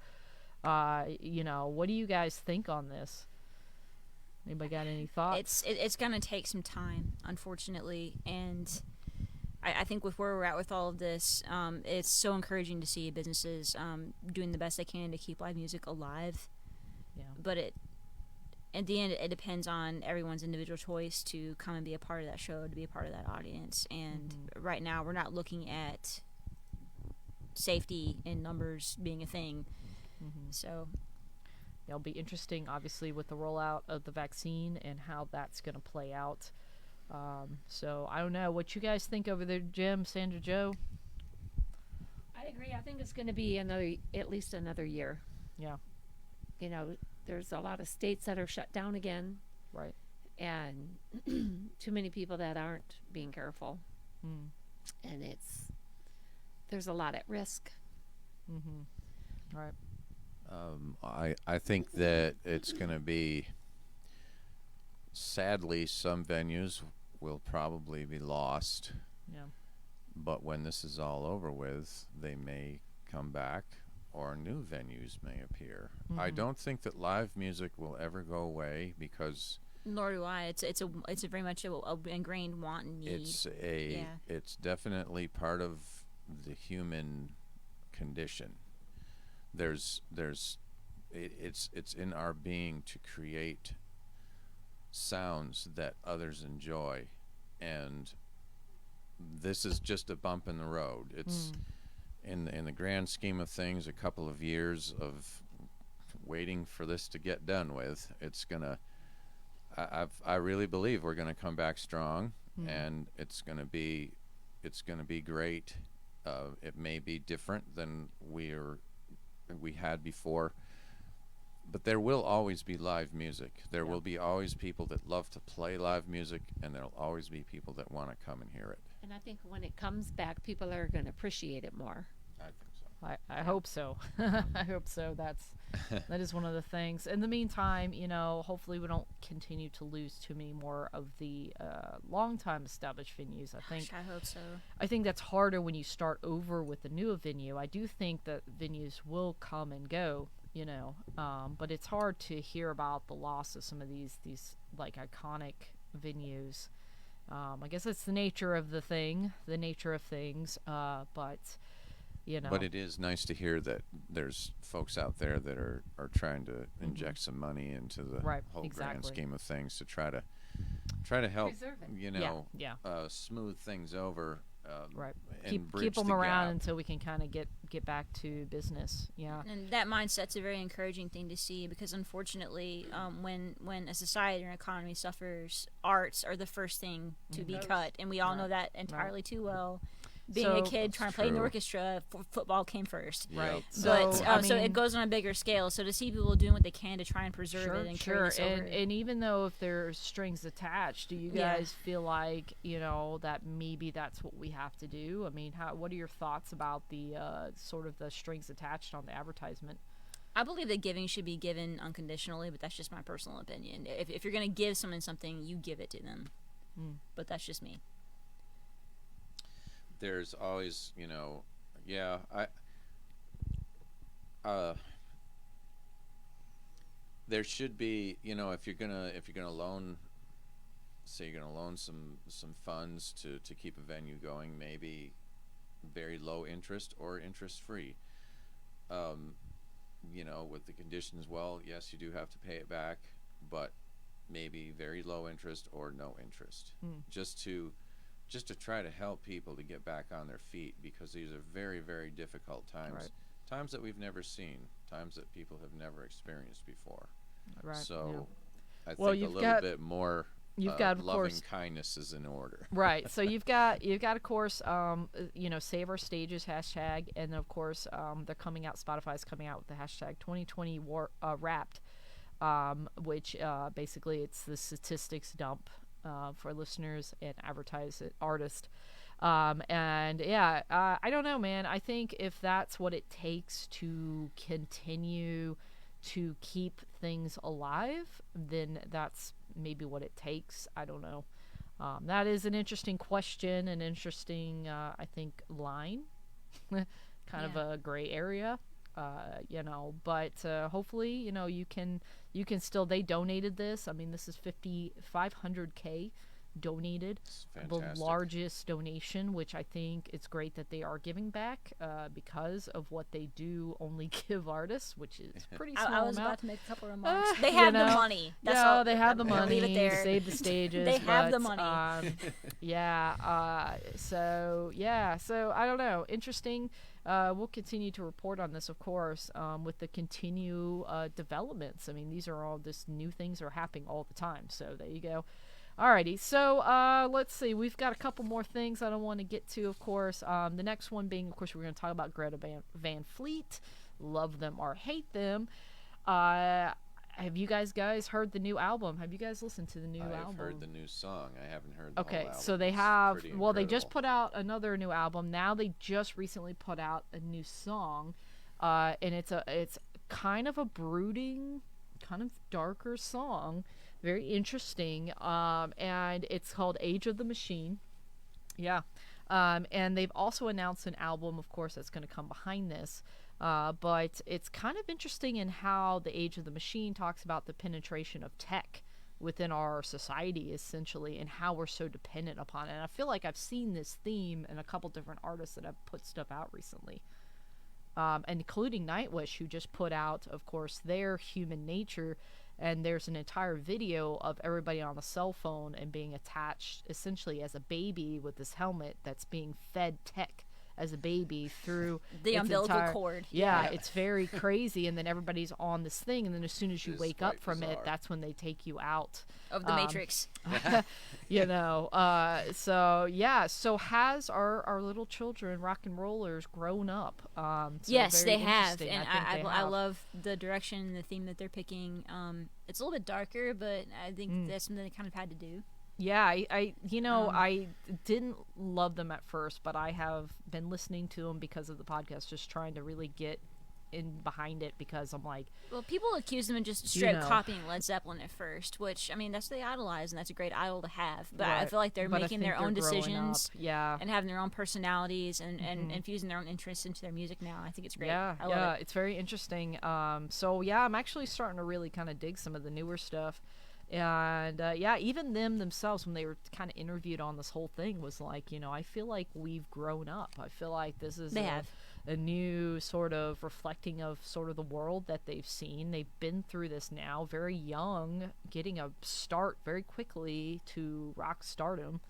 What do you guys think on this? Anybody got any thoughts? It's going to take some time, unfortunately, and I think with where we're at with all of this, it's so encouraging to see businesses doing the best they can to keep live music alive. Yeah. But at the end, it depends on everyone's individual choice to come and be a part of that show, to be a part of that audience. And right now, we're not looking at safety in numbers being a thing. So it'll be interesting, obviously, with the rollout of the vaccine and how that's going to play out. So I don't know what you guys think over there, Jim, Sandra, Joe. I agree. I think it's going to be at least another year. Yeah. There's a lot of states that are shut down again. Right. And too many people that aren't being careful. And there's a lot at risk. Right. I think that it's going to be, sadly, some venues will probably be lost. Yeah. But when this is all over with, they may come back, or new venues may appear. I don't think that live music will ever go away, because nor do I. It's a very much a ingrained want and need. It's definitely part of the human condition. It's in our being to create sounds that others enjoy, and this is just a bump in the road. It's in the grand scheme of things, a couple of years of waiting for this to get done with. It's gonna, I really believe we're gonna come back strong, and it's gonna be great. It may be different than we had before, but there will always be live music. There will be always people that love to play live music, and there'll always be people that want to come and hear it. And I think when it comes back, people are going to appreciate it more. I think so. I hope so. I hope so. That is one of the things. In the meantime, hopefully we don't continue to lose too many more of the long-time established venues. I hope so. I think that's harder when you start over with a new venue. I do think that venues will come and go, but it's hard to hear about the loss of some of these like iconic venues. I guess it's the nature of things, but But it is nice to hear that there's folks out there that are trying to inject some money into the whole grand scheme of things to try to help, Preserve it. smooth things over. Right. And Keep them the around gap. until we can kind of get back to business. Yeah. And that mindset's a very encouraging thing to see, because unfortunately, when a society or an economy suffers, arts are the first thing to be cut, and we all know that entirely too well. Being a kid trying to play in the orchestra, football came first. Right. So it goes on a bigger scale. So to see people doing what they can to try and preserve it and carry this over. And even though if there's strings attached, do you guys feel like that maybe that's what we have to do? I mean, what are your thoughts about the sort of the strings attached on the advertisement? I believe that giving should be given unconditionally, but that's just my personal opinion. If you're going to give someone something, you give it to them. But that's just me. There's always, there should be, if you're gonna loan, say you're gonna loan some funds to keep a venue going, maybe very low interest or interest free. With the conditions, well, yes, you do have to pay it back, but maybe very low interest or no interest, just to try to help people to get back on their feet, because these are very, very difficult times. Times that we've never seen, times that people have never experienced before. Right. So I think a little bit more loving kindness is in order. Right. So you've got of course Save Our Stages hashtag, and then of course they're coming out, Spotify's coming out with the hashtag 2020 Wrapped. which basically it's the statistics dump for listeners and artists. And yeah, I don't know, man. I think if that's what it takes to continue to keep things alive, then that's maybe what it takes. I don't know. That is an interesting question, an interesting, I think, line. Kind of a gray area, but hopefully, you can still, they donated this. I mean, this is 500K donated, the largest donation, which I think it's great that they are giving back because of what they do only give artists, which is pretty small. I was amount. about to make a couple remarks. They have the money. That's all. They have the money. Leave it there. Save the stages. They have the money. So I don't know. Interesting. We'll continue to report on this, of course, with the continue developments. I mean, these are all just new things are happening all the time. So there you go. Alrighty, so let's see. We've got a couple more things I don't want to get to, of course. The next one being, of course, we're going to talk about Greta Van Fleet. Love them or hate them. Have you guys heard the new album? Have you guys listened to the new album? I've heard the new song. I haven't heard the whole album. So they have, they just put out another new album. Now they just recently put out a new song. And it's kind of a brooding, kind of darker song. Very interesting, and it's called Age of the Machine. Yeah, and they've also announced an album, of course, that's going to come behind this. But it's kind of interesting in how the Age of the Machine talks about the penetration of tech within our society, essentially, and how we're so dependent upon it. And I feel like I've seen this theme in a couple different artists that have put stuff out recently. Including Nightwish, who just put out, of course, their Human Nature. And there's an entire video of everybody on a cell phone and being attached essentially as a baby with this helmet that's being fed tech as a baby through the umbilical cord. Yeah, it's very crazy. And then everybody's on this thing, and then as soon as you wake up from bizarre. it, that's when they take you out of the Matrix. So has our little children, rock and rollers, grown up? Yes, they have, interesting. and I love the direction and the theme that they're picking. It's a little bit darker, but I think that's something they kind of had to do. Yeah, I didn't love them at first, but I have been listening to them because of the podcast, just trying to really get in behind it, because I'm like... Well, people accuse them of just straight copying Led Zeppelin at first, which, I mean, that's what they idolize, and that's a great idol to have. But I feel like they're making their own decisions and having their own personalities and infusing their own interests into their music now. I think it's great. I love it. It's very interesting. I'm actually starting to really kind of dig some of the newer stuff. And even themselves, when they were kind of interviewed on this whole thing, was like, I feel like we've grown up. I feel like this is a new sort of reflecting of sort of the world that they've seen. They've been through this now, very young, getting a start very quickly to rock stardom.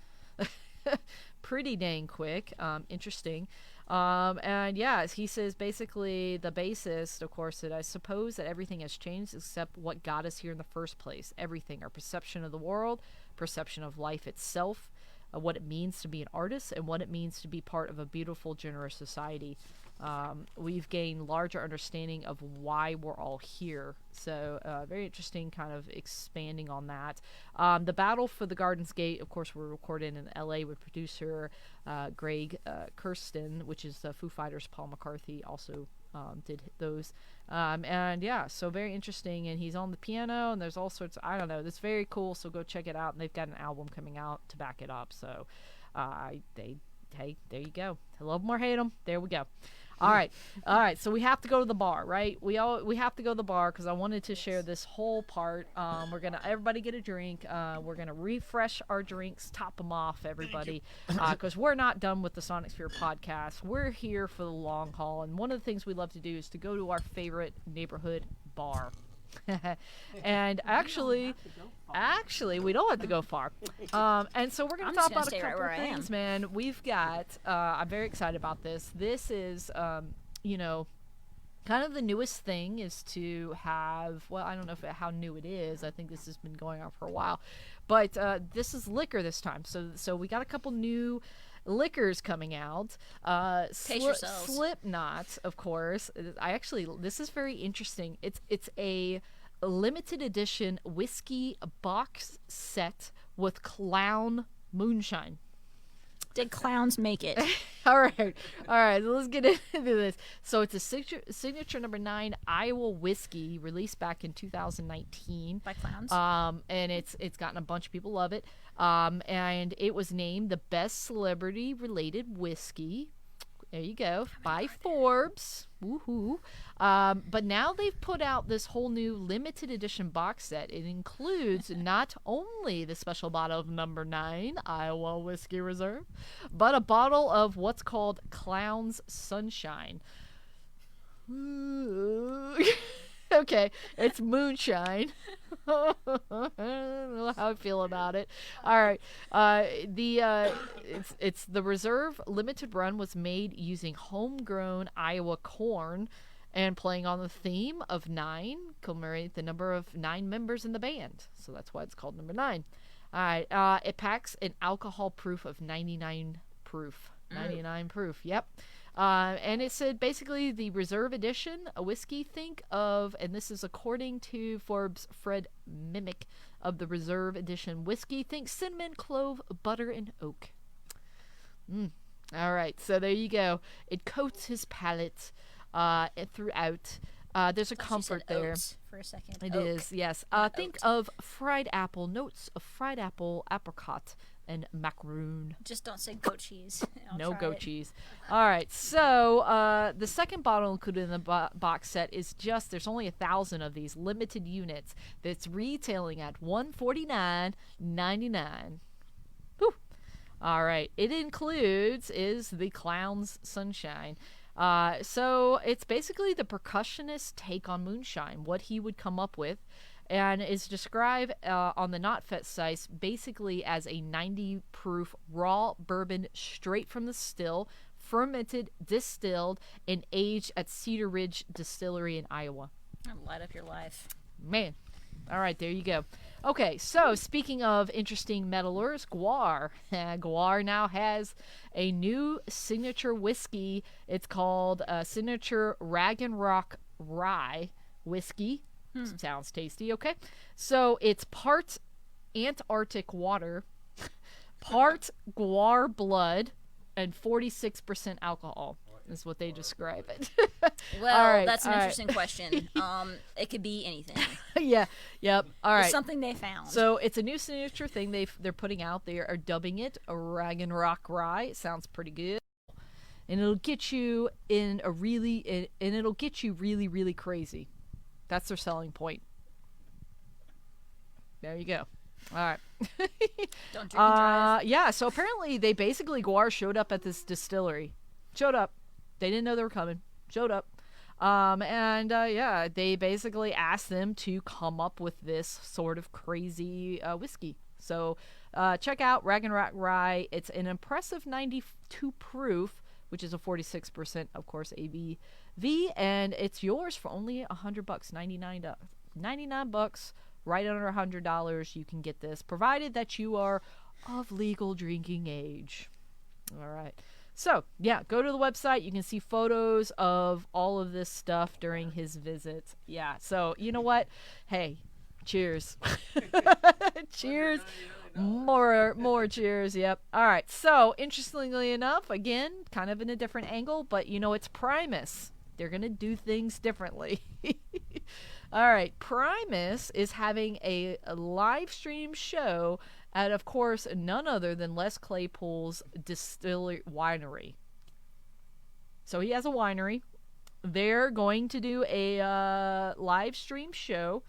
Pretty dang quick. Interesting. He says basically the bassist, of course, that I suppose that everything has changed except what got us here in the first place. Everything, our perception of the world, perception of life itself, what it means to be an artist, and what it means to be part of a beautiful, generous society. We've gained larger understanding of why we're all here. So very interesting, kind of expanding on that. The Battle for the Garden's Gate, of course, we're recorded in LA with producer Greg Kurstin, which is the Foo Fighters' Paul McCarthy, also did those. So very interesting. And he's on the piano, and there's all sorts of, I don't know, that's very cool. So go check it out. And they've got an album coming out to back it up. So hey, there you go. Love them or hate them. There we go. All right. So we have to go to the bar, right? We have to go to the bar because I wanted to share this whole part. We're gonna everybody get a drink. We're gonna refresh our drinks, top them off, everybody, because we're not done with the Sonic Sphere podcast. We're here for the long haul, and one of the things we love to do is to go to our favorite neighborhood bar. And actually, we don't have to go far. And so we're going to talk about a couple of things, man. We've got, I'm very excited about this. This is, kind of the newest thing is to have, well, I don't know how new it is. I think this has been going on for a while. But this is liquor this time. So we got a couple new liquors coming out. Slipknot, of course. This is very interesting. It's a limited edition whiskey box set with clown moonshine. Did clowns make it? All right. Let's get into this. So it's a signature number 9 Iowa whiskey released back in 2019 By clowns. and it's gotten a bunch of people love it. And it was named the best celebrity related whiskey. There you go. By Forbes. Woohoo. But now they've put out this whole new limited edition box set. It includes not only the special bottle of number 9 Iowa Whiskey Reserve, but a bottle of what's called Clown's Sunshine. Okay, it's moonshine. I don't know how I feel about it. All right, it's the reserve limited run was made using homegrown Iowa corn, and playing on the theme of 9, commemorate the number of 9 members in the band. So that's why it's called number 9. All right, it packs an alcohol proof of 99 proof. 99 proof. Yep. And it said basically the reserve edition, a whiskey, think of, and this is according to Forbes' Fred Mimic of the reserve edition whiskey, think cinnamon, clove, butter, and oak. All right, so there you go. It coats his palate throughout. There's a comfort there. Oats for a second. It Oak. is, yes. Think oat. of fried apple, notes of fried apple, apricot, and macaroon. Just don't say goat cheese. I'll No try goat it. cheese. All right, so the second bottle included in the box set is just, there's only 1,000 of these limited units that's retailing at $149.99. Whew. All right, it includes is the Clown's Sunshine. So it's basically the percussionist take on moonshine, what he would come up with, and is described on the NotFet site basically as a 90 proof raw bourbon straight from the still, fermented, distilled, and aged at Cedar Ridge Distillery in Iowa. Light up your life. Man. All right, there you go. Okay, so speaking of interesting meddlers, Guar. Guar now has a new signature whiskey. It's called Signature Rag and Rock Rye Whiskey. Sounds tasty, okay? So it's part Antarctic water, part Guar blood, and 46% alcohol is what they describe it. Well, All right, that's an all right. interesting question. It could be anything. Yeah, yep. All It's right. something they found. So it's a new signature thing they're putting out. They are dubbing it a Rag and Rock Rye. It sounds pretty good, and it'll get you it'll get you really, really crazy. That's their selling point. There you go. All right. Don't drink and drive. Yeah. So apparently, Guar showed up at this distillery. Showed up. They didn't know they were coming. Showed up. They basically asked them to come up with this sort of crazy whiskey. So check out Rag and Rock Rye. It's an impressive 92 proof, which is a 46%, of course, ABV, and it's yours for only $100, $99, right under $100. You can get this, provided that you are of legal drinking age. All right. So, yeah, go to the website. You can see photos of all of this stuff during his visit. Yeah, so you know what? Hey, cheers. Cheers. More cheers, yep. All right, so interestingly enough, again, kind of in a different angle, but it's Primus. They're going to do things differently. All right, Primus is having a live stream show at, of course, none other than Les Claypool's distillery winery. So he has a winery. They're going to do a live stream show,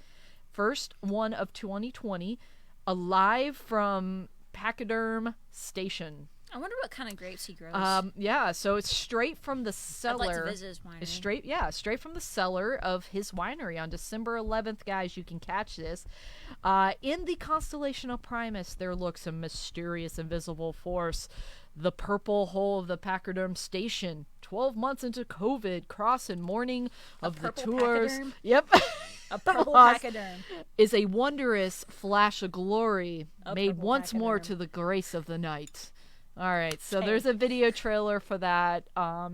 first one of 2020, live from Pachyderm Station. I wonder what kind of grapes he grows. Yeah, so it's straight from the cellar. I'd like to visit his winery. It's straight from the cellar of his winery on December 11th, guys. You can catch this. In the constellation of Primus, there lurks a mysterious invisible force. The purple hole of the Pachyderm Station. 12 months into COVID, cross and morning of the purple tours. pachyderm? Yep. A purple Lost pachyderm. is a wondrous flash of glory made purple once more pachyderm. to the grace of the night. All right, so Okay. there's a video trailer for that. Y'all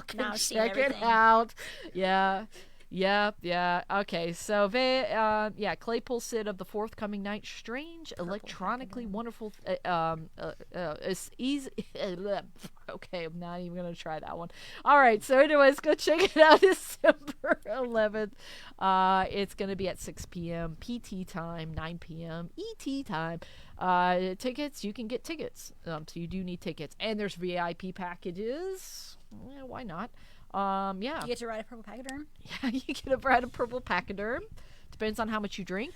can Now I've seen check it everything. out. Yeah. Yep, yeah. Okay, so Claypool Sid of the Forthcoming Night, strange, electronically wonderful. It's easy. Okay, I'm not even gonna try that one. All right, so anyways, go check it out December 11th. It's gonna be at 6 p.m. PT time, 9 p.m. ET time. Tickets, you can get tickets. So you do need tickets, and there's VIP packages. Yeah, why not? Yeah. You get to ride a purple pachyderm? Yeah, you get to ride a purple pachyderm. Depends on how much you drink.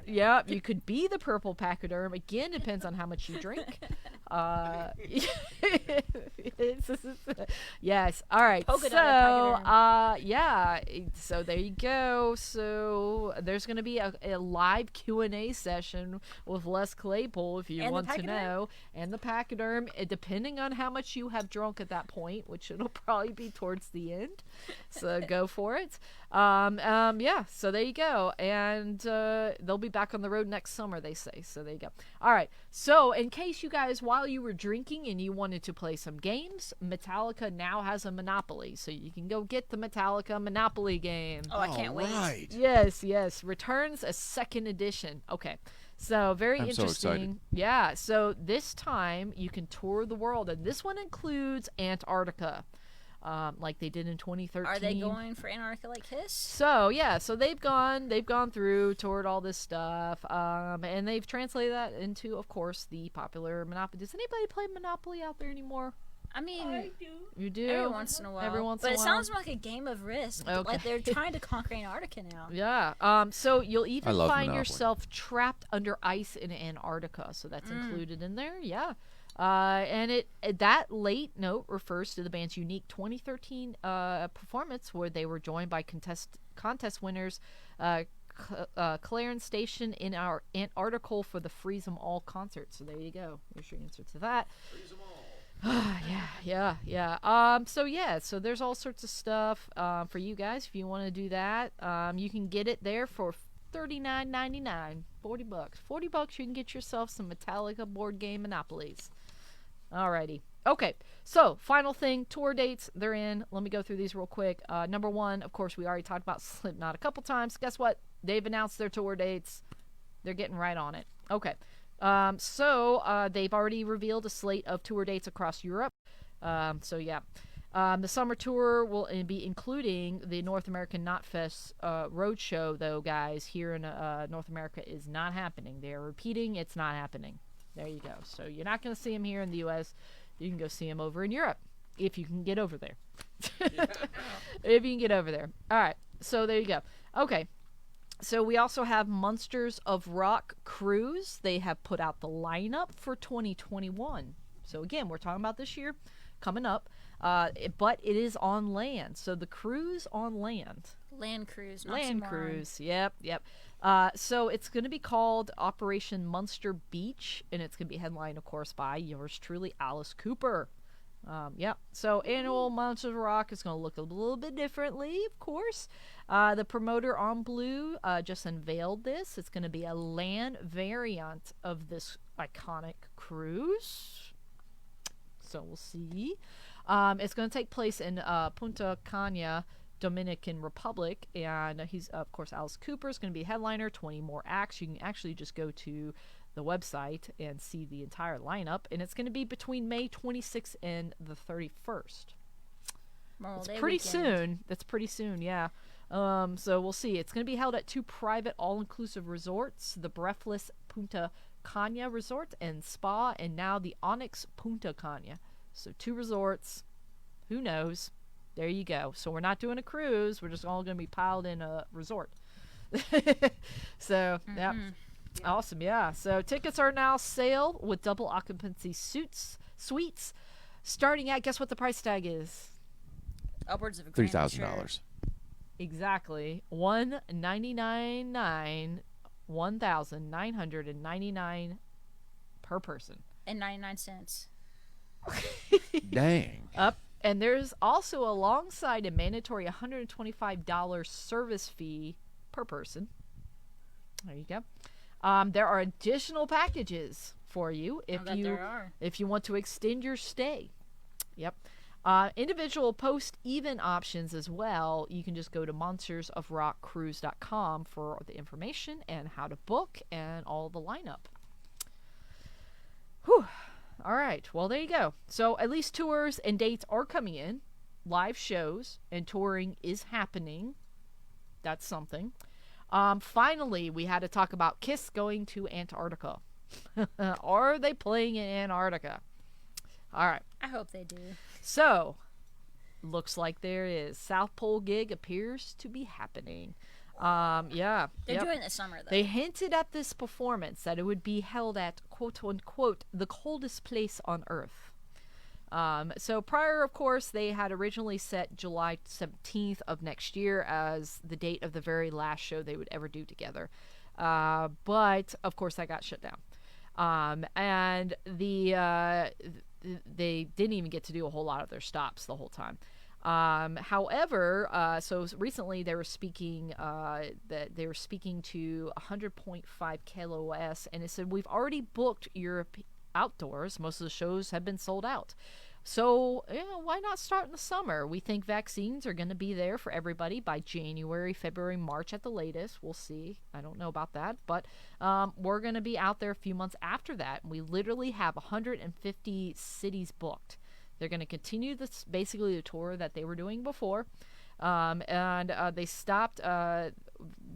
Yeah, you could be the purple pachyderm. Again, depends on how much you drink. Yes. All right. Polka So, dotted yeah. So there you go. So there's going to be a live Q&A session with Les Claypool if you And the want to pachyderm? know, and the pachyderm, depending on how much you have drunk at that point, which it'll probably be towards the end. So go for it. Yeah. So there you go, and they'll be back on the road next summer, they say. So there you go. All right. So in case you guys, while you were drinking and you wanted to play some games, Metallica now has a Monopoly, so you can go get the Metallica Monopoly game. Oh, I can't wait. Right. Yes. Returns a second edition. Okay. So very I'm so interesting. excited. Yeah. So this time you can tour the world, and this one includes Antarctica, like they did in 2013. Are they going for Antarctica like Kiss? So yeah, so they've gone through, toured all this stuff, and they've translated that into, of course, the popular Monopoly. Does anybody play Monopoly out there anymore? I mean, You do? every once in a while. Every once but in a it while. sounds more like a game of Risk. Okay. Like they're trying to conquer Antarctica now. Yeah. So you'll even love find Monopoly. yourself trapped under ice in Antarctica. So that's included in there. Yeah. And that late note refers to the band's unique 2013 performance, where they were joined by contest winners Clarence Station in our Antarctica for the Freeze 'Em All concert. So there you go. Here's your answer to that. Freeze 'em all. Yeah. So there's all sorts of stuff for you guys if you want to do that. You can get it there for $39.99, $40. $40 you can get yourself some Metallica board game Monopolies. Alrighty. Okay, so final thing, tour dates, they're in. Let me go through these real quick. Number one, of course, we already talked about Slipknot a couple times. Guess what? They've announced their tour dates. They're getting right on it. Okay. They've already revealed a slate of tour dates across Europe. The summer tour will be including the North American Knotfest roadshow, though, guys, here in North America is not happening. They're repeating, it's not happening. There you go. So you're not going to see them here in the U.S. You can go see them over in Europe, if you can get over there. If you can get over there. All right. So there you go. Okay. So we also have Monsters of Rock Cruise. They have put out the lineup for 2021. So again, we're talking about this year coming up, but it is on land. So the cruise on land. Land cruise. Land oxymoron. cruise. Yep. So it's going to be called Operation Munster Beach, and it's going to be headlined, of course, by yours truly, Alice Cooper. So annual Monsters of Rock is going to look a little bit differently, of course. The promoter On Blue just unveiled this. It's going to be a land variant of this iconic cruise. So we'll see. It's going to take place in Punta Cana, Dominican Republic, and he's, of course, Alice Cooper is going to be headliner. 20 more acts. You can actually just go to the website and see the entire lineup, and it's going to be between May 26th and the 31st. Memorial It's Day pretty weekend. soon. That's pretty soon, yeah. So we'll see. It's going to be held at 2 private all-inclusive resorts, the Breathless Punta Cana Resort and Spa, and now the Onyx Punta Cana. So 2 resorts. Who knows? There you go. So we're not doing a cruise. We're just all going to be piled in a resort. So, yeah. Awesome, yeah. So tickets are now sale with double occupancy suites starting at, guess what the price tag is? Upwards of a grand, I'm sure. $3,000. Exactly. $1,999 per person. And 99 cents. Dang. Up. And there's also alongside a mandatory $125 service fee per person. There you go. There are additional packages for you I bet there are. if you want to extend your stay. Yep. Individual post-event options as well. You can just go to monstersofrockcruise.com for the information and how to book and all the lineup. Whew. All right. Well, there you go. So at least tours and dates are coming in. Live shows and touring is happening. That's something. Finally, we had to talk about Kiss going to Antarctica. Are they playing in Antarctica? All right. I hope they do. So, looks like there is. South Pole gig appears to be happening. Yeah. They're doing it this summer, though. They hinted at this performance that it would be held at, quote unquote, the coldest place on Earth. So prior, of course, they had originally set July 17th of next year as the date of the very last show they would ever do together. But, of course, that got shut down. And they didn't even get to do a whole lot of their stops the whole time. However, so recently they were speaking to 100.5 KLOS, and it said, we've already booked Europe outdoors. Most of the shows have been sold out. So, why not start in the summer? We think vaccines are going to be there for everybody by January, February, March at the latest. We'll see. I don't know about that. But we're going to be out there a few months after that. We literally have 150 cities booked. They're going to continue this, basically the tour that they were doing before. And they stopped.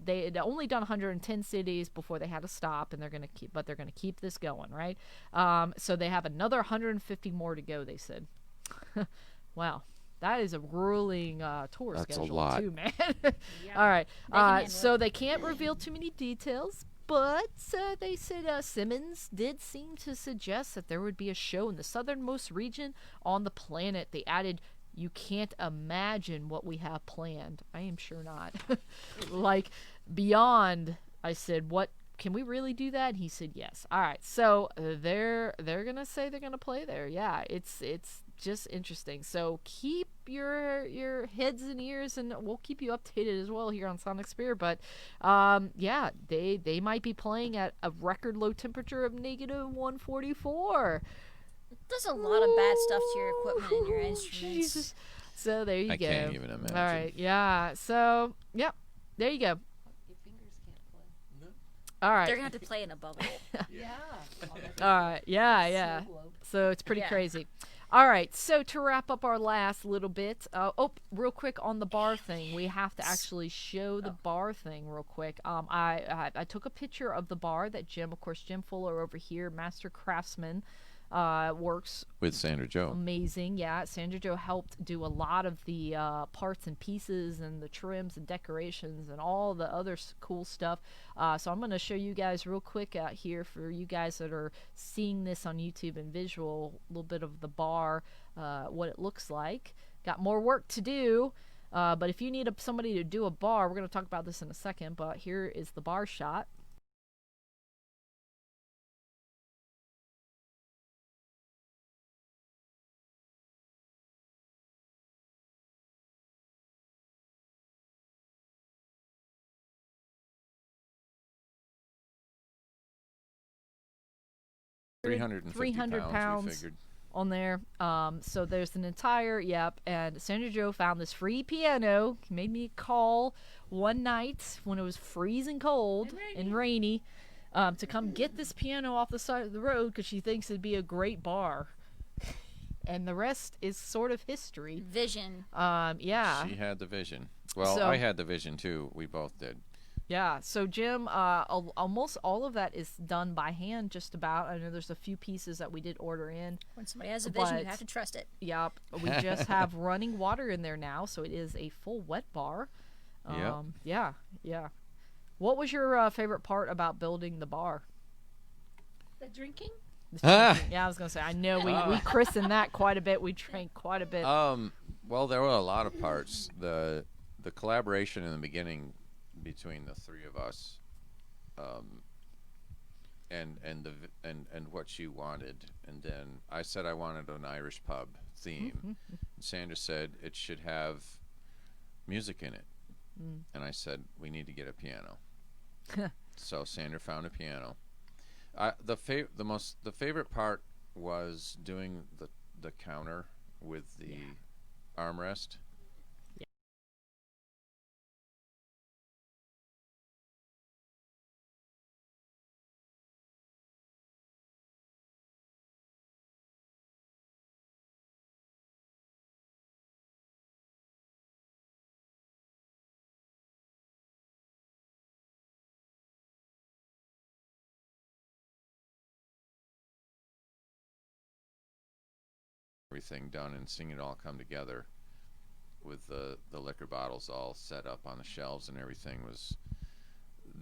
They had only done 110 cities before they had to stop, and they're going to keep this going, right? So they have another 150 more to go, they said. Wow. That is a grueling tour That's schedule, a lot. too, man. All right. So they can't reveal too many details, but they said Simmons did seem to suggest that there would be a show in the southernmost region on the planet. They added, you can't imagine what we have planned. I am sure not. Like, beyond, I said, what, can we really do that? And he said, yes. All right, so they're going to say they're going to play there. Yeah, it's just interesting. So keep your heads and ears, and we'll keep you updated as well here on Sonic Spear. But yeah, they might be playing at a record low temperature of -144. Does a lot of bad stuff to your equipment and your instruments. Jesus. So there you go. I can't even imagine. All right, yeah. So, yep, there you go. Your fingers can't play. All right. They're going to have to play in a bubble. Yeah. All right, yeah. So it's pretty crazy. All right, so to wrap up our last little bit, real quick on the bar thing, we have to actually show the bar thing real quick. I took a picture of the bar that Jim Fuller over here, Master Craftsman, works With Sandra Joe. amazing. Yeah, Sandra Joe helped do a lot of the parts and pieces and the trims and decorations and all the other cool stuff. So I'm going to show you guys real quick out here for you guys that are seeing this on YouTube and visual, a little bit of the bar, what it looks like. Got more work to do, but if you need somebody to do a bar, we're going to talk about this in a second, but here is the bar shot. $350 300 pounds, pounds. we figured. On there. So there's an entire, and Sandra Joe found this free piano, made me call one night when it was freezing cold and rainy, to come get this piano off the side of the road because she thinks it'd be a great bar. And the rest is sort of history. Vision. Yeah. She had the vision. Well, So- I had the vision too. We both did. Yeah, so Jim, almost all of that is done by hand, just about. I know there's a few pieces that we did order in. When somebody has a vision, you But- have to trust it. Yep, we just have running water in there now, so it is a full wet bar. Yep. Yeah. What was your favorite part about building the bar? The drinking? Yeah, I was gonna say. I know we christened that quite a bit. We drank quite a bit. Well, there were a lot of parts. The collaboration in the beginning between the three of us, and what she wanted, and then I said I wanted an Irish pub theme. Sandra said it should have music in it, and I said we need to get a piano. So Sandra found a piano. The favorite part was doing the counter with the armrest. Everything done and seeing it all come together with the liquor bottles all set up on the shelves and everything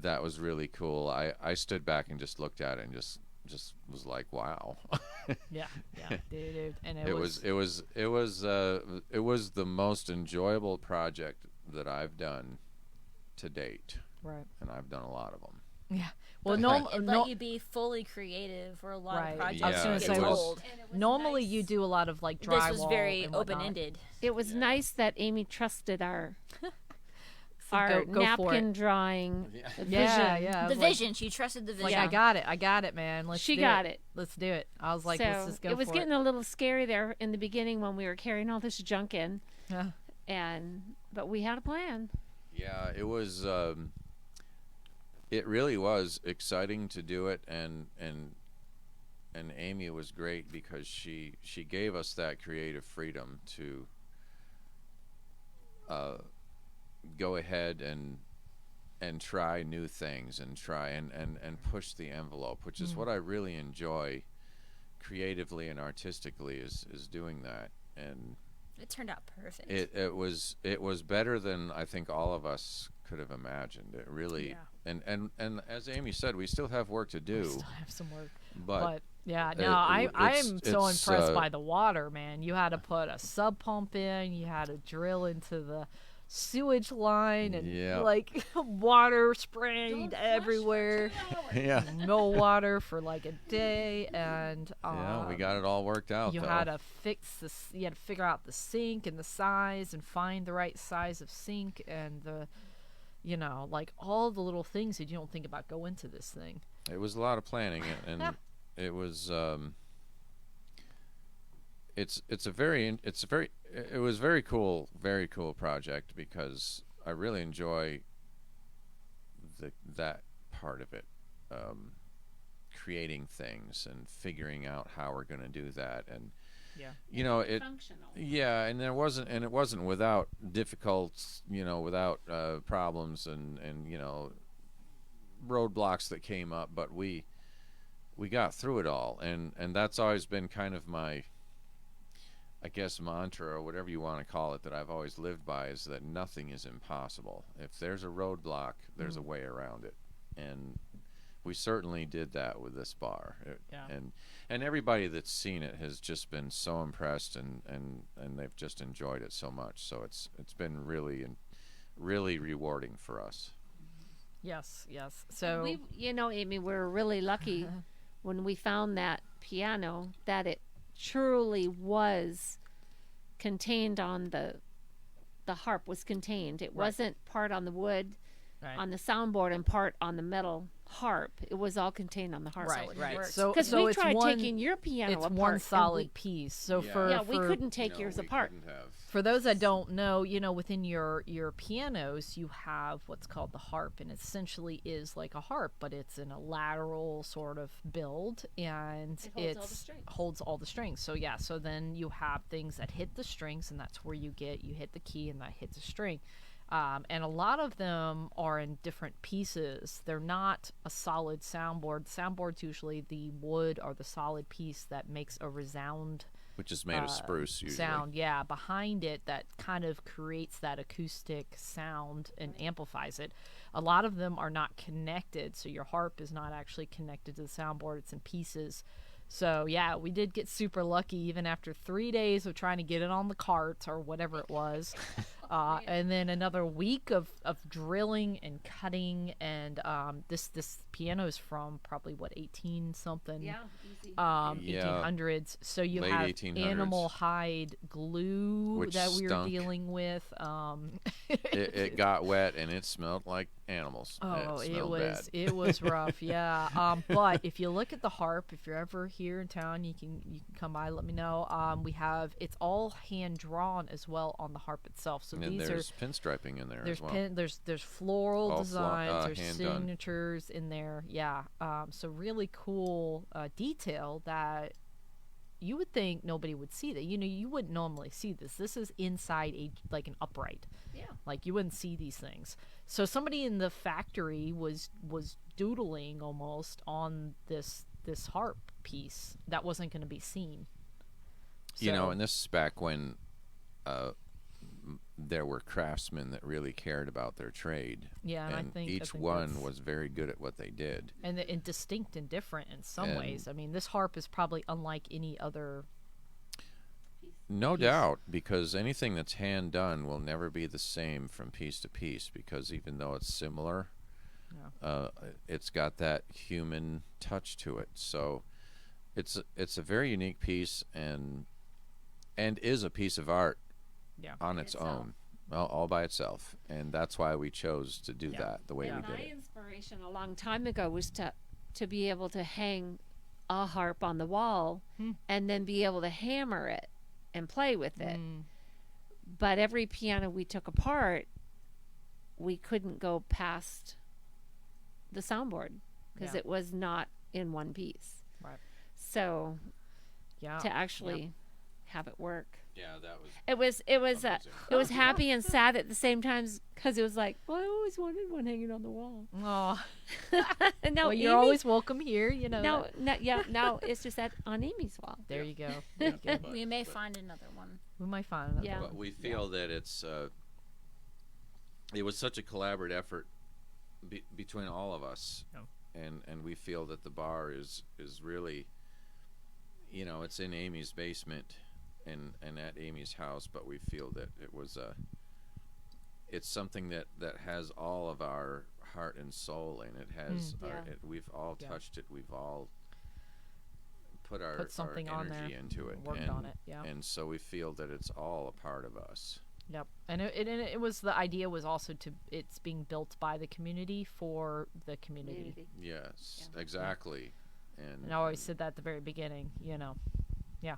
that was really cool. I stood back and just looked at it and just was like, wow. Yeah, dude. And it was the most enjoyable project that I've done to date. Right. And I've done a lot of them. Yeah. Well, It let you be fully creative, or a lot of projects I was gonna get say, told. normally you do a lot of like drywall. This was very and whatnot. open-ended. It was nice that Amy trusted our go for napkin it. drawing vision. Yeah. The vision. She trusted the vision. Like, I got it, man. She got it. Let's do it. I was like, So let's just go for it. it was getting a little scary there in the beginning when we were carrying all this junk in. Yeah. But we had a plan. Yeah, it was. It really was exciting to do it, and Amy was great because she gave us that creative freedom to go ahead and try new things and try and push the envelope, which is what I really enjoy creatively and artistically is doing that. And it turned out perfect. It was better than I think all of us could have imagined. It really and as Amy said, we still have work to do. We still have some work. But yeah, no, I'm so impressed by the water, man. You had to put a sub pump in, you had to drill into the sewage line, and like water sprayed everywhere. Yeah. No water for like a day, and we got it all worked out. You had to you had to figure out the sink and the size and find the right size of sink and like all the little things that you don't think about go into this thing. It was a lot of planning, and it was it was very cool project because I really enjoy that part of it, creating things and figuring out how we're going to do that, and it functional. Yeah, and it wasn't without without problems and roadblocks that came up, but we got through it all, and that's always been kind of my, I guess, mantra or whatever you want to call it that I've always lived by, is that nothing is impossible. If there's a roadblock, there's a way around it, and we certainly did that with this bar. And everybody that's seen it has just been so impressed, and they've just enjoyed it so much. So it's been really rewarding for us. Yes. So Amy, we're really lucky when we found that piano that it truly was contained on the harp was contained. It wasn't part on the wood, on the soundboard, and part on the metal harp. It was all contained on the harp. Right. So because we tried taking your piano it's apart, one solid piece. So we couldn't take yours apart. For those that don't know, within your pianos you have what's called the harp, and it essentially is like a harp, but it's in a lateral sort of build, and it holds all the strings. So then you have things that hit the strings, and that's where you hit the key and that hits a string. And a lot of them are in different pieces. They're not a solid soundboard. Soundboard's usually the wood or the solid piece that makes a resound, which is made of spruce usually. Sound, yeah, behind it that kind of creates that acoustic sound and amplifies it. A lot of them are not connected, so your harp is not actually connected to the soundboard. It's in pieces. So yeah, we did get super lucky even after 3 days of trying to get it on the cart or whatever it was. And then another week of drilling and cutting, and this piano is from probably what 18 something, Yeah, easy. 1800s. So you Late have 1800s. animal hide glue Which that we were stunk. dealing with. It got wet and it smelled like animals. Oh, it it smelled was bad. it was rough, yeah. But if you look at the harp, if you're ever here in town, you can come by. Let me know. It's all hand drawn as well on the harp itself. So And these there's are pinstriping in there there's as well. there's floral All designs, there's hand done. signatures in there, yeah. So really cool detail that you would think nobody would see that. You wouldn't normally see this. This is inside like an upright. Yeah. Like you wouldn't see these things. So somebody in the factory was doodling almost on this harp piece that wasn't going to be seen. So, And this is back when there were craftsmen that really cared about their trade. yeah, and I think each that's- one was very good at what they did. and distinct and different in some And- ways. I mean, this harp is probably unlike any other. No doubt, because anything that's hand done will never be the same from piece to piece, because even though it's similar, it's got that human touch to it. So it's a very unique piece, and is a piece of art Yeah. on its Itself. own, all by itself. And that's why we chose to do Yeah. that the way Yeah. we My did it. inspiration a long time ago was to be able to hang a harp on the wall and then be able to hammer it and play with it. But every piano we took apart, we couldn't go past the soundboard because Yeah. it was not in one piece. Right. So Yeah. to actually have it work, Yeah, that was it was amazing. it was happy and sad at the same time because it was like, well, I always wanted one hanging on the wall. Oh, And now well, you're Amy- always welcome here. now it's just that on Amy's wall. There you go. There you go. We may find another one. We might find another Yeah. one. But we feel that it was such a collaborative effort between all of us, and we feel that the bar is really, it's in Amy's basement, and at Amy's house, but we feel that it's something that has all of our heart and soul, and it has we've all Yeah. touched it, we've all put something our on energy there, into it, worked on it, yeah. and so we feel that it's all a part of us. Yep. And it was, the idea was also it's being built by the community for the community. Yes, exactly. And I always said that at the very beginning, Yeah.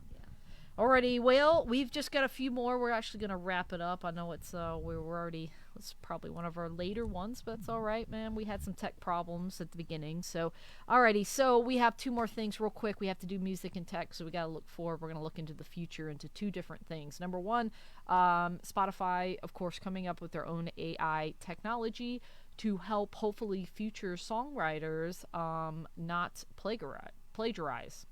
Alrighty, well, we've just got a few more. We're actually going to wrap it up. I know it's it's probably one of our later ones, but it's all right, man. We had some tech problems at the beginning. So, alrighty, so we have two more things real quick. We have to do music and tech, so we got to look forward. We're going to look into the future, into two different things. Number one, Spotify, of course, coming up with their own AI technology to help, hopefully, future songwriters not plagiarize.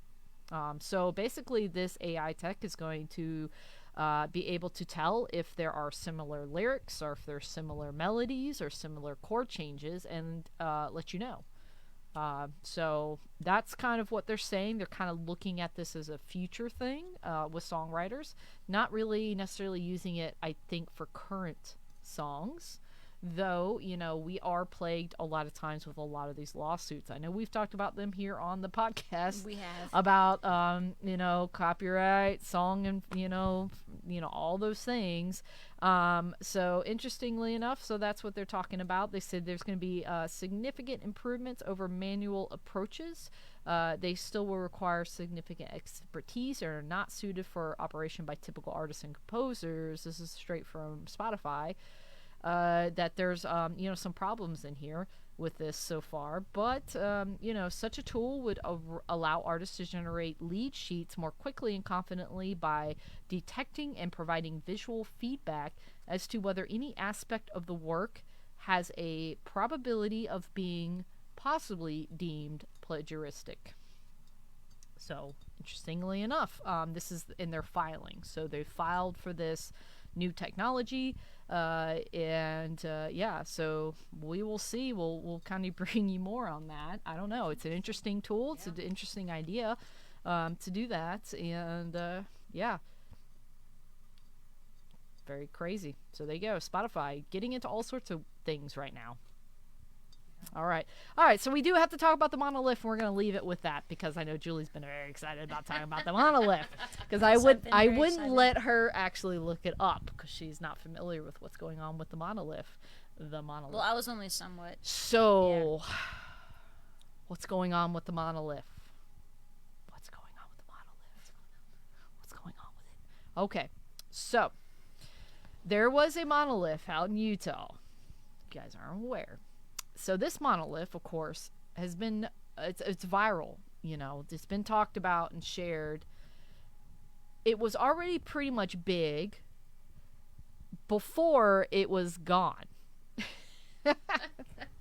So basically, this AI tech is going to be able to tell if there are similar lyrics, or if there are similar melodies or similar chord changes, and let you know. So that's kind of what they're saying. They're kind of looking at this as a future thing with songwriters, not really necessarily using it, I think, for current songs. Though, we are plagued a lot of times with a lot of these lawsuits. I know we've talked about them here on the podcast. We have. About, copyright, song, and, all those things. So interestingly enough, so that's what they're talking about. They said there's going to be significant improvements over manual approaches. They still will require significant expertise and are not suited for operation by typical artists and composers. This is straight from Spotify. That there's some problems in here with this so far, but such a tool would allow artists to generate lead sheets more quickly and confidently by detecting and providing visual feedback as to whether any aspect of the work has a probability of being possibly deemed plagiaristic. So, interestingly enough, this is in their filing. So they filed for this new technology, so we will see. We'll kind of bring you more on that. I don't know. It's an interesting tool. It's an interesting idea to do that, and Very crazy. So there you go. Spotify getting into all sorts of things right now. All right. So we do have to talk about the monolith. And we're going to leave it with that because I know Julie's been very excited about talking about the monolith. Because I wouldn't let her actually look it up because she's not familiar with what's going on with the monolith. Well, I was only somewhat. So, what's going on with the monolith? What's going on with the monolith? What's going on with it? Okay. So, there was a monolith out in Utah. You guys aren't aware. So this monolith, of course, has been, it's viral, you know, it's been talked about and shared. It was already pretty much big before it was gone.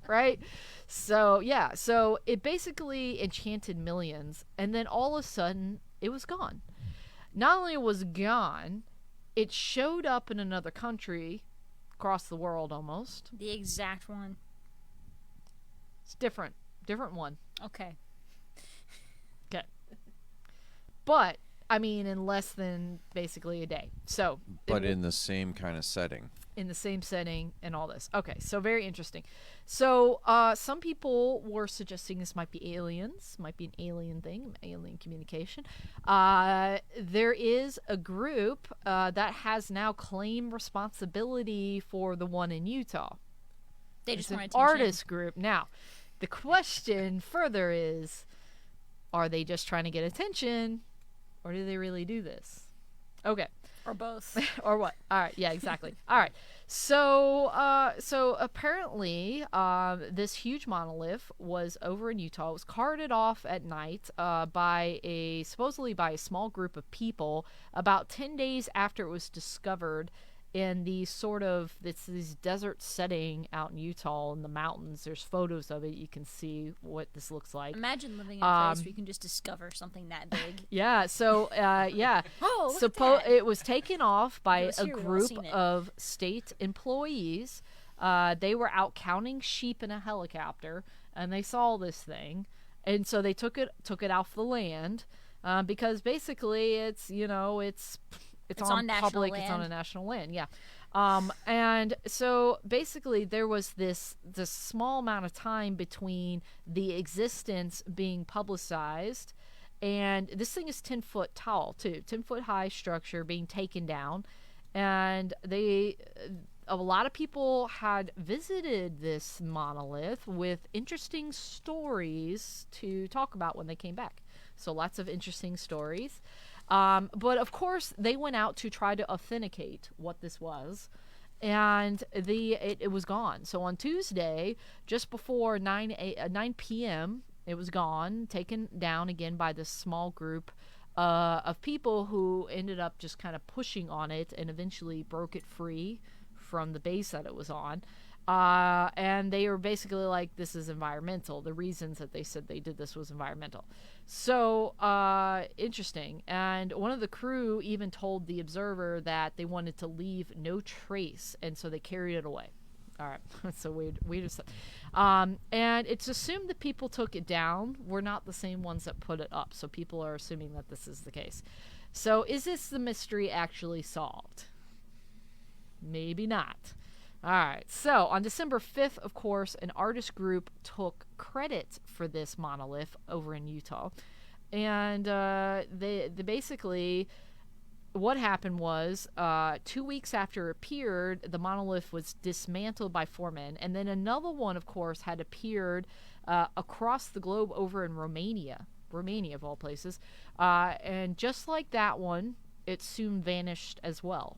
Right? So, yeah, so it basically enchanted millions, and then all of a sudden, it was gone. Not only was it gone, it showed up in another country, across the world almost. The exact one. It's different one. Okay. But I mean, in less than basically a day. So, but in the same kind of setting. In the same setting and all this. Okay, so very interesting. So, some people were suggesting this might be aliens, might be an alien thing, alien communication. There is a group that has now claimed responsibility for the one in Utah. They just want an attention. Artist group. Now, the question further is, are they just trying to get attention, or do they really do this? Okay. Or both. Or what? All right. Yeah, exactly. All right. So apparently, this huge monolith was over in Utah. It was carted off at night supposedly by a small group of people about 10 days after it was discovered in this desert setting out in Utah in the mountains. There's photos of it. You can see what this looks like. Imagine living in a place where you can just discover something that big. Yeah. So, yeah. Oh, look at that. It was taken off by a We've all group seen it. of state employees. They were out counting sheep in a helicopter, and they saw this thing, and so they took it off the land because basically it's on national public, land. it's on a national land, yeah. And so basically there was this small amount of time between the existence being publicized, and this thing is 10 foot tall too, 10 foot high structure being taken down, and a lot of people had visited this monolith with interesting stories to talk about when they came back. So lots of interesting stories. But of course, they went out to try to authenticate what this was, and it was gone. So on Tuesday, just before 9 p.m., it was gone, taken down again by this small group of people who ended up just kind of pushing on it and eventually broke it free from the base that it was on. And they were basically like, this is environmental. The reasons that they said they did this was environmental. So, interesting. And one of the crew even told the Observer that they wanted to leave no trace, and so they carried it away. All right. So we just, and it's assumed that people took it down. We're not the same ones that put it up, so people are assuming that this is the case. So is this the mystery actually solved? Maybe not. All right. So on December 5th, of course, an artist group took credit for this monolith over in Utah. And they basically, what happened was 2 weeks after it appeared, the monolith was dismantled by 4 men. And then another one, of course, had appeared across the globe over in Romania of all places. And just like that one, it soon vanished as well.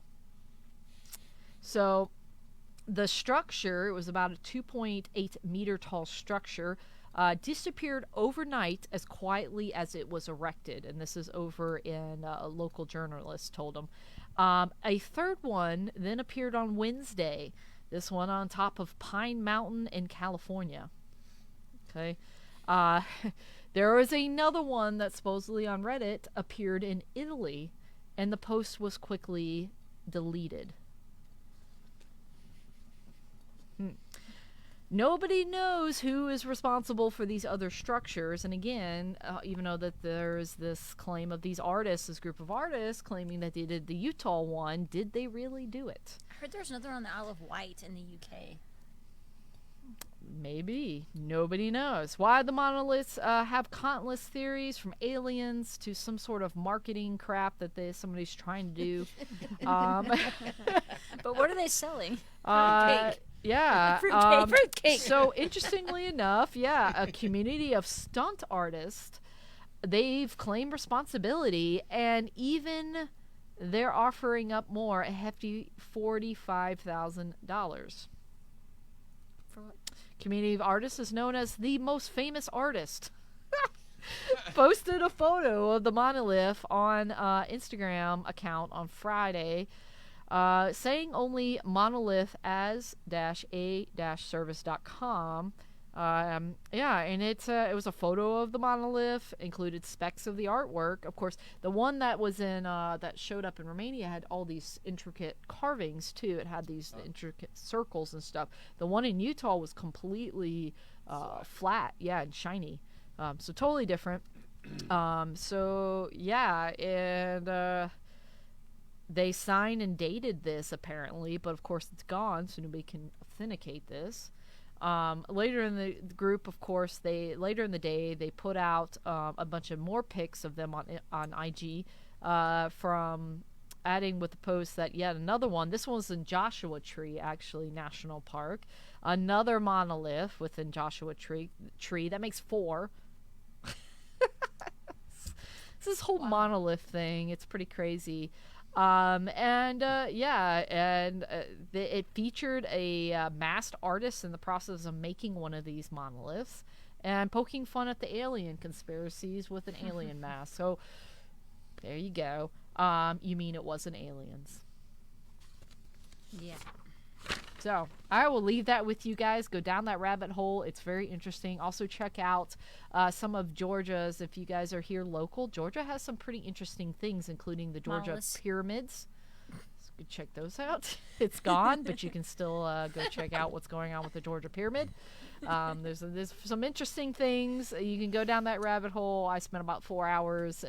So the structure, it was about a 2.8 meter tall structure, disappeared overnight as quietly as it was erected. And this is over in a local journalist told them. A third one then appeared on Wednesday, this one on top of Pine Mountain in California. Okay. There was another one that supposedly on Reddit appeared in Italy, and the post was quickly deleted. Nobody knows who is responsible for these other structures. And again, even though that there's this claim of these artists, this group of artists claiming that they did the Utah one, did they really do it? I heard there's another on the Isle of Wight in the UK. Maybe. Nobody knows. Why the monoliths have countless theories, from aliens to some sort of marketing crap that somebody's trying to do. But what are they selling? Cake. Yeah. Fruitcake. So interestingly enough, a community of stunt artists, they've claimed responsibility, and even they're offering up more, a hefty $45,000. For what? Community of artists is known as the most famous artist. Posted a photo of the monolith on Instagram account on Friday, saying only monolith as-a-service.com. And it was a photo of the monolith, included specs of the artwork. Of course, the one that was in that showed up in Romania had all these intricate carvings too. It had these intricate circles and stuff. The one in Utah was completely flat, and shiny. So totally different. They signed and dated this apparently, but of course it's gone, so nobody can authenticate this. Later in the group, of course, later in the day they put out a bunch of more pics of them on IG, from adding with the post that yet another one. This one was in Joshua Tree, actually, National Park. Another monolith within Joshua Tree. That makes 4. It's this whole monolith thing. It's pretty crazy. It featured a masked artist in the process of making one of these monoliths and poking fun at the alien conspiracies with an alien mask. So there you go. You mean it wasn't aliens? Yeah. So I will leave that with you guys. Go down that rabbit hole. It's very interesting. Also check out some of Georgia's. If you guys are here local, Georgia has some pretty interesting things, including the Georgia pyramids. So you can check those out. It's gone, but you can still go check out what's going on with the Georgia pyramid. There's some interesting things. You can go down that rabbit hole. I spent about 4 hours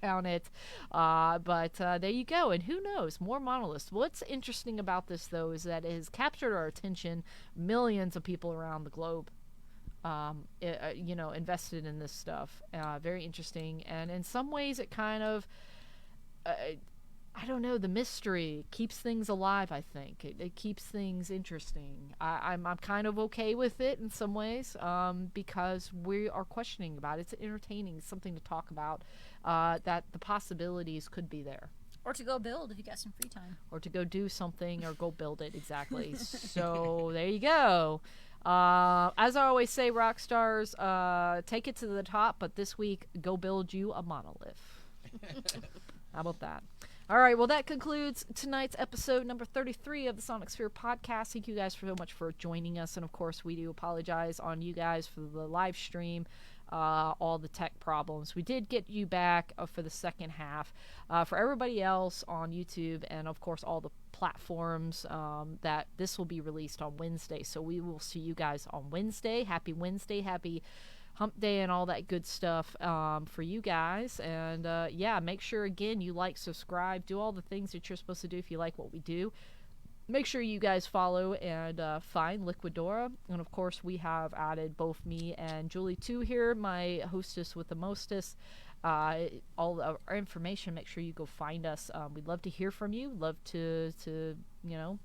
down it. But there you go. And who knows? More monoliths. What's interesting about this, though, is that it has captured our attention. Millions of people around the globe, invested in this stuff. Very interesting. And in some ways, it kind of... I don't know, the mystery keeps things alive, I think. It keeps things interesting. I'm kind of okay with it in some ways, because we are questioning about it. It's entertaining, something to talk about, that the possibilities could be there. Or to go build if you got some free time. Or to go do something or go build it, exactly. So there you go. As I always say, rock stars, take it to the top, but this week, go build you a monolith. How about that? All right, well, that concludes tonight's episode number 33 of the Sonic Sphere podcast. Thank you guys so much for joining us. And, of course, we do apologize on you guys for the live stream, all the tech problems. We did get you back for the second half. For everybody else on YouTube and, of course, all the platforms, that this will be released on Wednesday. So we will see you guys on Wednesday. Happy Wednesday. Happy Hump Day and all that good stuff for you guys. And make sure, again, you like, subscribe, do all the things that you're supposed to do if you like what we do. Make sure you guys follow and find Liquadora. And of course, we have added both me and Julie too here, my hostess with the mostest. All of our information, make sure you go find us. We'd love to hear from you. Love to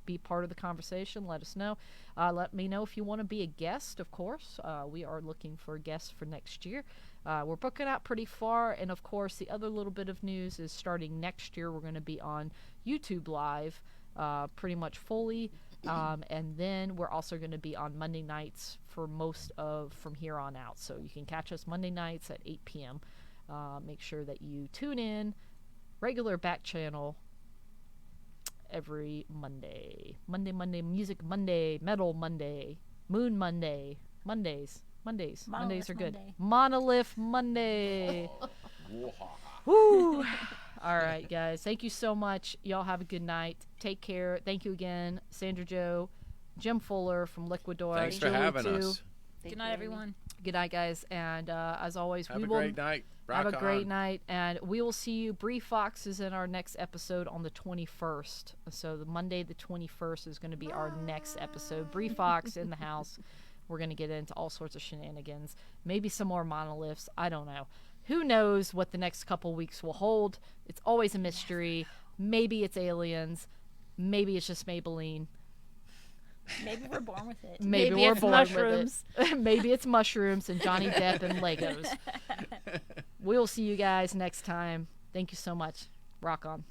be part of the conversation. Let us know. Let me know if you want to be a guest, of course. We are looking for guests for next year. We're booking out pretty far. And of course, the other little bit of news is starting next year, we're going to be on YouTube Live pretty much fully. And then we're also going to be on Monday nights for most of from here on out. So you can catch us Monday nights at 8 p.m. Make sure that you tune in, regular back channel every Monday. Monday, Music Monday, Metal Monday, Moon Monday, Mondays are good. Monday. Monolith Monday. Woo! All right, guys. Thank you so much. Y'all have a good night. Take care. Thank you again, Sandra Jo, Jim Fuller from Liquadora. Thanks for Julie having too. us. Good night, everyone. Good night, guys. And as always, Have we a will great night. have Rock a great on. night. And we will see you. Bree Fox is in our next episode on the 21st. So the Monday the 21st is going to be our next episode. Bree Fox in the house. We're going to get into all sorts of shenanigans. Maybe some more monoliths. I don't know. Who knows what the next couple weeks will hold? It's always a mystery. Maybe it's aliens. Maybe it's just Maybelline. Maybe we're born with it. Maybe Maybe we're it's born mushrooms. with it. Maybe it's mushrooms and Johnny Depp and Legos. We'll see you guys next time. Thank you so much. Rock on.